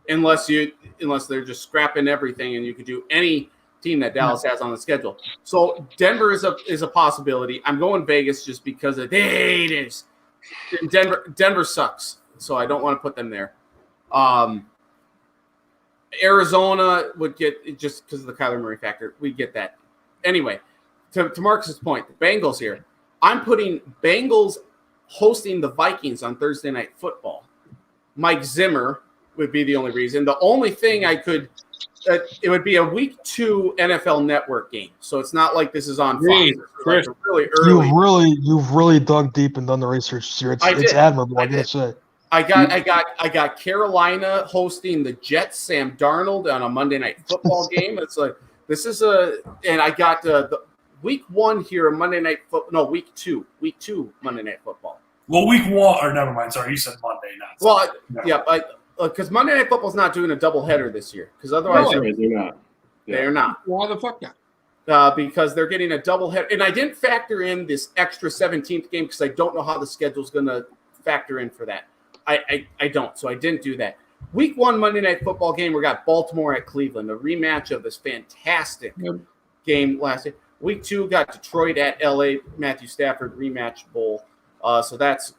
unless they're just scrapping everything and you could do any team that Dallas has on the schedule. So Denver is a possibility. I'm going Vegas just because of it is. Denver sucks, so I don't want to put them there. Arizona would get, just because of the Kyler Murray factor, we get that. Anyway, to Marcus's point, the Bengals here. I'm putting Bengals hosting the Vikings on Thursday Night Football. Mike Zimmer would be the only reason. The only thing I could it would be a week 2 NFL Network game, so it's not like this is on Fox.
Jeez,
It's like really early.
You've really dug deep and done the research here. It's admirable, I gotta say.
I got Carolina hosting the Jets, Sam Darnold on a Monday Night Football game. It's like and I got the week 1 here, Monday Night Football. No, week 2 Monday Night Football.
Well, week 1, or never mind. Sorry, you said Monday, not
Well,
no.
yeah, because Monday Night Football's not doing a doubleheader this year. Because otherwise,
They're not.
they're not.
Why the fuck not?
Because they're getting a doubleheader. And I didn't factor in this extra 17th game because I don't know how the schedule's going to factor in for that. I don't, so I didn't do that. Week 1 Monday Night Football game, we got Baltimore at Cleveland, a rematch of this fantastic game last year. Week 2 got Detroit at LA, Matthew Stafford rematch bowl. So that's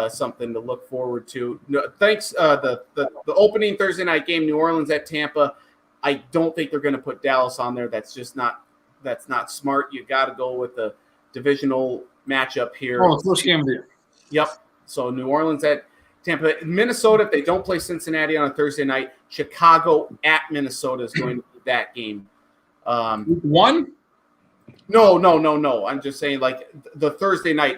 something to look forward to. Thanks. The opening Thursday night game, New Orleans at Tampa. I don't think they're going to put Dallas on there. That's not smart. You got to go with the divisional matchup here.
Oh, first game of the year.
Yep. So New Orleans at Tampa. Minnesota, if they don't play Cincinnati on a Thursday night, Chicago at Minnesota is going to be that game.
Week 1?
No. I'm just saying, like, the Thursday night.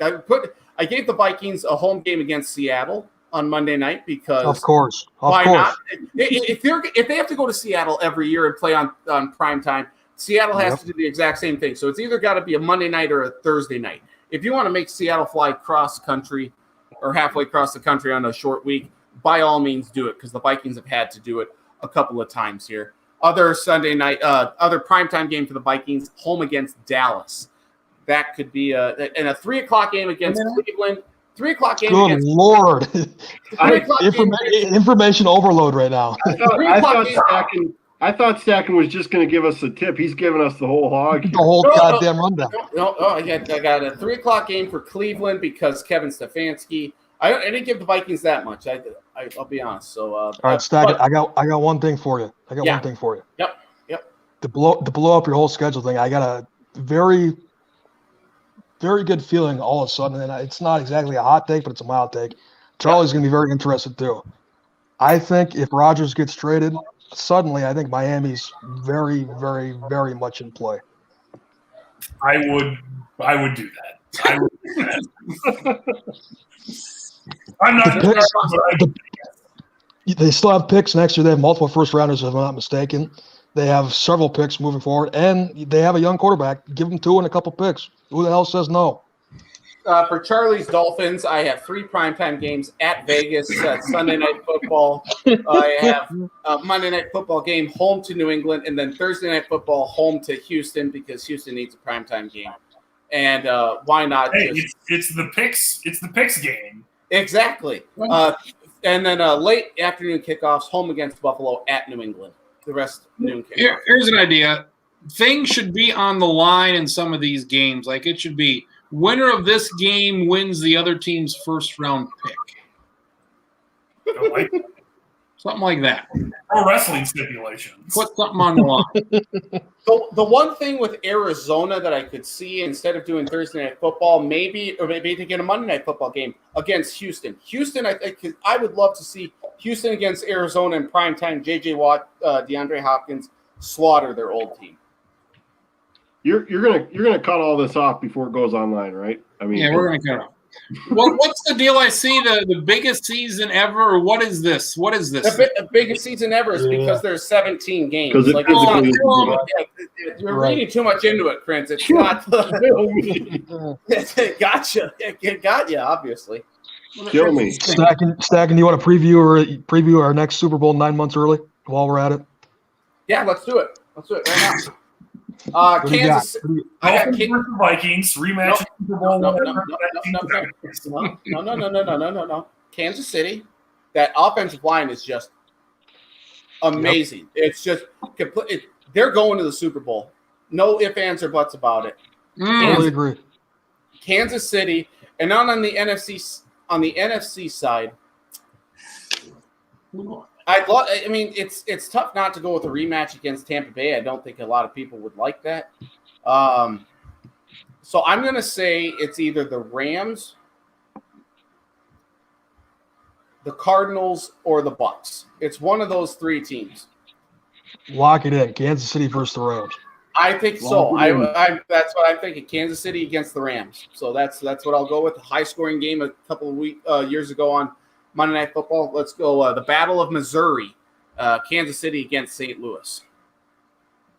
I gave the Vikings a home game against Seattle on Monday night because
Of course.
why not? If they have to go to Seattle every year and play on prime time, Seattle has to do the exact same thing. So it's either got to be a Monday night or a Thursday night. If you want to make Seattle fly cross country or halfway across the country on a short week, by all means do it, because the Vikings have had to do it a couple of times here. Other Sunday night, other primetime game for the Vikings, home against Dallas. That could be a 3:00 game against Cleveland. 3:00 game
Good
against
Lord.
3:00 game
Information overload right now.
I thought Stacken was just going to give us a tip. He's giving us the whole hog.
The whole goddamn rundown.
No, I got a 3:00 game for Cleveland because Kevin Stefanski. I didn't give the Vikings that much. I'll be honest. So
All right, Stacken, I got one thing for you. One thing for you.
Yep.
To blow up your whole schedule thing, I got a very, very good feeling all of a sudden, and it's not exactly a hot take, but it's a mild take. Charlie's going to be very interested too. I think if Rodgers gets traded, suddenly I think Miami's very, very, very much in play.
I would do that. I would do that. I'm not.
They still have picks next year. They have multiple first rounders, if I'm not mistaken. They have several picks moving forward, and they have a young quarterback. Give them 2 and a couple picks. Who the hell says no?
For Charlie's Dolphins, I have 3 primetime games at Vegas, Sunday Night Football. I have a Monday Night Football game home to New England, and then Thursday Night Football home to Houston because Houston needs a primetime game. And why not?
Hey, it's the picks game.
Exactly. And then late afternoon kickoffs, home against Buffalo at New England. The rest noon kickoff.
Here's an idea. Things should be on the line in some of these games. Like it should be winner of this game wins the other team's first round pick. Something like that.
Pro wrestling stipulations.
Put something on the line.
The one thing with Arizona that I could see instead of doing Thursday Night Football, maybe to get a Monday Night Football game against Houston. Houston, I would love to see Houston against Arizona in primetime. J.J. Watt, DeAndre Hopkins slaughter their old team.
You're gonna cut all this off before it goes online, right? I mean,
Yeah, we're going to cut off. What's the deal? I see the biggest season ever. Or what is this? What is this?
The biggest season ever is because there's 17 games.
'Cause it
Like, you're reading too much into it, Prince. It's not. Gotcha. It got you, obviously.
Kill me.
Stacken, do you want to preview our next Super Bowl 9 months early while we're at it?
Yeah, let's do it. Let's do it right now.
What do you got?
Kansas. I got
Dolphins versus Vikings rematch. Super Bowl.
No. Kansas City. That offensive line is just amazing. It's just complete. They're going to the Super Bowl. No ifs, ands, or buts about it.
Totally agree.
Kansas City, and not on the NFC. On the NFC side, I mean, it's tough not to go with a rematch against Tampa Bay. I don't think a lot of people would like that. So I'm going to say it's either the Rams the Cardinals, or the Bucks. It's one of those three teams.
Lock it in. Kansas City versus the Rams.
I think so.
Lock it in.
I that's what I'm thinking. Kansas City against the Rams. So that's what I'll go with. A high-scoring game a couple of years ago on Monday Night Football. Let's go. The Battle of Missouri. Kansas City against St. Louis.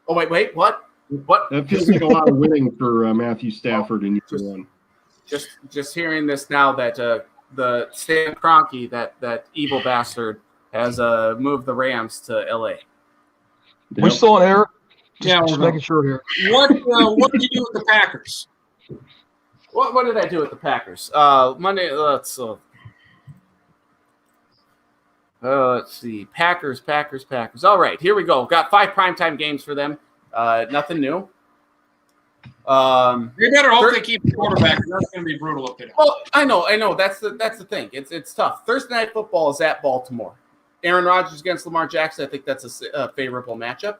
Oh wait, what? What?
That feels like a lot of winning for Matthew Stafford in year one.
Just hearing this now that the Stan Kroenke, that evil bastard, has moved the Rams to L.A.
We still on air? Just
we're
making sure here.
What did you do with the Packers?
What did I do with the Packers? Monday. Let's see. Packers. All right, here we go. Got 5 primetime games for them. Nothing new.
They better hope they keep the quarterback. That's going to be brutal up there.
Well, I know. That's the thing. It's tough. Thursday Night Football is at Baltimore. Aaron Rodgers against Lamar Jackson. I think that's a favorable matchup.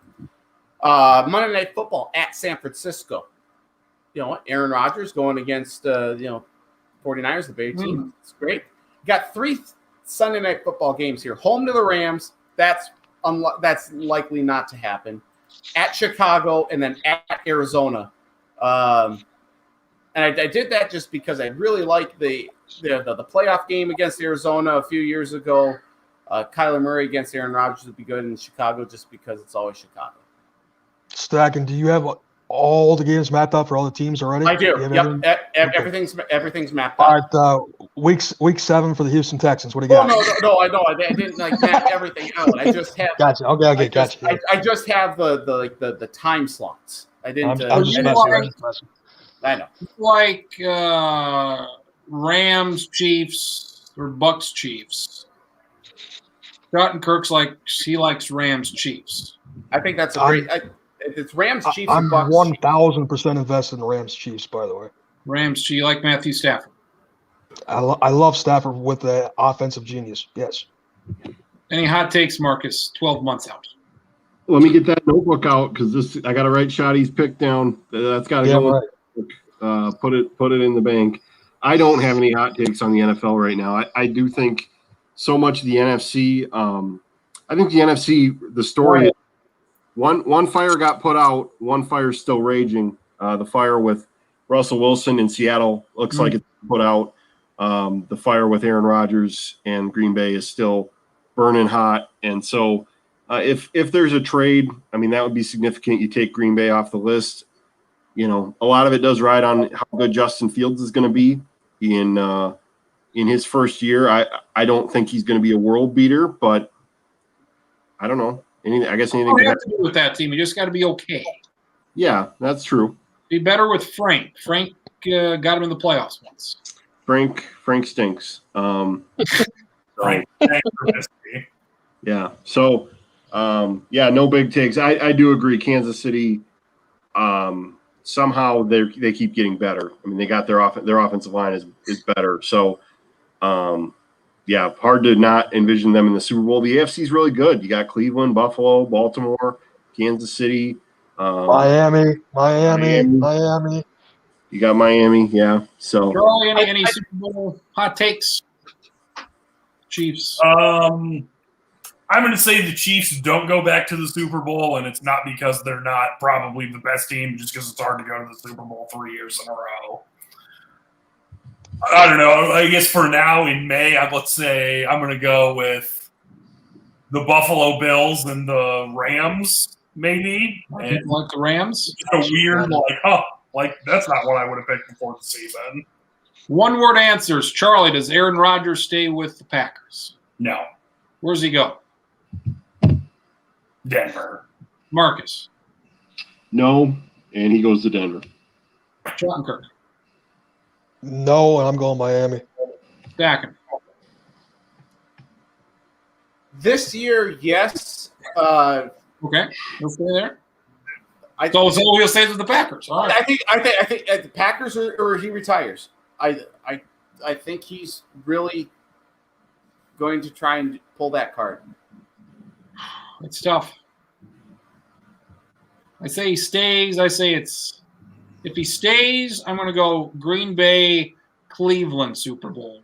Monday Night Football at San Francisco. Aaron Rodgers going against 49ers, the big team. It's great. Got 3 Sunday Night Football games here. Home to the Rams. That's likely not to happen. At Chicago and then at Arizona. And I did that just because I really like the playoff game against Arizona a few years ago. Kyler Murray against Aaron Rodgers would be good in Chicago just because it's always Chicago.
Stacking, do you have all the games mapped out for all the teams already?
I do. Yep. Everything's mapped out.
All right, week 7 for the Houston Texans. What do you got?
No, I know. I didn't map everything out. I just have.
Gotcha. Okay, gotcha.
I just have the time slots. I didn't.
I'm just messing.
I know.
Like Rams, Chiefs, or Bucks, Chiefs. Kirk's he likes Rams, Chiefs.
I think that's a great. It's Rams, Chiefs,
I'm
and Bucks.
1,000% invested in Rams, Chiefs. By the way,
Rams. You like Matthew Stafford?
I love Stafford with the offensive genius. Yes.
Any hot takes, Marcus? 12 months out.
Let me get that notebook out because I got to write Shoddy's pick down. That's got to go.
Right.
Put it in the bank. I don't have any hot takes on the NFL right now. I do think so much of the NFC. I think the NFC, the story is one fire got put out, one fire's still raging. The fire with Russell Wilson in Seattle looks like it's put out. The fire with Aaron Rodgers and Green Bay is still burning hot. And so if there's a trade, I mean, that would be significant. You take Green Bay off the list. A lot of it does ride on how good Justin Fields is going to be in his first year. I don't think he's going to be a world beater, but I don't know. Anything
You don't have to do with that team. You just got to be okay.
Yeah, that's true.
Be better with Frank. Frank got him in the playoffs once.
Frank stinks.
Right.
Yeah. So, no big takes. I do agree. Kansas City, somehow they keep getting better. I mean, they got their offensive line is better. So, hard to not envision them in the Super Bowl. The AFC is really good. You got Cleveland, Buffalo, Baltimore, Kansas City,
Miami.
You got Miami, yeah. So,
Charlie, any Super Bowl hot takes? Chiefs.
I'm going to say the Chiefs don't go back to the Super Bowl, and it's not because they're not probably the best team, just because it's hard to go to the Super Bowl 3 years in a row. I don't know. I guess for now in May, let's say I'm going to go with the Buffalo Bills and the Rams, maybe.
And like the Rams?
It's a weird, that's not what I would have picked before the season.
One-word answers. Charlie, does Aaron Rodgers stay with the Packers?
No.
Where's he go?
Denver.
Marcus.
No, and he goes to Denver.
Kirk.
No, and I'm going Miami.
Stacking.
This year, yes.
Okay, we'll stay there. So he'll stay with the Packers. All right.
I think the Packers or he retires. I think he's really going to try and pull that card.
It's tough. I say he stays. I say if he stays, I'm going to go Green Bay, Cleveland Super Bowl.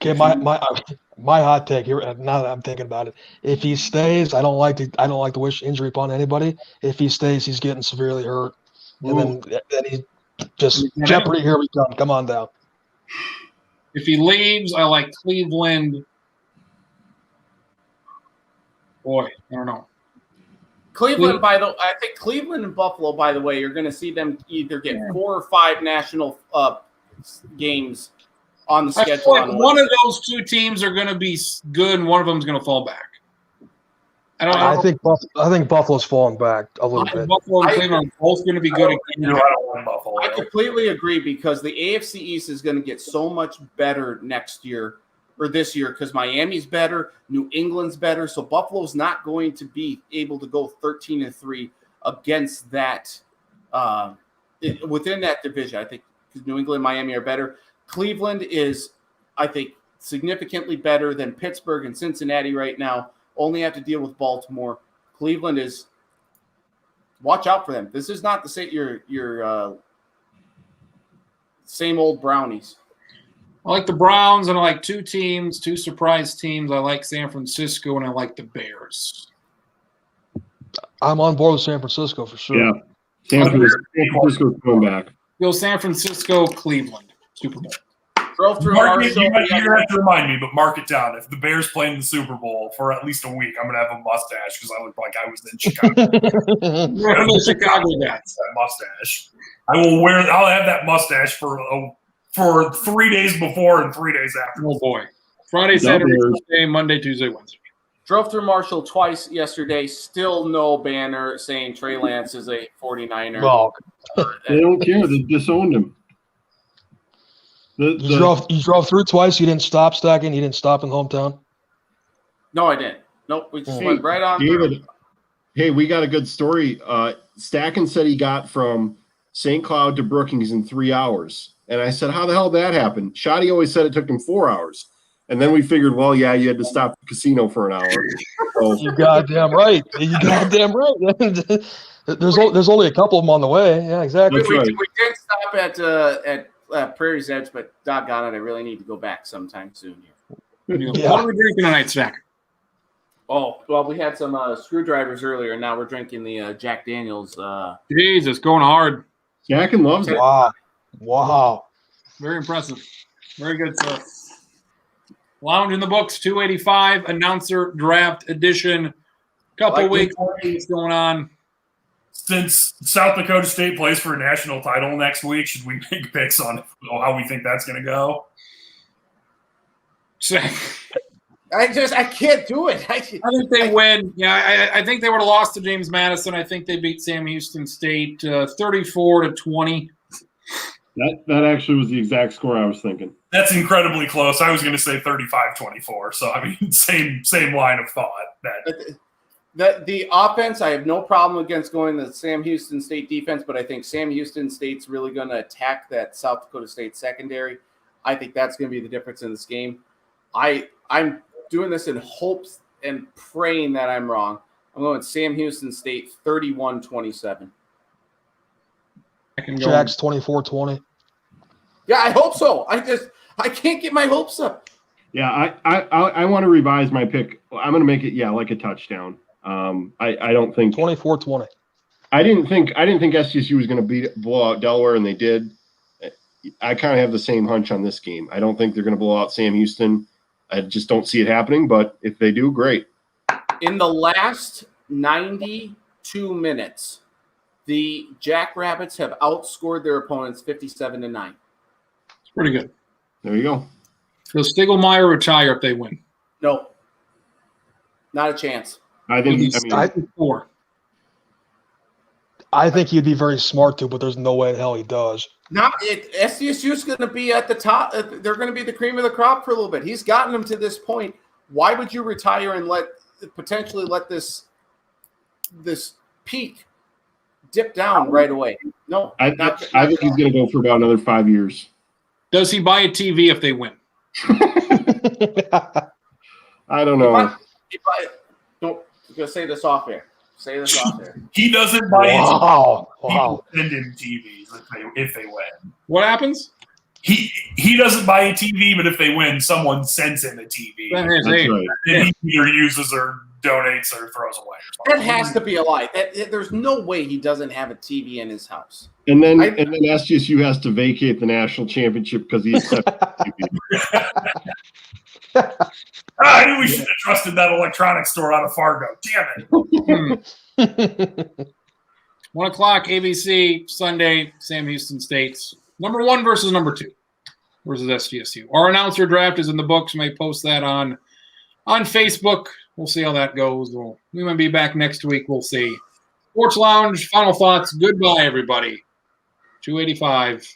Okay, my hot take here. Now that I'm thinking about it, if he stays, I don't like to wish injury upon anybody. If he stays, he's getting severely hurt, and then he just jeopardy. Here we come. Come on down.
If he leaves, I like Cleveland. Boy, I don't know.
Cleveland, I think Cleveland and Buffalo, by the way, you're going to see them either get 4 or 5 national games on the
I
schedule.
feel like one of those two teams are going to be good, and one of them is going to fall back.
I think Buffalo's falling back a little bit.
Buffalo and Cleveland are both going to be good.
I don't want Buffalo.
I completely agree because the AFC East is going to get so much better next year or this year because Miami's better, New England's better, so Buffalo's not going to be able to go 13-3 against that within that division. I think New England and Miami are better. Cleveland is, I think, significantly better than Pittsburgh and Cincinnati right now. Only have to deal with Baltimore. Cleveland is. Watch out for them. This is not your same old Brownies.
I like the Browns, and I like two surprise teams. I like San Francisco, and I like the Bears.
I'm on board with San Francisco for sure.
Yeah, San Francisco's coming back.
Go San Francisco, Cleveland, Super Bowl.
Drove through
Mark, you're going to have to remind me, but mark it down. If the Bears play in the Super Bowl for at least a week, I'm going to have a mustache because I look like I was in Chicago.
We're the Chicago Nats.
That mustache. I'll have that mustache for 3 days before and 3 days after.
Oh boy! Friday, Saturday, Sunday, Monday, Tuesday, Wednesday.
Drove through Marshall twice yesterday. Still no banner saying Trey Lance is a 49er.
Well,
they don't care. They disowned him.
You drove through twice. You didn't stop stacking. You didn't stop in the hometown.
No, I didn't. Nope. We just went right on.
David, hey, we got a good story. Stacken said he got from St. Cloud to Brookings in 3 hours. And I said, how the hell did that happen? Shoddy always said it took him 4 hours. And then we figured, well, yeah, you had to stop at the casino for an hour. So,
You goddamn right. You goddamn right. There's only a couple of them on the way. Yeah, exactly.
We did stop at Prairie's Edge, but doggone it, I really need to go back sometime soon here.
Yeah.
What are we drinking tonight, Stack?
Oh, well, we had some screwdrivers earlier, and now we're drinking the Jack Daniels.
Jesus, going hard.
Stacken loves it.
Wow.
Very impressive. Very good stuff. Lounge in the books, 285 announcer draft edition. Couple weeks. What's going on?
Since South Dakota State plays for a national title next week, should we make picks on how we think that's going to go?
I can't do it.
I think they win. Yeah, I think they would have lost to James Madison. I think they beat Sam Houston State 34-20.
That actually was the exact score I was thinking.
That's incredibly close. I was going to say 35-24. So, I mean, same line of thought.
The offense, I have no problem against going the Sam Houston State defense, but I think Sam Houston State's really going to attack that South Dakota State secondary. I think that's going to be the difference in this game. I'm doing this in hopes and praying that I'm wrong. I'm going Sam Houston State 31-27.
Jack's 24-20.
Yeah, I hope so. I can't get my hopes up.
Yeah, I want to revise my pick. I'm going to make it like a touchdown. I don't think
24-20.
I didn't think SDSU was going to blow out Delaware, and they did. I kind of have the same hunch on this game. I don't think they're going to blow out Sam Houston. I just don't see it happening. But if they do, great.
In the last 92 minutes, the Jackrabbits have outscored their opponents 57-9.
It's pretty good.
There you go.
Does Stiegelmeier retire if they win?
No, not a chance.
I think.
I think he'd be very smart to, but there's no way in hell he does.
SDSU is going to be at the top. They're going to be the cream of the crop for a little bit. He's gotten them to this point. Why would you retire and potentially let this peak dip down right away? No,
I think he's going to go for about another 5 years.
Does he buy a TV if they win?
I don't know.
Don't say this off air. Say this off air.
He doesn't buy
Wow.
He will send him TVs if they win.
What happens?
he doesn't buy a TV, but if they win, someone sends him a TV.
That is
That's
it.
right.
That he either uses or donates or throws away. Or
That
something.
has to be a lie. There's no way he doesn't have a TV in his house.
And then
I-
SDSU has to vacate the national championship because he accepted TV.
I knew we should have trusted that electronics store out of Fargo. Damn it.
1 o'clock, ABC, Sunday, Sam Houston State's number 1 versus number 2 versus SDSU. Our announcer draft is in the books. We may post that on Facebook. We'll see how that goes. We might be back next week. We'll see. Sports Lounge, final thoughts. Goodbye, everybody. 285.